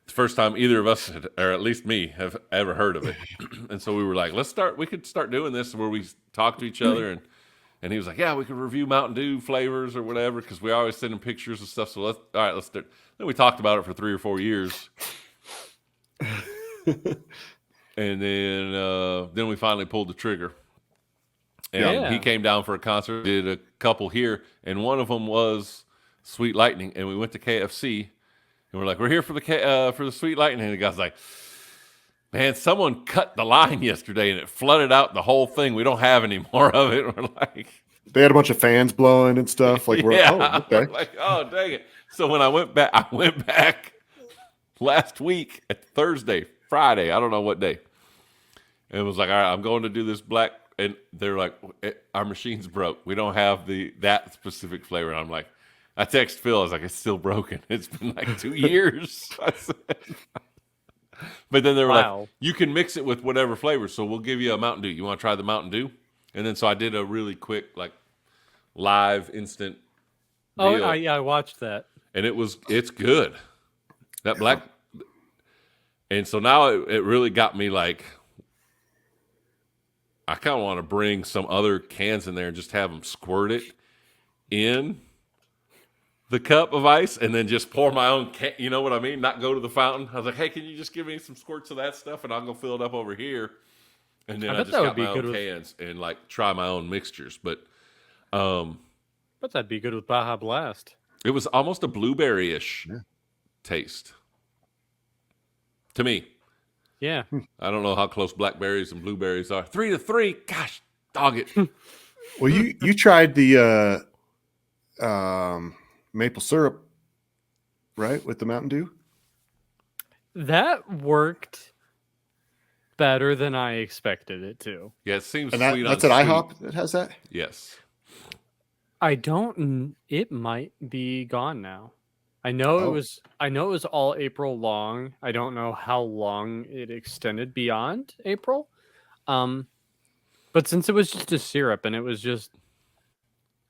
B: It's the first time either of us, or at least me, have ever heard of it. And so we were like, we could start doing this where we talk to each other. And he was like, yeah, we could review Mountain Dew flavors or whatever, because we always send him pictures and stuff. So all right, let's start. Then we talked about it for 3 or 4 years. And then we finally pulled the trigger. And he came down for a concert, did a couple here, and one of them was Sweet Lightning. And we went to KFC, and we're like, we're here for the Sweet Lightning. And the guy's like, man, someone cut the line yesterday, and it flooded out the whole thing. We don't have any more of it. We're like,
C: they had a bunch of fans blowing and stuff. Like,
B: yeah,
C: oh, okay.
B: we're like, oh, dang it. So when I went back last week at Friday, I don't know what day. And it was like, all right, I'm going to do this black. And they're like, our machine's broke. We don't have that specific flavor. And I'm like, I text Phil. I was like, it's still broken. It's been like 2 years. But then they were like, you can mix it with whatever flavor. So we'll give you a Mountain Dew. You want to try the Mountain Dew? And then so I did a really quick, like, live instant deal.
D: Oh, yeah, I watched that.
B: And it's good. That black. And so now it really got me like, I kind of want to bring some other cans in there and just have them squirt it in the cup of ice and then just pour my own can. You know what I mean? Not go to the fountain. I was like, hey, can you just give me some squirts of that stuff and I'll go fill it up over here. And then I just got my own cans and like try my own mixtures. But
D: that'd be good with Baja Blast.
B: It was almost a blueberry-ish taste to me.
D: Yeah.
B: I don't know how close blackberries and blueberries are. 3-3. Gosh, dog it.
C: Well, you tried the maple syrup, right, with the Mountain Dew?
D: That worked better than I expected it to.
B: Yeah, it seems
C: and
B: sweet.
C: That's at IHOP that has that?
B: Yes.
D: It might be gone now. I know it was all April long. I don't know how long it extended beyond April. But since it was just a syrup and it was just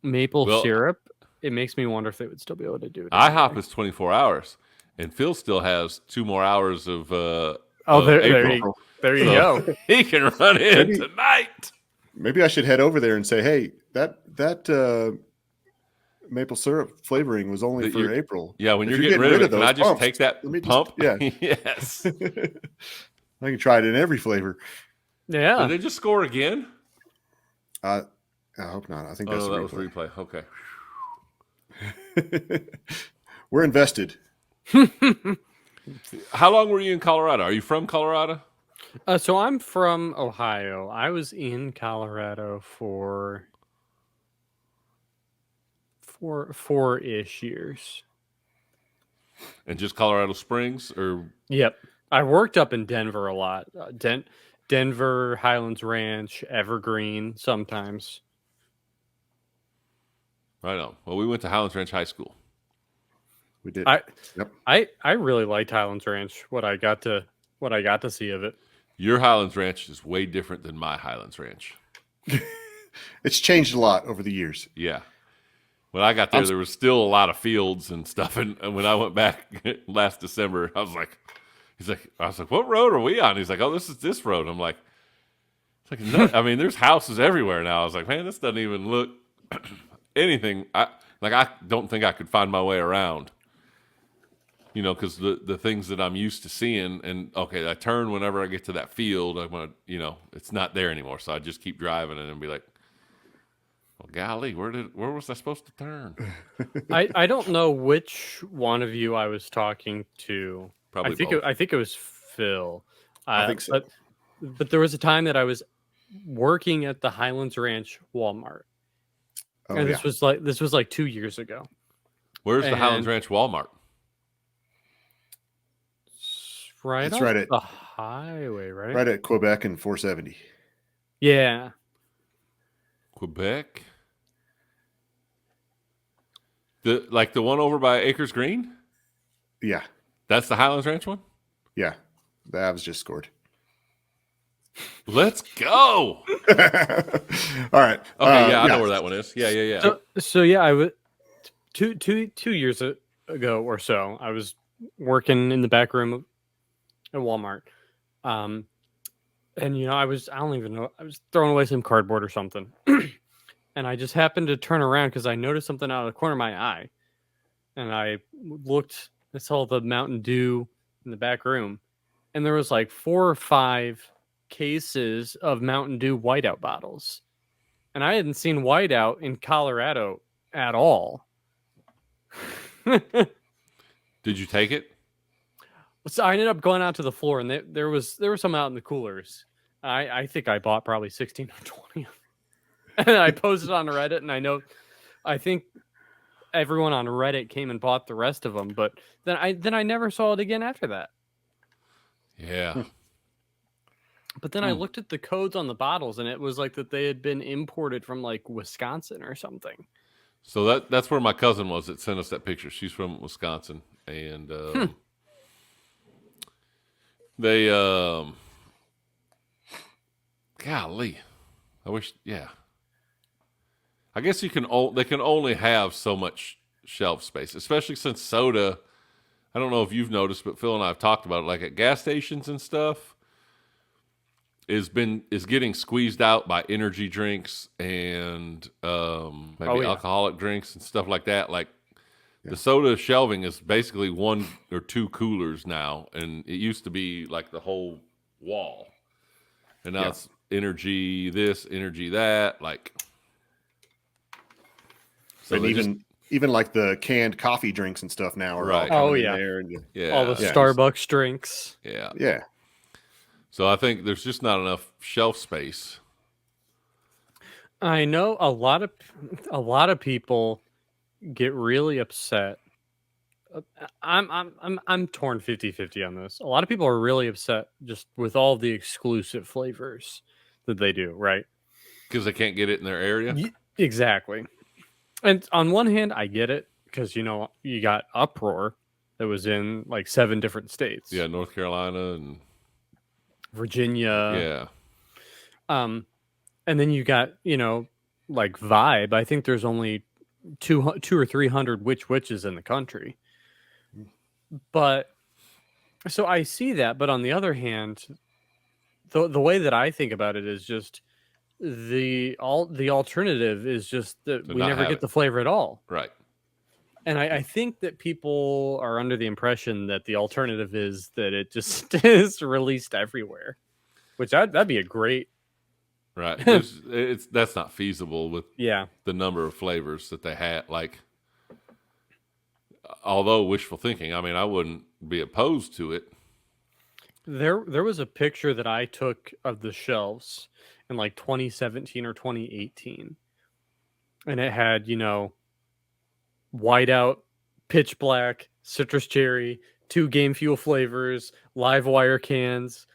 D: maple syrup, it makes me wonder if they would still be able to do it.
B: IHOP is 24 hours, and Phil still has 2 more hours of
D: there
B: April.
D: There you go.
B: He can run in tonight.
C: Maybe I should head over there and say, hey, that maple syrup flavoring was only for April.
B: Yeah, when you're getting rid of it, can I just take that pump?
C: Yeah.
B: Yes.
C: I can try it in every flavor.
D: Yeah.
B: Did they just score again?
C: I hope not. I think that
B: was replay. Okay.
C: We're invested.
B: How long were you in Colorado? Are you from Colorado?
D: So I'm from Ohio. I was in Colorado for 4-ish years.
B: And just Colorado Springs, or?
D: Yep. I worked up in Denver a lot. Denver, Highlands Ranch, Evergreen, sometimes.
B: Right on. Well, we went to Highlands Ranch High School.
C: We did.
D: I really liked Highlands Ranch. What I got to see of it.
B: Your Highlands Ranch is way different than my Highlands Ranch.
C: It's changed a lot over the years.
B: Yeah. When I got there was still a lot of fields and stuff. And when I went back last December, I was like, what road are we on? He's like, oh, this is this road. I'm like, no. I mean, there's houses everywhere now. I was like, man, this doesn't even look anything. I don't think I could find my way around. You know, because the things that I'm used to seeing, and okay, I turn whenever I get to that field. I'm gonna, you know, it's not there anymore, so I just keep driving and be like, well, golly, where was I supposed to turn?
D: I don't know which one of you I was talking to.
B: Probably both.
D: I think it was Phil.
C: I think so.
D: But there was a time that I was working at the Highlands Ranch Walmart,
C: Oh,
D: and
C: yeah.
D: this was like 2 years ago.
B: Where's the Highlands
D: And-
B: Ranch Walmart?
D: Right,
C: It's
D: off
C: right at-
D: the highway, right?
C: Right at Quebec and 470.
D: Yeah,
B: Quebec. The one over by Acres Green.
C: Yeah.
B: That's the Highlands Ranch one.
C: Yeah. The Avs just scored.
B: Let's go.
C: All right.
B: Okay, I know where that one is. Yeah.
D: So yeah, I was 2 years ago or so. I was working in the back room at Walmart, and you know, I don't even know. I was throwing away some cardboard or something, and I just happened to turn around because I noticed something out of the corner of my eye, and I looked. I saw the Mountain Dew in the back room, and there was like 4 or 5 cases of Mountain Dew whiteout bottles. And I hadn't seen whiteout in Colorado at all.
B: Did you take it?
D: So I ended up going out to the floor, and there was some out in the coolers. I think I bought probably 16 or 20 of them. And I posted on Reddit, and I think everyone on Reddit came and bought the rest of them, but then I never saw it again after that.
B: Yeah.
D: But then I looked at the codes on the bottles, and it was like that they had been imported from like Wisconsin or something.
B: So that's where my cousin was that sent us that picture. She's from Wisconsin, and they golly, I wish. Yeah, I guess they can only have so much shelf space, especially since soda. I don't know if you've noticed, but Phil and I have talked about it. Like at gas stations and stuff, is getting squeezed out by energy drinks and maybe alcoholic drinks and stuff like that. Like the soda shelving is basically 1 or 2 coolers now, and it used to be like the whole wall, and now it's energy this, energy that. Like, so
C: And even like the canned coffee drinks and stuff now are
B: Right.
C: all
D: Oh,
C: coming in
D: yeah.
C: there. And
B: yeah,
D: All the Starbucks drinks.
B: yeah.
C: yeah.
B: So I think there's just not enough shelf space.
D: I know a lot of people get really upset. I'm torn 50-50 on this. A lot of people are really upset just with all the exclusive flavors that they do, right?
B: Because they can't get it in their area.
D: Exactly. And on one hand, I get it because you know you got Uproar that was in like 7 different states.
B: Yeah, North Carolina and
D: Virginia.
B: yeah.
D: And then you got, you know, like Vibe. I think there's only 200 or 300 witches in the country. But so I see that, but on the other hand, the way that I think about it is just the alternative is just that we never get the flavor at all.
B: Right.
D: And I think that people are under the impression that the alternative is that it just is released everywhere, which that'd be a great.
B: Right. That's not feasible with the number of flavors that they had. Like, although wishful thinking, I mean, I wouldn't be opposed to it.
D: There was a picture that I took of the shelves in like 2017 or 2018. And it had, you know, whiteout, pitch black, citrus cherry, 2 Game Fuel flavors, live wire cans.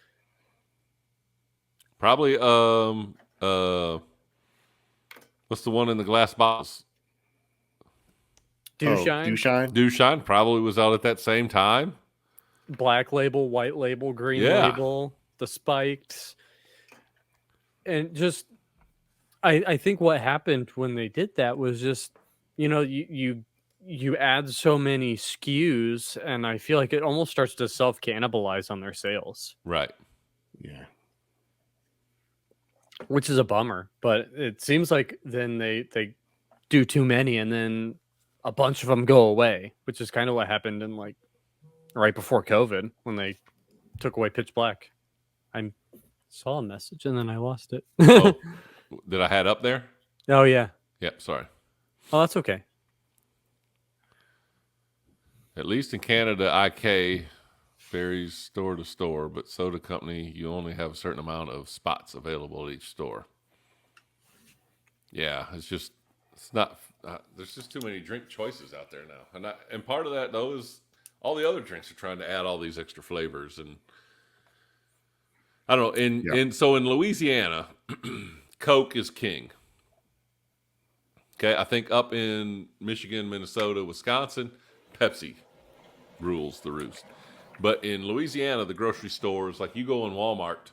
B: Probably what's the one in the glass bottles?
D: Dewshine.
B: Dewshine probably was out at that same time.
D: Black label, white label, green label, the spiked. And just I think what happened when they did that was just, you know, you add so many SKUs, and I feel like it almost starts to self-cannibalize on their sales.
B: Right.
C: Yeah.
D: Which is a bummer, but it seems like then they do too many, and then a bunch of them go away, which is kind of what happened in like right before COVID when they took away Pitch Black. I saw a message and then I lost it.
B: Oh, did I had up there?
D: Oh yeah.
B: Yep, sorry.
D: Oh, that's okay.
B: At least in Canada, IK varies store to store, but soda company, you only have a certain amount of spots available at each store. Yeah, it's not. There's just too many drink choices out there now, and part of that though is all the other drinks are trying to add all these extra flavors, and I don't know. So in Louisiana, Coke is king. Okay, I think up in Michigan, Minnesota, Wisconsin, Pepsi rules the roost. But in Louisiana, the grocery stores, like you go in Walmart,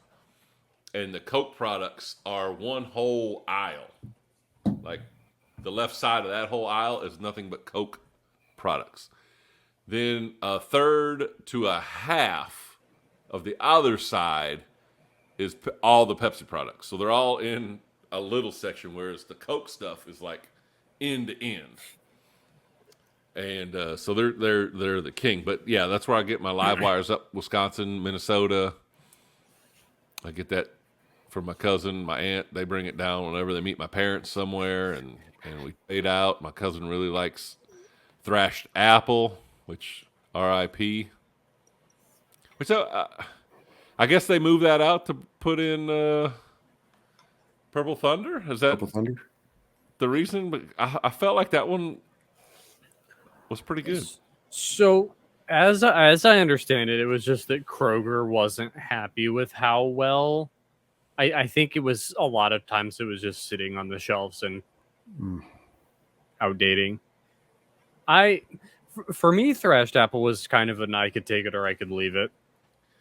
B: and the Coke products are one whole aisle. Like the left side of that whole aisle is nothing but Coke products. Then a third to a half of the other side is all the Pepsi products. So they're all in a little section, whereas the Coke stuff is like end to end. And so they're the king. But yeah, that's where I get my live wires up. Wisconsin, Minnesota. I get that from my cousin, my aunt. They bring it down whenever they meet my parents somewhere, and we trade out. My cousin really likes thrashed apple, which R.I.P. Which I guess they moved that out to put in Purple Thunder. Is that
C: Purple Thunder?
B: the reason? But I felt like that one was pretty good.
D: So, as I understand it, it was just that Kroger wasn't happy with how well. I think it was a lot of times it was just sitting on the shelves and outdating. For me, thrashed apple was kind of an I could take it or I could leave it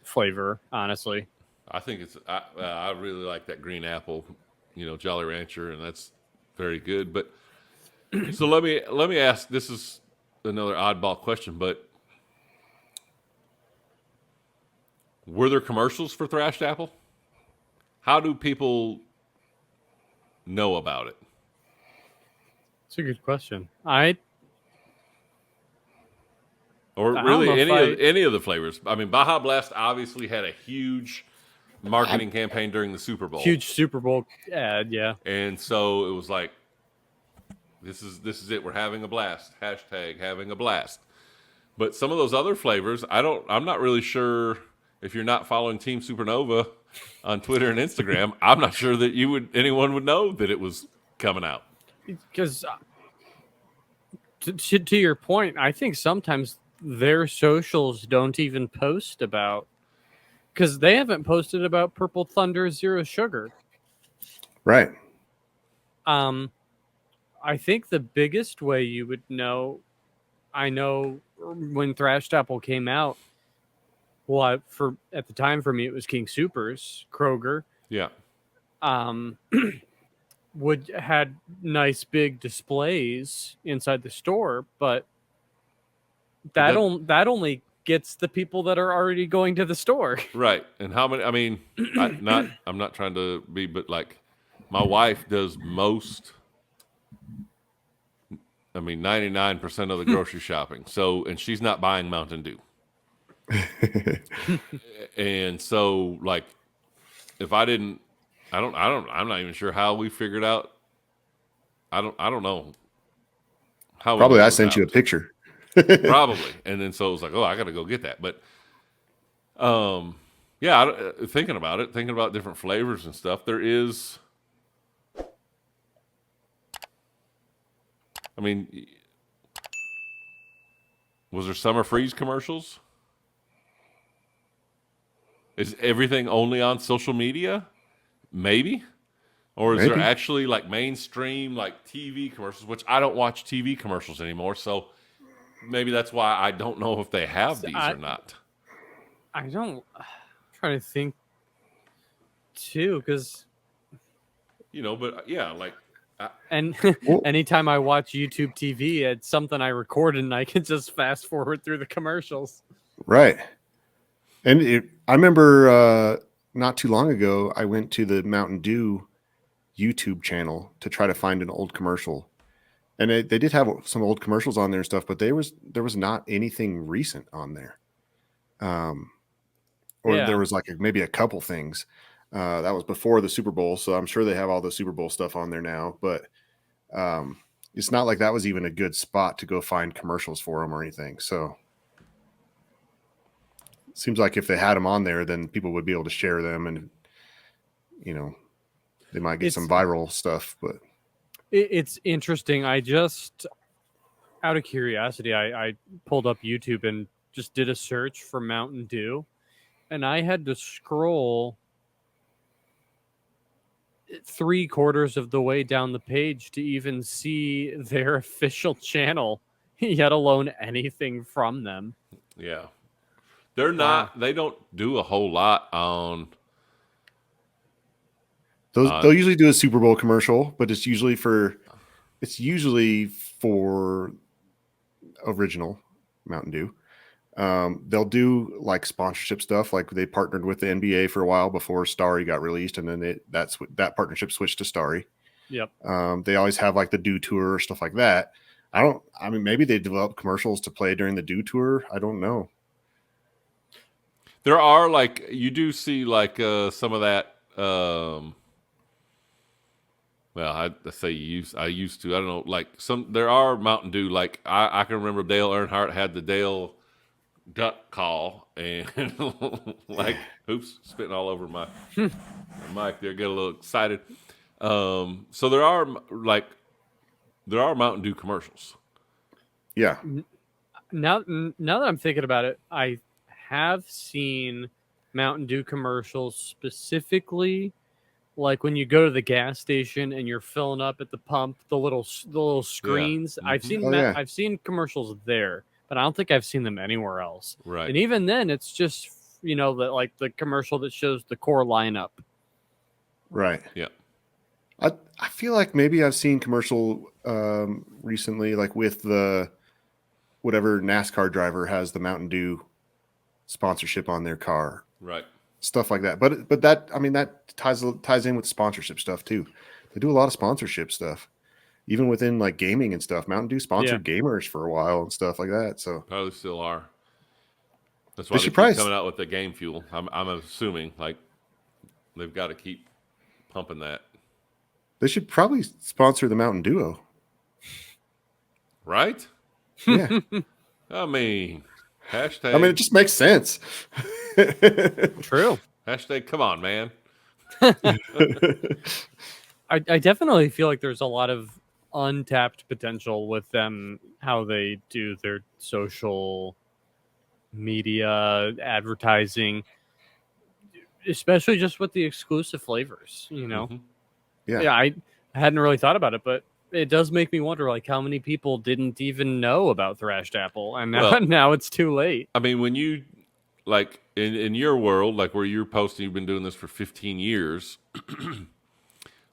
D: flavor. Honestly,
B: I think I really like that green apple, Jolly Rancher, and that's very good. But so let me ask. This is another oddball question, but were there commercials for thrashed apple? How do people know about it?
D: it's a good question.
B: Or
D: I
B: really
D: don't know
B: any of the flavors. I mean, Baja Blast obviously had a huge marketing campaign during the Super Bowl.
D: Huge Super Bowl ad, yeah.
B: And so it was like, this is it. We're having a blast. Hashtag having a blast. But some of those other flavors, I'm not really sure if you're not following Team Supernova on Twitter and Instagram. I'm not sure that anyone would know that it was coming out.
D: Because to your point, I think sometimes their socials don't even post about, because they haven't posted about Purple Thunder Zero Sugar.
C: Right.
D: I think the biggest way you would know, I know when Thrashed Apple came out, well, at the time for me it was King Soopers, Kroger.
B: Yeah.
D: Had nice big displays inside the store, but that only gets the people that are already going to the store.
B: Right. And how many? I mean, I'm not trying to be, but like, my wife does most. I mean, 99% of the grocery shopping. So, and she's not buying Mountain Dew. And so, like, if I didn't, I'm not even sure how we figured out. I don't know how.
C: Probably I sent you a picture.
B: Probably, and then so it was like, oh, I got to go get that. But, yeah, thinking about different flavors and stuff. There is. I mean, was there Summer Freeze commercials? Is everything only on social media? Maybe. Or is there actually like mainstream like TV commercials, which I don't watch TV commercials anymore, so maybe that's why I don't know if they have these or not.
D: I'm trying to think too, because
B: but yeah, like
D: and anytime I watch YouTube TV, it's something I record and I can just fast forward through the commercials.
C: Right. And I remember not too long ago, I went to the Mountain Dew YouTube channel to try to find an old commercial. And they did have some old commercials on there and stuff, but there was not anything recent on there. Or
D: Yeah.
C: there was like maybe a couple things. That was before the Super Bowl, so I'm sure they have all the Super Bowl stuff on there now. But it's not like that was even a good spot to go find commercials for them or anything. So it seems like if they had them on there, then people would be able to share them, and they might get some viral stuff. But
D: it's interesting. I just, out of curiosity, I pulled up YouTube and just did a search for Mountain Dew, and I had to scroll 3/4 of the way down the page to even see their official channel, yet alone anything from them.
B: Yeah. They're not, they don't do a whole lot on.
C: they'll usually do a Super Bowl commercial, but it's usually for original Mountain Dew. They'll do like sponsorship stuff, like they partnered with the NBA for a while before Starry got released, and then that partnership switched to Starry.
D: Yep.
C: They always have like the Dew tour or stuff like that. I mean, maybe they develop commercials to play during the Dew tour. I don't know.
B: There are like, you do see like some of that. Well, I used to. I don't know. Like there are Mountain Dew. Like I can remember Dale Earnhardt had the Dale duck call, and like, oops, spitting all over my mic there. Get a little excited. So there are Mountain Dew commercials.
C: Yeah.
D: Now that I'm thinking about it, I have seen Mountain Dew commercials specifically, like when you go to the gas station and you're filling up at the pump, the little screens.
B: Yeah.
D: I've seen
C: yeah.
D: I've seen commercials there, but I don't think I've seen them anywhere else.
B: Right.
D: And even then, it's just the commercial that shows the core lineup.
C: Right.
B: Yeah.
C: I feel like maybe I've seen commercial recently, like with the whatever NASCAR driver has the Mountain Dew sponsorship on their car.
B: Right.
C: Stuff like that. But that, I mean, that ties in with sponsorship stuff too. They do a lot of sponsorship stuff, even within like gaming and stuff. Mountain Dew sponsored gamers for a while and stuff like that. So
B: probably still are. That's why they keep coming out with the game fuel. I'm assuming like they've got to keep pumping that.
C: They should probably sponsor the Mountain Duo.
B: Right?
C: Yeah.
B: I mean, hashtag.
C: I mean, it just makes sense.
D: True.
B: Hashtag, come on, man.
D: I definitely feel like there's a lot of untapped potential with them, how they do their social media advertising, especially just with the exclusive flavors,
B: Mm-hmm.
C: Yeah.
D: I hadn't really thought about it, but it does make me wonder, like, how many people didn't even know about Thrashed Apple, and now it's too late.
B: I mean, when you, like, in your world, like where you're posting, you've been doing this for 15 years,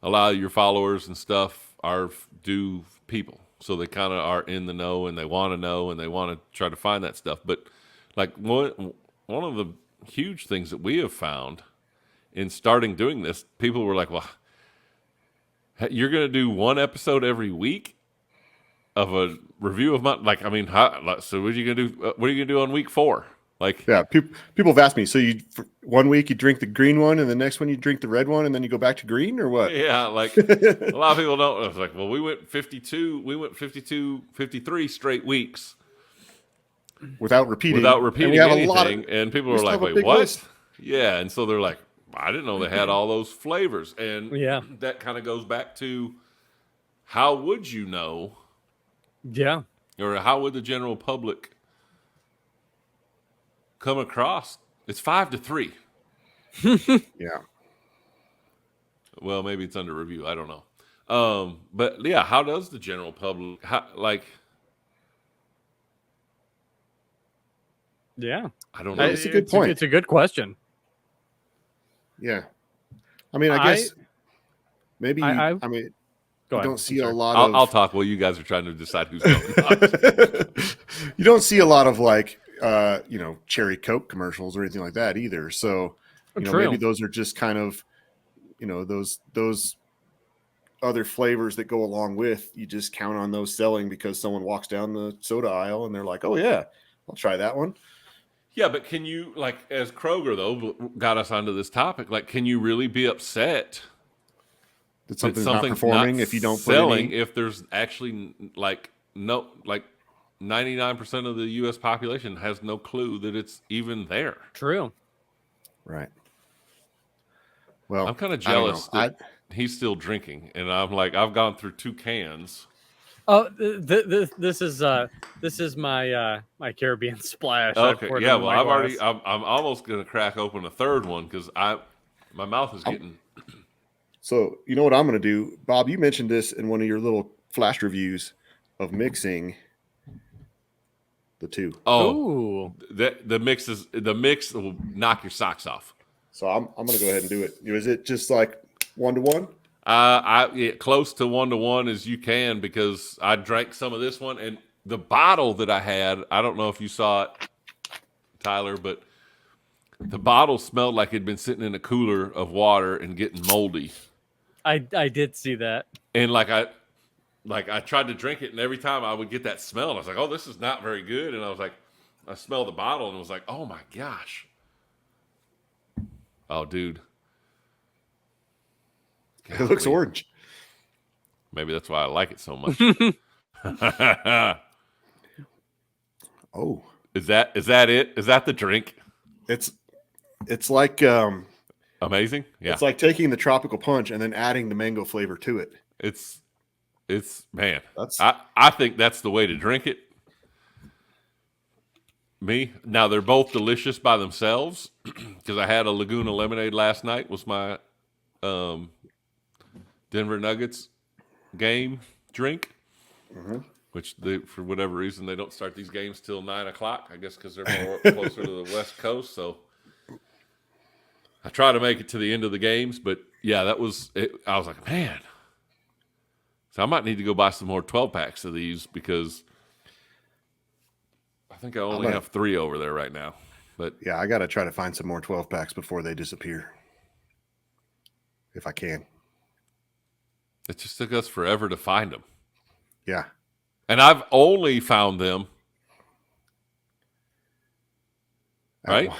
B: a lot of your followers and stuff are Dew people. So they kind of are in the know, and they want to know, and they want to try to find that stuff. But, like, one of the huge things that we have found in starting doing this, people were like, well, you're going to do one episode every week of a review of my, like, I mean, so what are you going to do? What are you going to do on week 4? Like,
C: yeah, people have asked me, so for 1 week you drink the green one, and the next one you drink the red one, and then you go back to green, or what?
B: yeah, like a lot of people don't. It's like, well, we went 53 straight weeks
C: without repeating
B: anything, and people were like, wait, what?
C: List.
B: Yeah, and so they're like, I didn't know they had all those flavors, and that kind of goes back to how would you know?
D: Yeah.
B: Or how would the general public come across? It's 5-3.
C: Yeah.
B: Well, maybe it's under review. I don't know. But yeah, how does the general public
D: Yeah.
B: I don't know.
C: It's a good point.
D: It's a good question.
C: Yeah. I mean, I guess maybe I mean,
D: Go
C: you
D: ahead.
C: don't see a lot
B: I'll talk while you guys are trying to decide who's going.
C: You don't see a lot of like cherry Coke commercials or anything like that either. So maybe those are just kind of those other flavors that go along with. You just count on those selling because someone walks down the soda aisle and they're like, oh yeah, I'll try that one.
B: Yeah, but can you, like, as Kroger, though, got us onto this topic, like, can you really be upset
C: That
B: that
C: something's not
B: something's
C: performing
B: not
C: if you don't put
B: selling
C: any.
B: if there's actually, like, no, like, 99% of the U.S. population has no clue that it's even there?
D: True.
C: Right. Well,
B: I'm kind of
C: I don't know.
B: jealous that he's still drinking, and I'm like, I've gone through 2 cans.
D: Oh, this is my my Caribbean splash. I
B: Okay,
D: poured
B: yeah,
D: into
B: well,
D: my glass.
B: I'm almost gonna crack open a third one because my mouth is getting.
C: So you know what I'm going to do, Bob? You mentioned this in one of your little flash reviews of mixing the two.
B: Oh,
D: Ooh.
B: the mix will knock your socks off.
C: So I'm going to go ahead and do it. Is it just like 1-to-1?
B: Close to 1-to-1 as you can because I drank some of this one and the bottle that I had. I don't know if you saw it, Tyler, but the bottle smelled like it'd been sitting in a cooler of water and getting moldy.
D: I did see that.
B: And I tried to drink it, and every time I would get that smell, and I was like, "Oh, this is not very good." And I was like, I smelled the bottle, and was like, "Oh my gosh!" Oh, dude,
C: It looks
B: golly.
C: orange.
B: Maybe that's why I like it so much.
C: Oh,
B: Is that it? Is that the drink?
C: it's like
B: Amazing. Yeah,
C: it's like taking the tropical punch and then adding the mango flavor to it.
B: it's man.
C: That's
B: I think that's the way to drink it. Me now, they're both delicious by themselves because I had a Laguna lemonade last night. Was my Denver Nuggets game drink, which for whatever reason they don't start these games till 9:00. I guess because they're more closer to the West Coast. So I try to make it to the end of the games, but yeah, that was it. I was like, man, so I might need to go buy some more 12-packs of these because I think I only have 3 over there right now. But
C: yeah, I got to try to find some more 12-packs before they disappear, if I can.
B: it just took us forever to find them.
C: Yeah.
B: And I've only found them, right?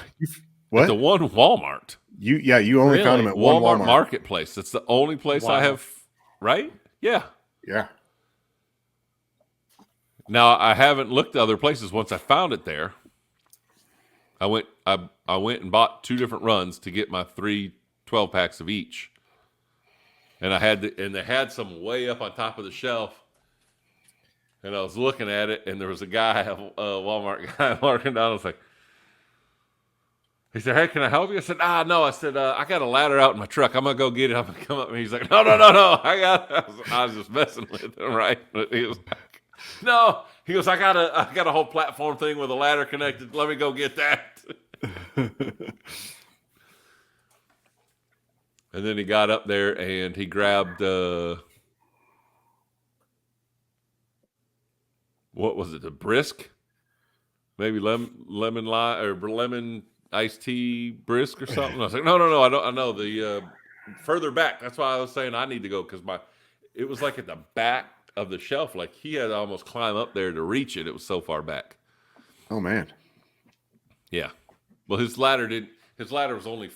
C: What?
B: At the one Walmart.
C: You only found them at one
B: Walmart
C: Walmart.
B: Marketplace. That's the only place I have, right? Yeah.
C: Yeah.
B: Now I haven't looked at other places. Once I found it there, I went and bought 2 different runs to get my 3 12-packs of each. And they had some way up on top of the shelf. And I was looking at it, and there was a guy, a Walmart guy, walking down. I was like, he said, "Hey, can I help you?" I said, no. I said, I got a ladder out in my truck. I'm going to go get it. I'm going to come up. And he's like, no. I was just messing with him, right? But he was like, no. He goes, I got a whole platform thing with a ladder connected. Let me go get that. And then he got up there, and he grabbed, what was it, the brisk? Maybe lemon lime or lemon iced tea brisk or something. I was like, no, I know the further back. That's why I was saying I need to go because it was like at the back of the shelf. Like he had to almost climb up there to reach it. It was so far back.
C: Oh man.
B: Yeah. Well, his ladder was only.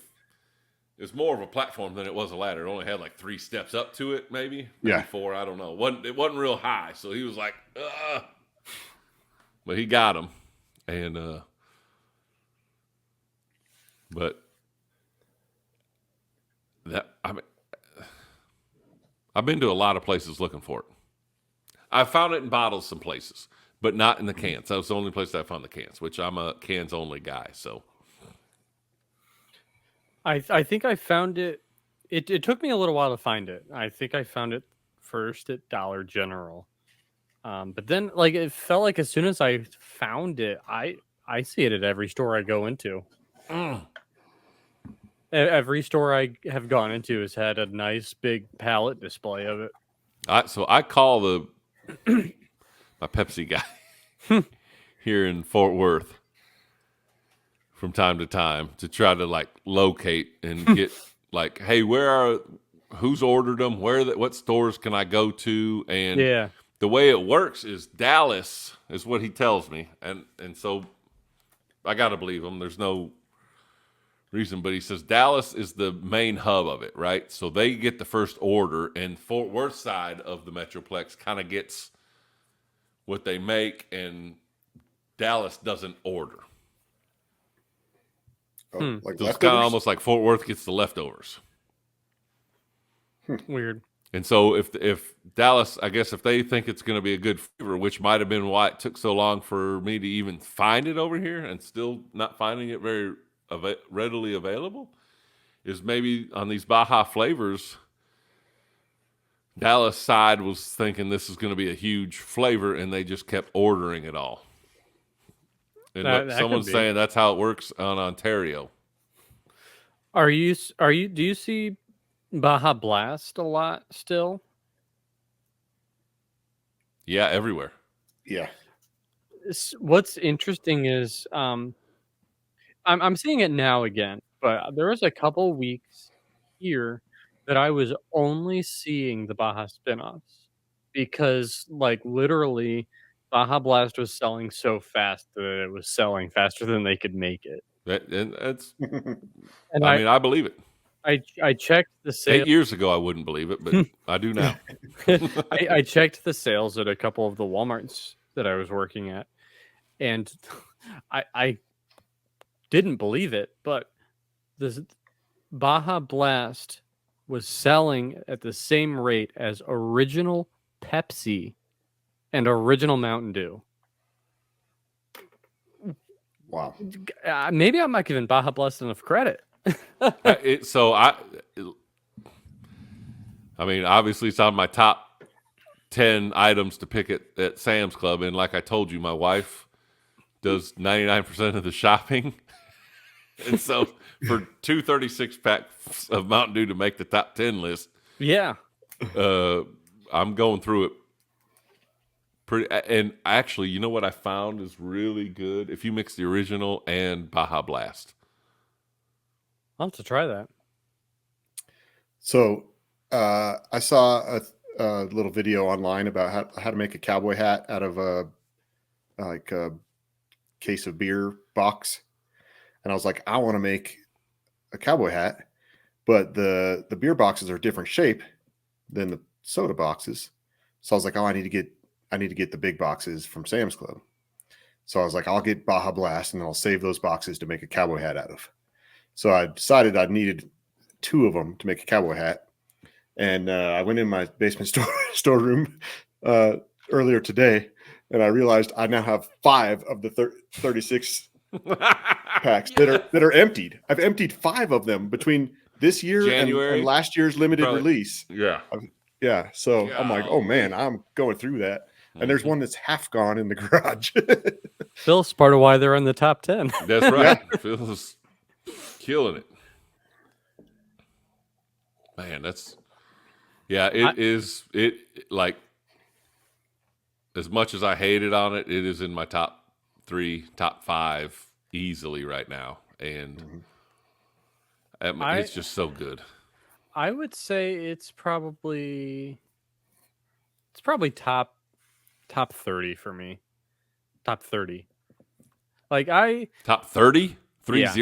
B: It was more of a platform than it was a ladder. It only had like 3 steps up to it, maybe 4. I don't know. It wasn't real high, so he was like, ugh. But he got him, and but I've been to a lot of places looking for it. I found it in bottles some places, but not in the cans. That was the only place I found the cans, which I'm a cans only guy. So
D: I think I found it. It took me a little while to find it. I think I found it first at Dollar General. But then like it felt like as soon as I found it, I see it at every store I go into. Every store I have gone into has had a nice big pallet display of it.
B: So I call my Pepsi guy here in Fort Worth from time to time to try to like locate and get like, hey, who's ordered them? What stores can I go to? And
D: Yeah.
B: the way it works is Dallas is what he tells me. And so I got to believe him. There's no reason, but he says Dallas is the main hub of it, right? So they get the first order, and Fort Worth side of the Metroplex kind of gets what they make, and Dallas doesn't order.
C: Oh, like
B: So it's kind of
C: leftovers?
B: almost like Fort Worth gets the leftovers.
D: Weird.
B: And so if Dallas, I guess if they think it's going to be a good flavor, which might have been why it took so long for me to even find it over here and still not finding it very readily available, is maybe on these Baja flavors, Dallas side was thinking this is going to be a huge flavor, and they just kept ordering it all. And
D: That
B: someone's
D: could be.
B: saying that's how it works on Ontario.
D: Do you see Baja Blast a lot still?
B: Yeah, everywhere.
C: Yeah.
D: What's interesting is I'm seeing it now again, but there was a couple weeks here that I was only seeing the Baja spinoffs because, like, literally, Baja Blast was selling so fast that it was selling faster than they could make it.
B: And that's,
D: And
B: I mean, I believe it.
D: I checked the
B: 8
D: sales.
B: years ago, I wouldn't believe it, but I do now.
D: I checked the sales at a couple of the Walmarts that I was working at, and I didn't believe it, but this Baja Blast was selling at the same rate as original Pepsi and original Mountain Dew.
C: Wow.
D: Maybe I'm not giving Baja Blast enough credit.
B: I mean, obviously, it's on my top 10 items to pick at Sam's Club. And like I told you, my wife does 99% of the shopping. And so for 236 packs of Mountain Dew to make the top 10 list,
D: Yeah.
B: I'm going through it pretty. And actually, you know what I found is really good? If you mix the original and Baja Blast.
D: I'll have to try that.
C: So I saw a little video online about how to make a cowboy hat out of a case of beer box, and I was like, I want to make a cowboy hat, but the beer boxes are a different shape than the soda boxes. So I was like, oh, I need to get the big boxes from Sam's Club. So I was like, I'll get Baja Blast, and then I'll save those boxes to make a cowboy hat out of. So I decided I needed 2 of them to make a cowboy hat. And I went in my basement storeroom earlier today, and I realized I now have 5 of the 36 packs that are emptied. I've emptied 5 of them between this year and last year's limited release.
B: Yeah.
C: Yeah. So I'm like, oh man, I'm going through that. And there's one that's half gone in the garage.
D: Phil's part of why they're in the top 10.
B: That's right. Phil's killing it. Man, it is like, as much as I hated on it, it is in my top 3, top 5 easily right now. And it's just so good.
D: I would say it's probably top 30 for me. Top 30. Like
B: top 30? 30?
D: Yeah.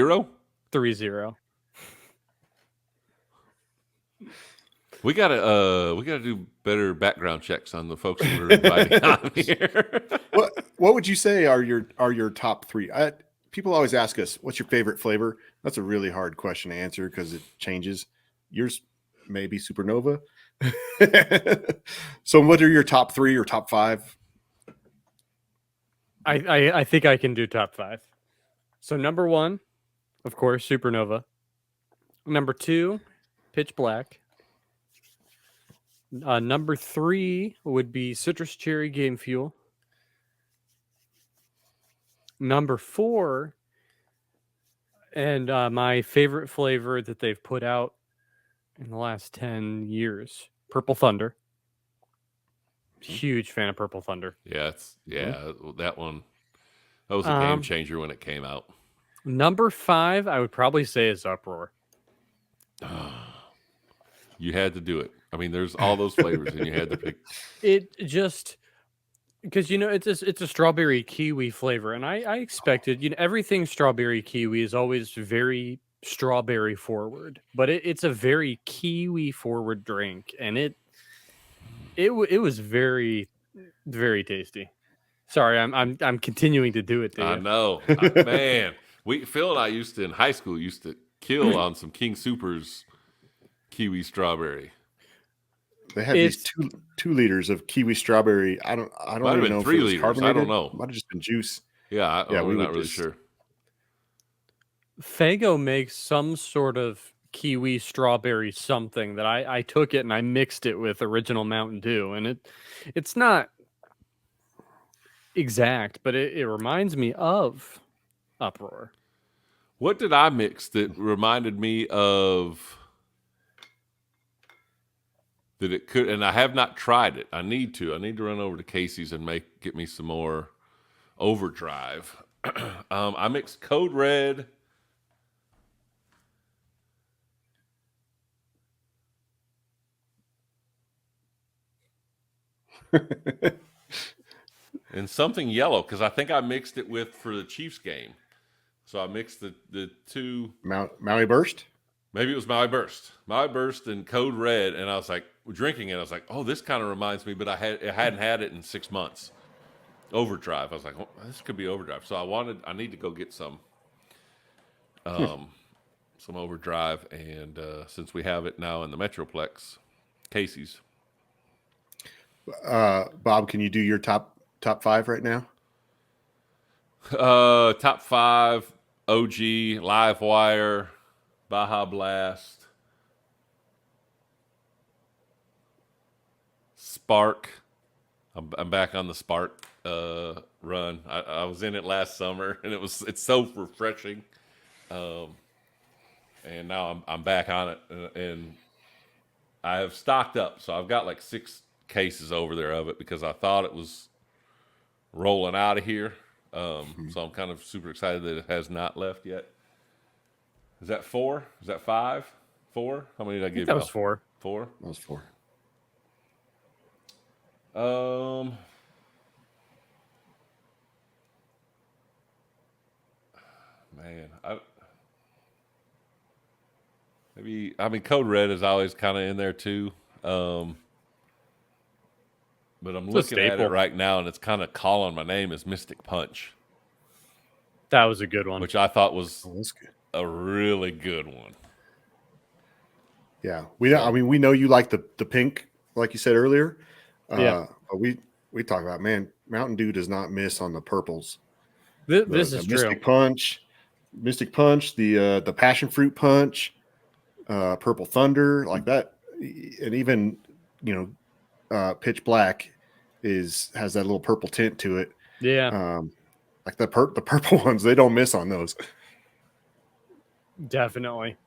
D: 30.
C: We
B: gotta do better background checks on the folks who we're inviting on here.
C: What would you say are your top 3? People always ask us, what's your favorite flavor? That's a really hard question to answer because it changes. Yours may be Supernova. So what are your top 3 or top 5?
D: I think I can do top 5. So number 1, of course, Supernova. Number 2, Pitch Black. Number 3 would be Citrus Cherry Game Fuel. Number 4, and my favorite flavor that they've put out in the last 10 years, Purple Thunder. Huge fan of Purple Thunder.
B: Yeah, that one. That was a game changer when it came out.
D: Number 5, I would probably say is Uproar.
B: You had to do it. I mean, there's all those flavors, and you had to pick.
D: It just, because it's a strawberry kiwi flavor, and I expected everything strawberry kiwi is always very strawberry forward, but it's a very kiwi forward drink, and it was very very tasty. Sorry, I'm continuing to do it to
B: I
D: you.
B: know, man. Phil and I in high school used to kill on some King Soopers kiwi strawberry.
C: They had these 2 liters of kiwi strawberry. I don't
B: Might have
C: even
B: been
C: know if
B: 3
C: it was
B: liters.
C: carbonated.
B: I don't know.
C: Might have just been juice.
B: Yeah, we're not really sure.
D: Fago makes some sort of kiwi strawberry something that I took it and I mixed it with original Mountain Dew, and it's not exact, but it reminds me of Uproar.
B: What did I mix that reminded me of that it could? And I have not tried it. I need to. I need to run over to Casey's and get me some more Overdrive. I mixed Code Red. And something yellow, because I think I mixed it for the Chiefs game. So I mixed the two.
C: Maui Burst?
B: Maybe it was Maui Burst and Code Red, and I was like, drinking it, I was like, oh, this kind of reminds me, but I hadn't had it in 6 months. Overdrive. I was like, oh, this could be Overdrive. So I need to go get some Overdrive, and since we have it now in the Metroplex, Casey's.
C: Bob, can you do your top 5 right now?
B: Top 5: OG, Livewire, Baja Blast, Spark. I'm back on the Spark run. I was in it last summer, and it's so refreshing. And now I'm back on it, and I have stocked up, so I've got like 6 cases over there of it because I thought it was rolling out of here. So I'm kind of super excited that it has not left yet. Is that 4? Is that 5? 4? How many did I give you?
D: That was 4.
B: 4?
C: That was 4.
B: Man, Code Red is always kind of in there too. But I'm looking at it right now, and it's kind of calling my name as Mystic Punch.
D: That was a good one,
B: which I thought was
C: good.
B: A really good one.
C: Yeah, we know you like the pink, like you said earlier.
D: Yeah,
C: but we talk about, man, Mountain Dew does not miss on the purples.
D: This is true.
C: Mystic Punch, the Passion Fruit Punch, Purple Thunder, like that, and even Pitch Black has that little purple tint to it.
D: Yeah,
C: like the purple ones, they don't miss on those.
D: Definitely.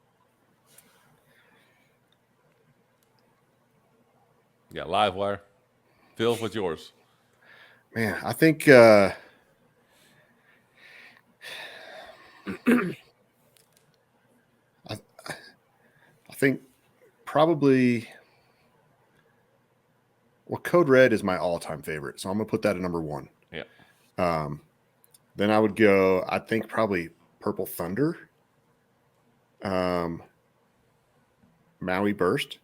B: Yeah, Livewire. Phil, what's yours?
C: Man, I think I think probably Code Red is my all-time favorite, so I'm gonna put that at number 1.
B: Yeah.
C: Then I would go, I think probably Purple Thunder, Maui Burst.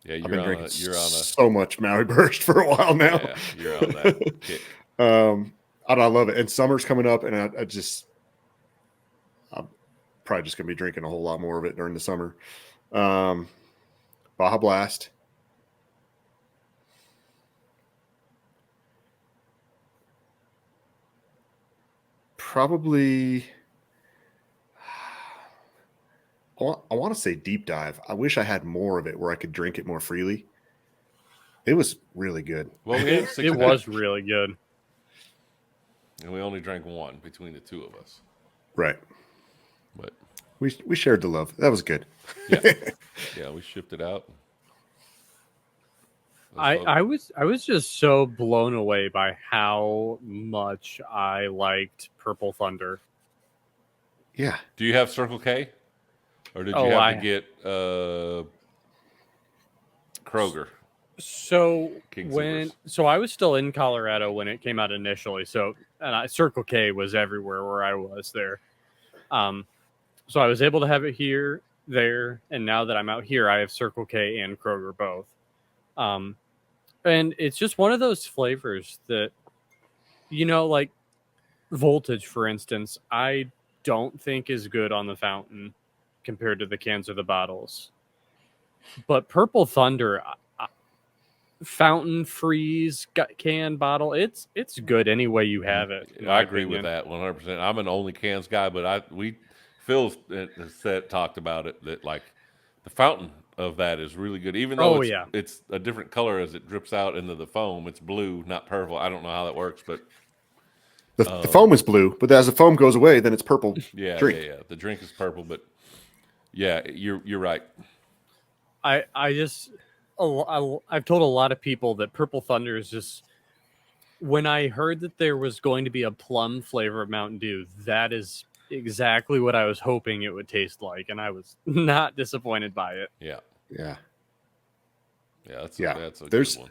B: Yeah,
C: I've been drinking
B: you're on
C: so much Maui Burst for a while now.
B: Yeah, you're on that kick.
C: I love it. And summer's coming up, and I'm probably just gonna be drinking a whole lot more of it during the summer. Baja Blast. Probably, I want to say Deep Dive. I wish I had more of it where I could drink it more freely. It was really good.
B: Well, it
D: was really good.
B: And we only drank one between the two of us.
C: Right.
B: But
C: we shared the love. That was good.
B: Yeah. Yeah, we shipped it out.
D: I was just so blown away by how much I liked Purple Thunder.
C: Yeah.
B: Do you have Circle K? Or did you have to get Kroger?
D: So
B: King
D: when
B: Soopers.
D: so I was still in Colorado when it came out initially. So Circle K was everywhere where I was there. So I was able to have it here, there, and now that I'm out here, I have Circle K and Kroger both. And it's just one of those flavors that, like Voltage, for instance, I don't think is good on the fountain compared to the cans or the bottles. But Purple Thunder, fountain, freeze, can, bottle, it's good any way you have it. In
B: I
D: my
B: agree with
D: opinion.
B: that 100%. I'm an only cans guy, but Phil talked about it that like the fountain of that is really good, even though
D: Oh yeah,
B: it's a different color as it drips out into the foam. It's blue, not purple. I don't know how that works, but
C: The foam is blue, but as the foam goes away, then it's purple drink.
B: yeah. The drink is purple, but yeah, you're right.
D: I just I've told a lot of people that Purple Thunder is just. When I heard that there was going to be a plum flavor of Mountain Dew, that is exactly what I was hoping it would taste like, and I was not disappointed by it.
B: Yeah,
C: Yeah.
B: that's a
C: There's
B: good one.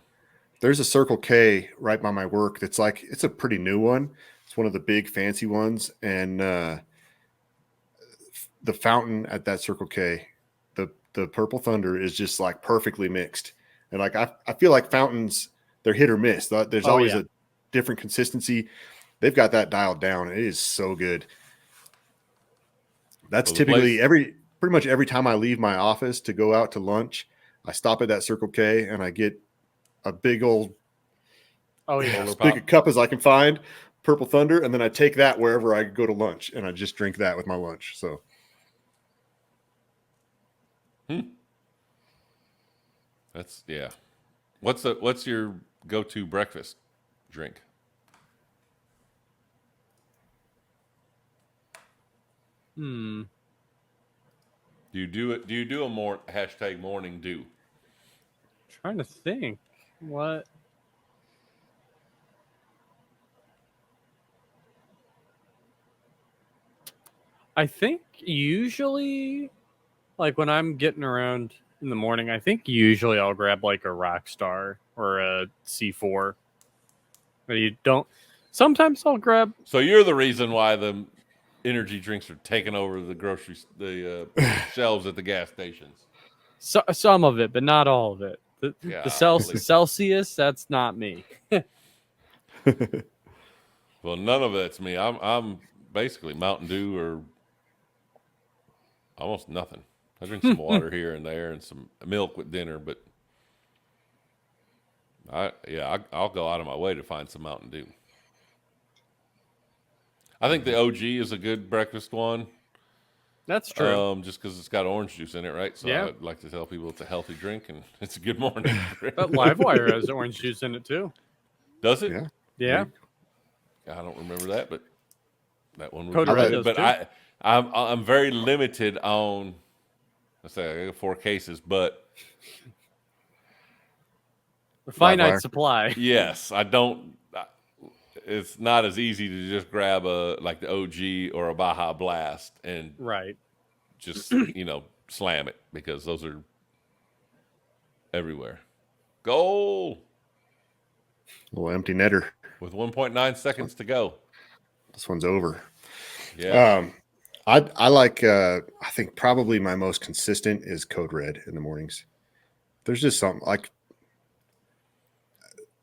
C: there's a Circle K right by my work that's like it's a pretty new one. It's one of the big fancy ones, and the fountain at that Circle K, the Purple Thunder is just like perfectly mixed. And like I feel like fountains, they're hit or miss. There's
D: Oh,
C: always
D: yeah.
C: a different consistency. They've got that dialed down. It is so good. That's
B: Well,
C: typically pretty much every time I leave my office to go out to lunch, I stop at that Circle K and I get a big old
D: Oh yeah,
C: as big a cup as I can find, Purple Thunder, and then I take that wherever I go to lunch, and I just drink that with my lunch. So
B: That's yeah. What's your go-to breakfast drink? Do you do it? Do you do a more hashtag morning dew?
D: trying to think what. I think usually, like when I'm getting around in the morning, I think usually I'll grab like a Rockstar or a C4. But you don't. Sometimes I'll grab.
B: So you're the reason why the energy drinks are taking over the shelves at the gas stations.
D: Some of it, but not all of it. The
B: Golly.
D: Celsius, that's not me.
B: Well, none of that's me. I'm basically Mountain Dew or almost nothing. I drink some water here and there and some milk with dinner, but I'll go out of my way to find some Mountain Dew. I think the OG is a good breakfast one.
D: That's true.
B: Just because it's got orange juice in it, right? So
D: Yeah.
B: I'd like to tell people it's a healthy drink and it's a good morning drink.
D: But Livewire has orange juice in it too.
B: Does it?
C: yeah,
D: Yeah.
B: I don't remember that, but that one would
D: Code
B: be
D: Red
B: good.
D: does
B: But
D: too.
B: I'm very limited on. Let's say I got 4 cases, but
D: The finite
C: Livewire.
D: supply.
B: yes, I don't. It's not as easy to just grab like the OG or a Baja Blast and
D: Right.
B: just slam it because those are everywhere. Goal
C: little empty netter.
B: with 1.9 seconds to go.
C: This one's over.
B: Yeah.
C: I like. I think probably my most consistent is Code Red in the mornings. There's just something like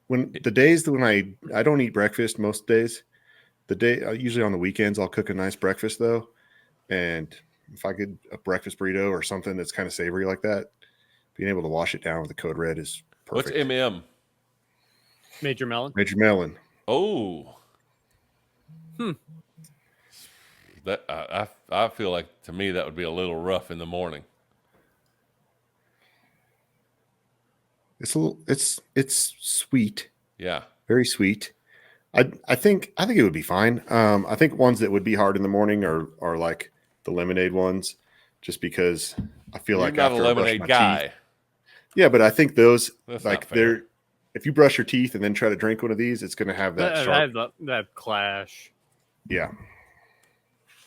C: when the days when I don't eat breakfast most days. Usually on the weekends I'll cook a nice breakfast though, and if I get a breakfast burrito or something that's kind of savory like that, being able to wash it down with the Code Red is
B: What's
C: perfect.
B: MM?
D: Major Melon.
C: Major Melon.
B: Oh. That I feel like to me that would be a little rough in the morning.
C: It's sweet,
B: Yeah.
C: very sweet. I think it would be fine. I think ones that would be hard in the morning are like the lemonade ones, just because I feel
B: You're
C: like
B: not a
C: after I brush
B: lemonade
C: my
B: guy.
C: teeth. Yeah, but I think those
B: That's
C: like
B: not fair.
C: if you brush your teeth and then try to drink one of these, it's going to have that sharp.
D: That clash.
C: Yeah,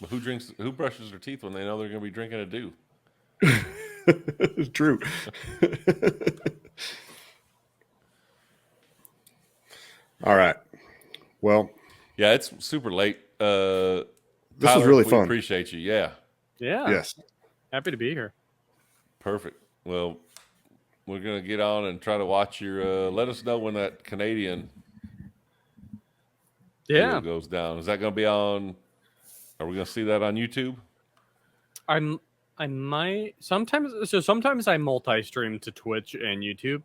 B: But who brushes their teeth when they know they're going to be drinking a dew?
C: it's true. All right. Well,
B: Yeah, it's super late.
C: this
B: Tyler,
C: was really
B: we
C: fun.
B: appreciate you. Yeah,
D: Yeah.
C: Yes.
D: Happy to be here.
B: perfect. Well, we're gonna get on and try to watch your. Let us know when that Canadian
D: Yeah.
B: deal goes down. Is that gonna be on? Are we gonna see that on YouTube?
D: I might sometimes I multi-stream to Twitch and YouTube.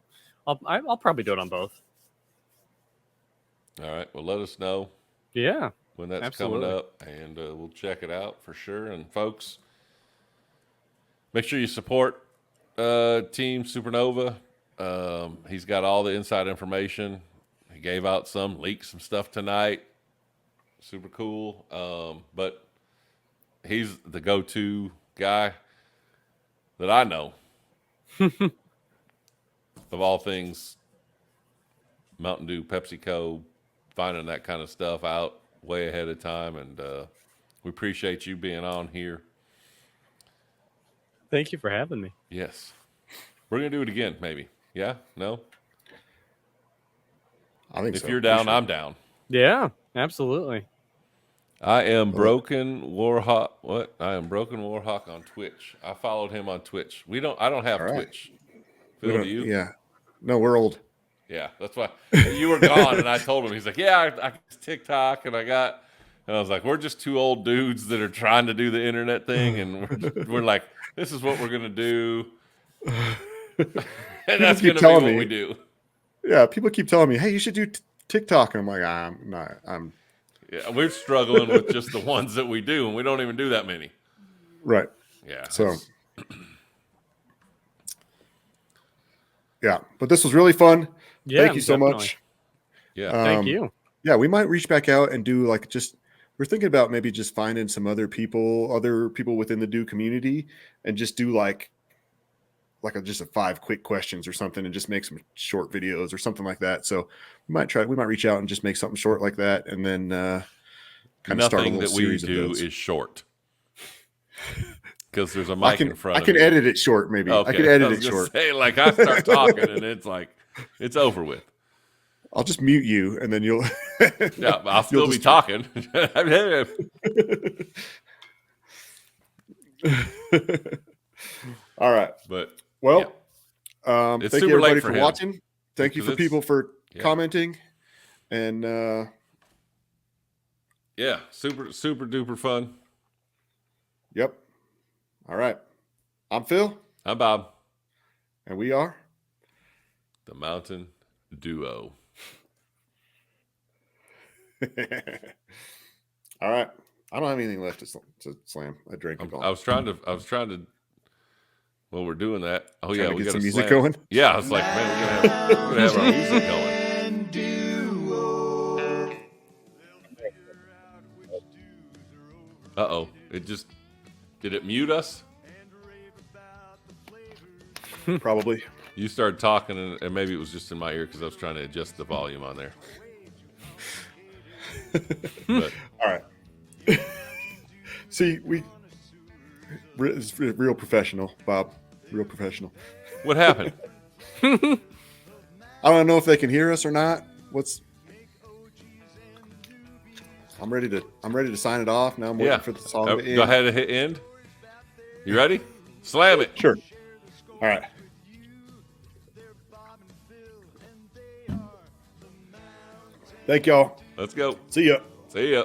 D: I'll probably do it on both.
B: All right. Well, let us know
D: Yeah.
B: when that's
D: Absolutely.
B: coming up, and we'll check it out for sure. And folks, make sure you support Team Supernova. He's got all the inside information. He gave out leaked some stuff tonight. Super cool. But he's the go-to guy that I know of all things Mountain Dew, PepsiCo, finding that kind of stuff out way ahead of time. And we appreciate you being on here.
D: Thank you for having me.
B: Yes. We're going to do it again, maybe. Yeah? No?
C: I think
B: If
C: so.
B: you're down,
C: For sure.
B: I'm down.
D: Yeah, absolutely.
B: I am Broken Warhawk. What? I am Broken Warhawk on Twitch. I followed him on Twitch. I don't have
C: All right.
B: Twitch.
C: We
B: Phil,
C: don't-
B: do you?
C: Yeah. No, we're old.
B: Yeah, that's why you were gone, and I told him. He's like, "Yeah, I got TikTok, and I was like, "We're just two old dudes that are trying to do the internet thing, and we're like, this is what we're gonna do, and that's
C: keep
B: gonna be
C: telling
B: what
C: me.
B: we do."
C: Yeah. People keep telling me, hey, you should do TikTok. And I'm like, I'm not.
B: Yeah, we're struggling with just the ones that we do, and we don't even do that many.
C: Right.
B: Yeah.
C: So, yeah. But this was really fun.
D: Yeah,
C: Thank you so
D: definitely.
C: much.
B: Yeah.
D: Thank you.
C: Yeah, we might reach back out and do like we're thinking about maybe just finding some other people within the Dew community and just do like just a 5 quick questions or something and just make some short videos or something like that. So we might reach out and just make something short like that and then kind of start a
B: Nothing
C: little
B: that we
C: series of
B: do
C: those.
B: is short because there's a
C: I
B: mic in front
C: I
B: of
C: can
B: me.
C: edit it short maybe.
B: Okay.
C: I can edit
B: was
C: it
B: gonna
C: short.
B: Say, like I start talking and it's like it's over with.
C: I'll just mute you and then you'll
B: Yeah, I'll still
C: you'll
B: be
C: just-
B: talking.
C: All right.
B: But
C: Well,
B: It's
C: thank you
B: super late
C: everybody
B: for
C: for
B: him.
C: watching. Thank you
B: Because
C: for people for
B: yeah.
C: commenting. And
B: yeah, super duper fun.
C: yep. All right. I'm Phil,
B: I'm Bob,
C: and we are
B: the Mountain Duo.
C: all right. I don't have anything left to slam. I drank it all.
B: I was trying to. Well, we're doing that. Oh yeah,
C: to
B: we
C: get
B: got
C: some
B: to
C: music
B: slam.
C: going.
B: Yeah, I was like, man, we're gonna have our music going. Uh-oh. Did it mute us?
C: Probably.
B: You started talking, and maybe it was just in my ear because I was trying to adjust the volume on there. But
C: All right. See, it's real professional, Bob. Real professional.
B: what happened?
C: I don't know if they can hear us or not. I'm ready to sign it off. Now I'm waiting for the song to end.
B: Go ahead and hit end. You ready? Slam it.
C: Sure. All right. Thank y'all.
B: Let's go.
C: See ya.
B: See ya.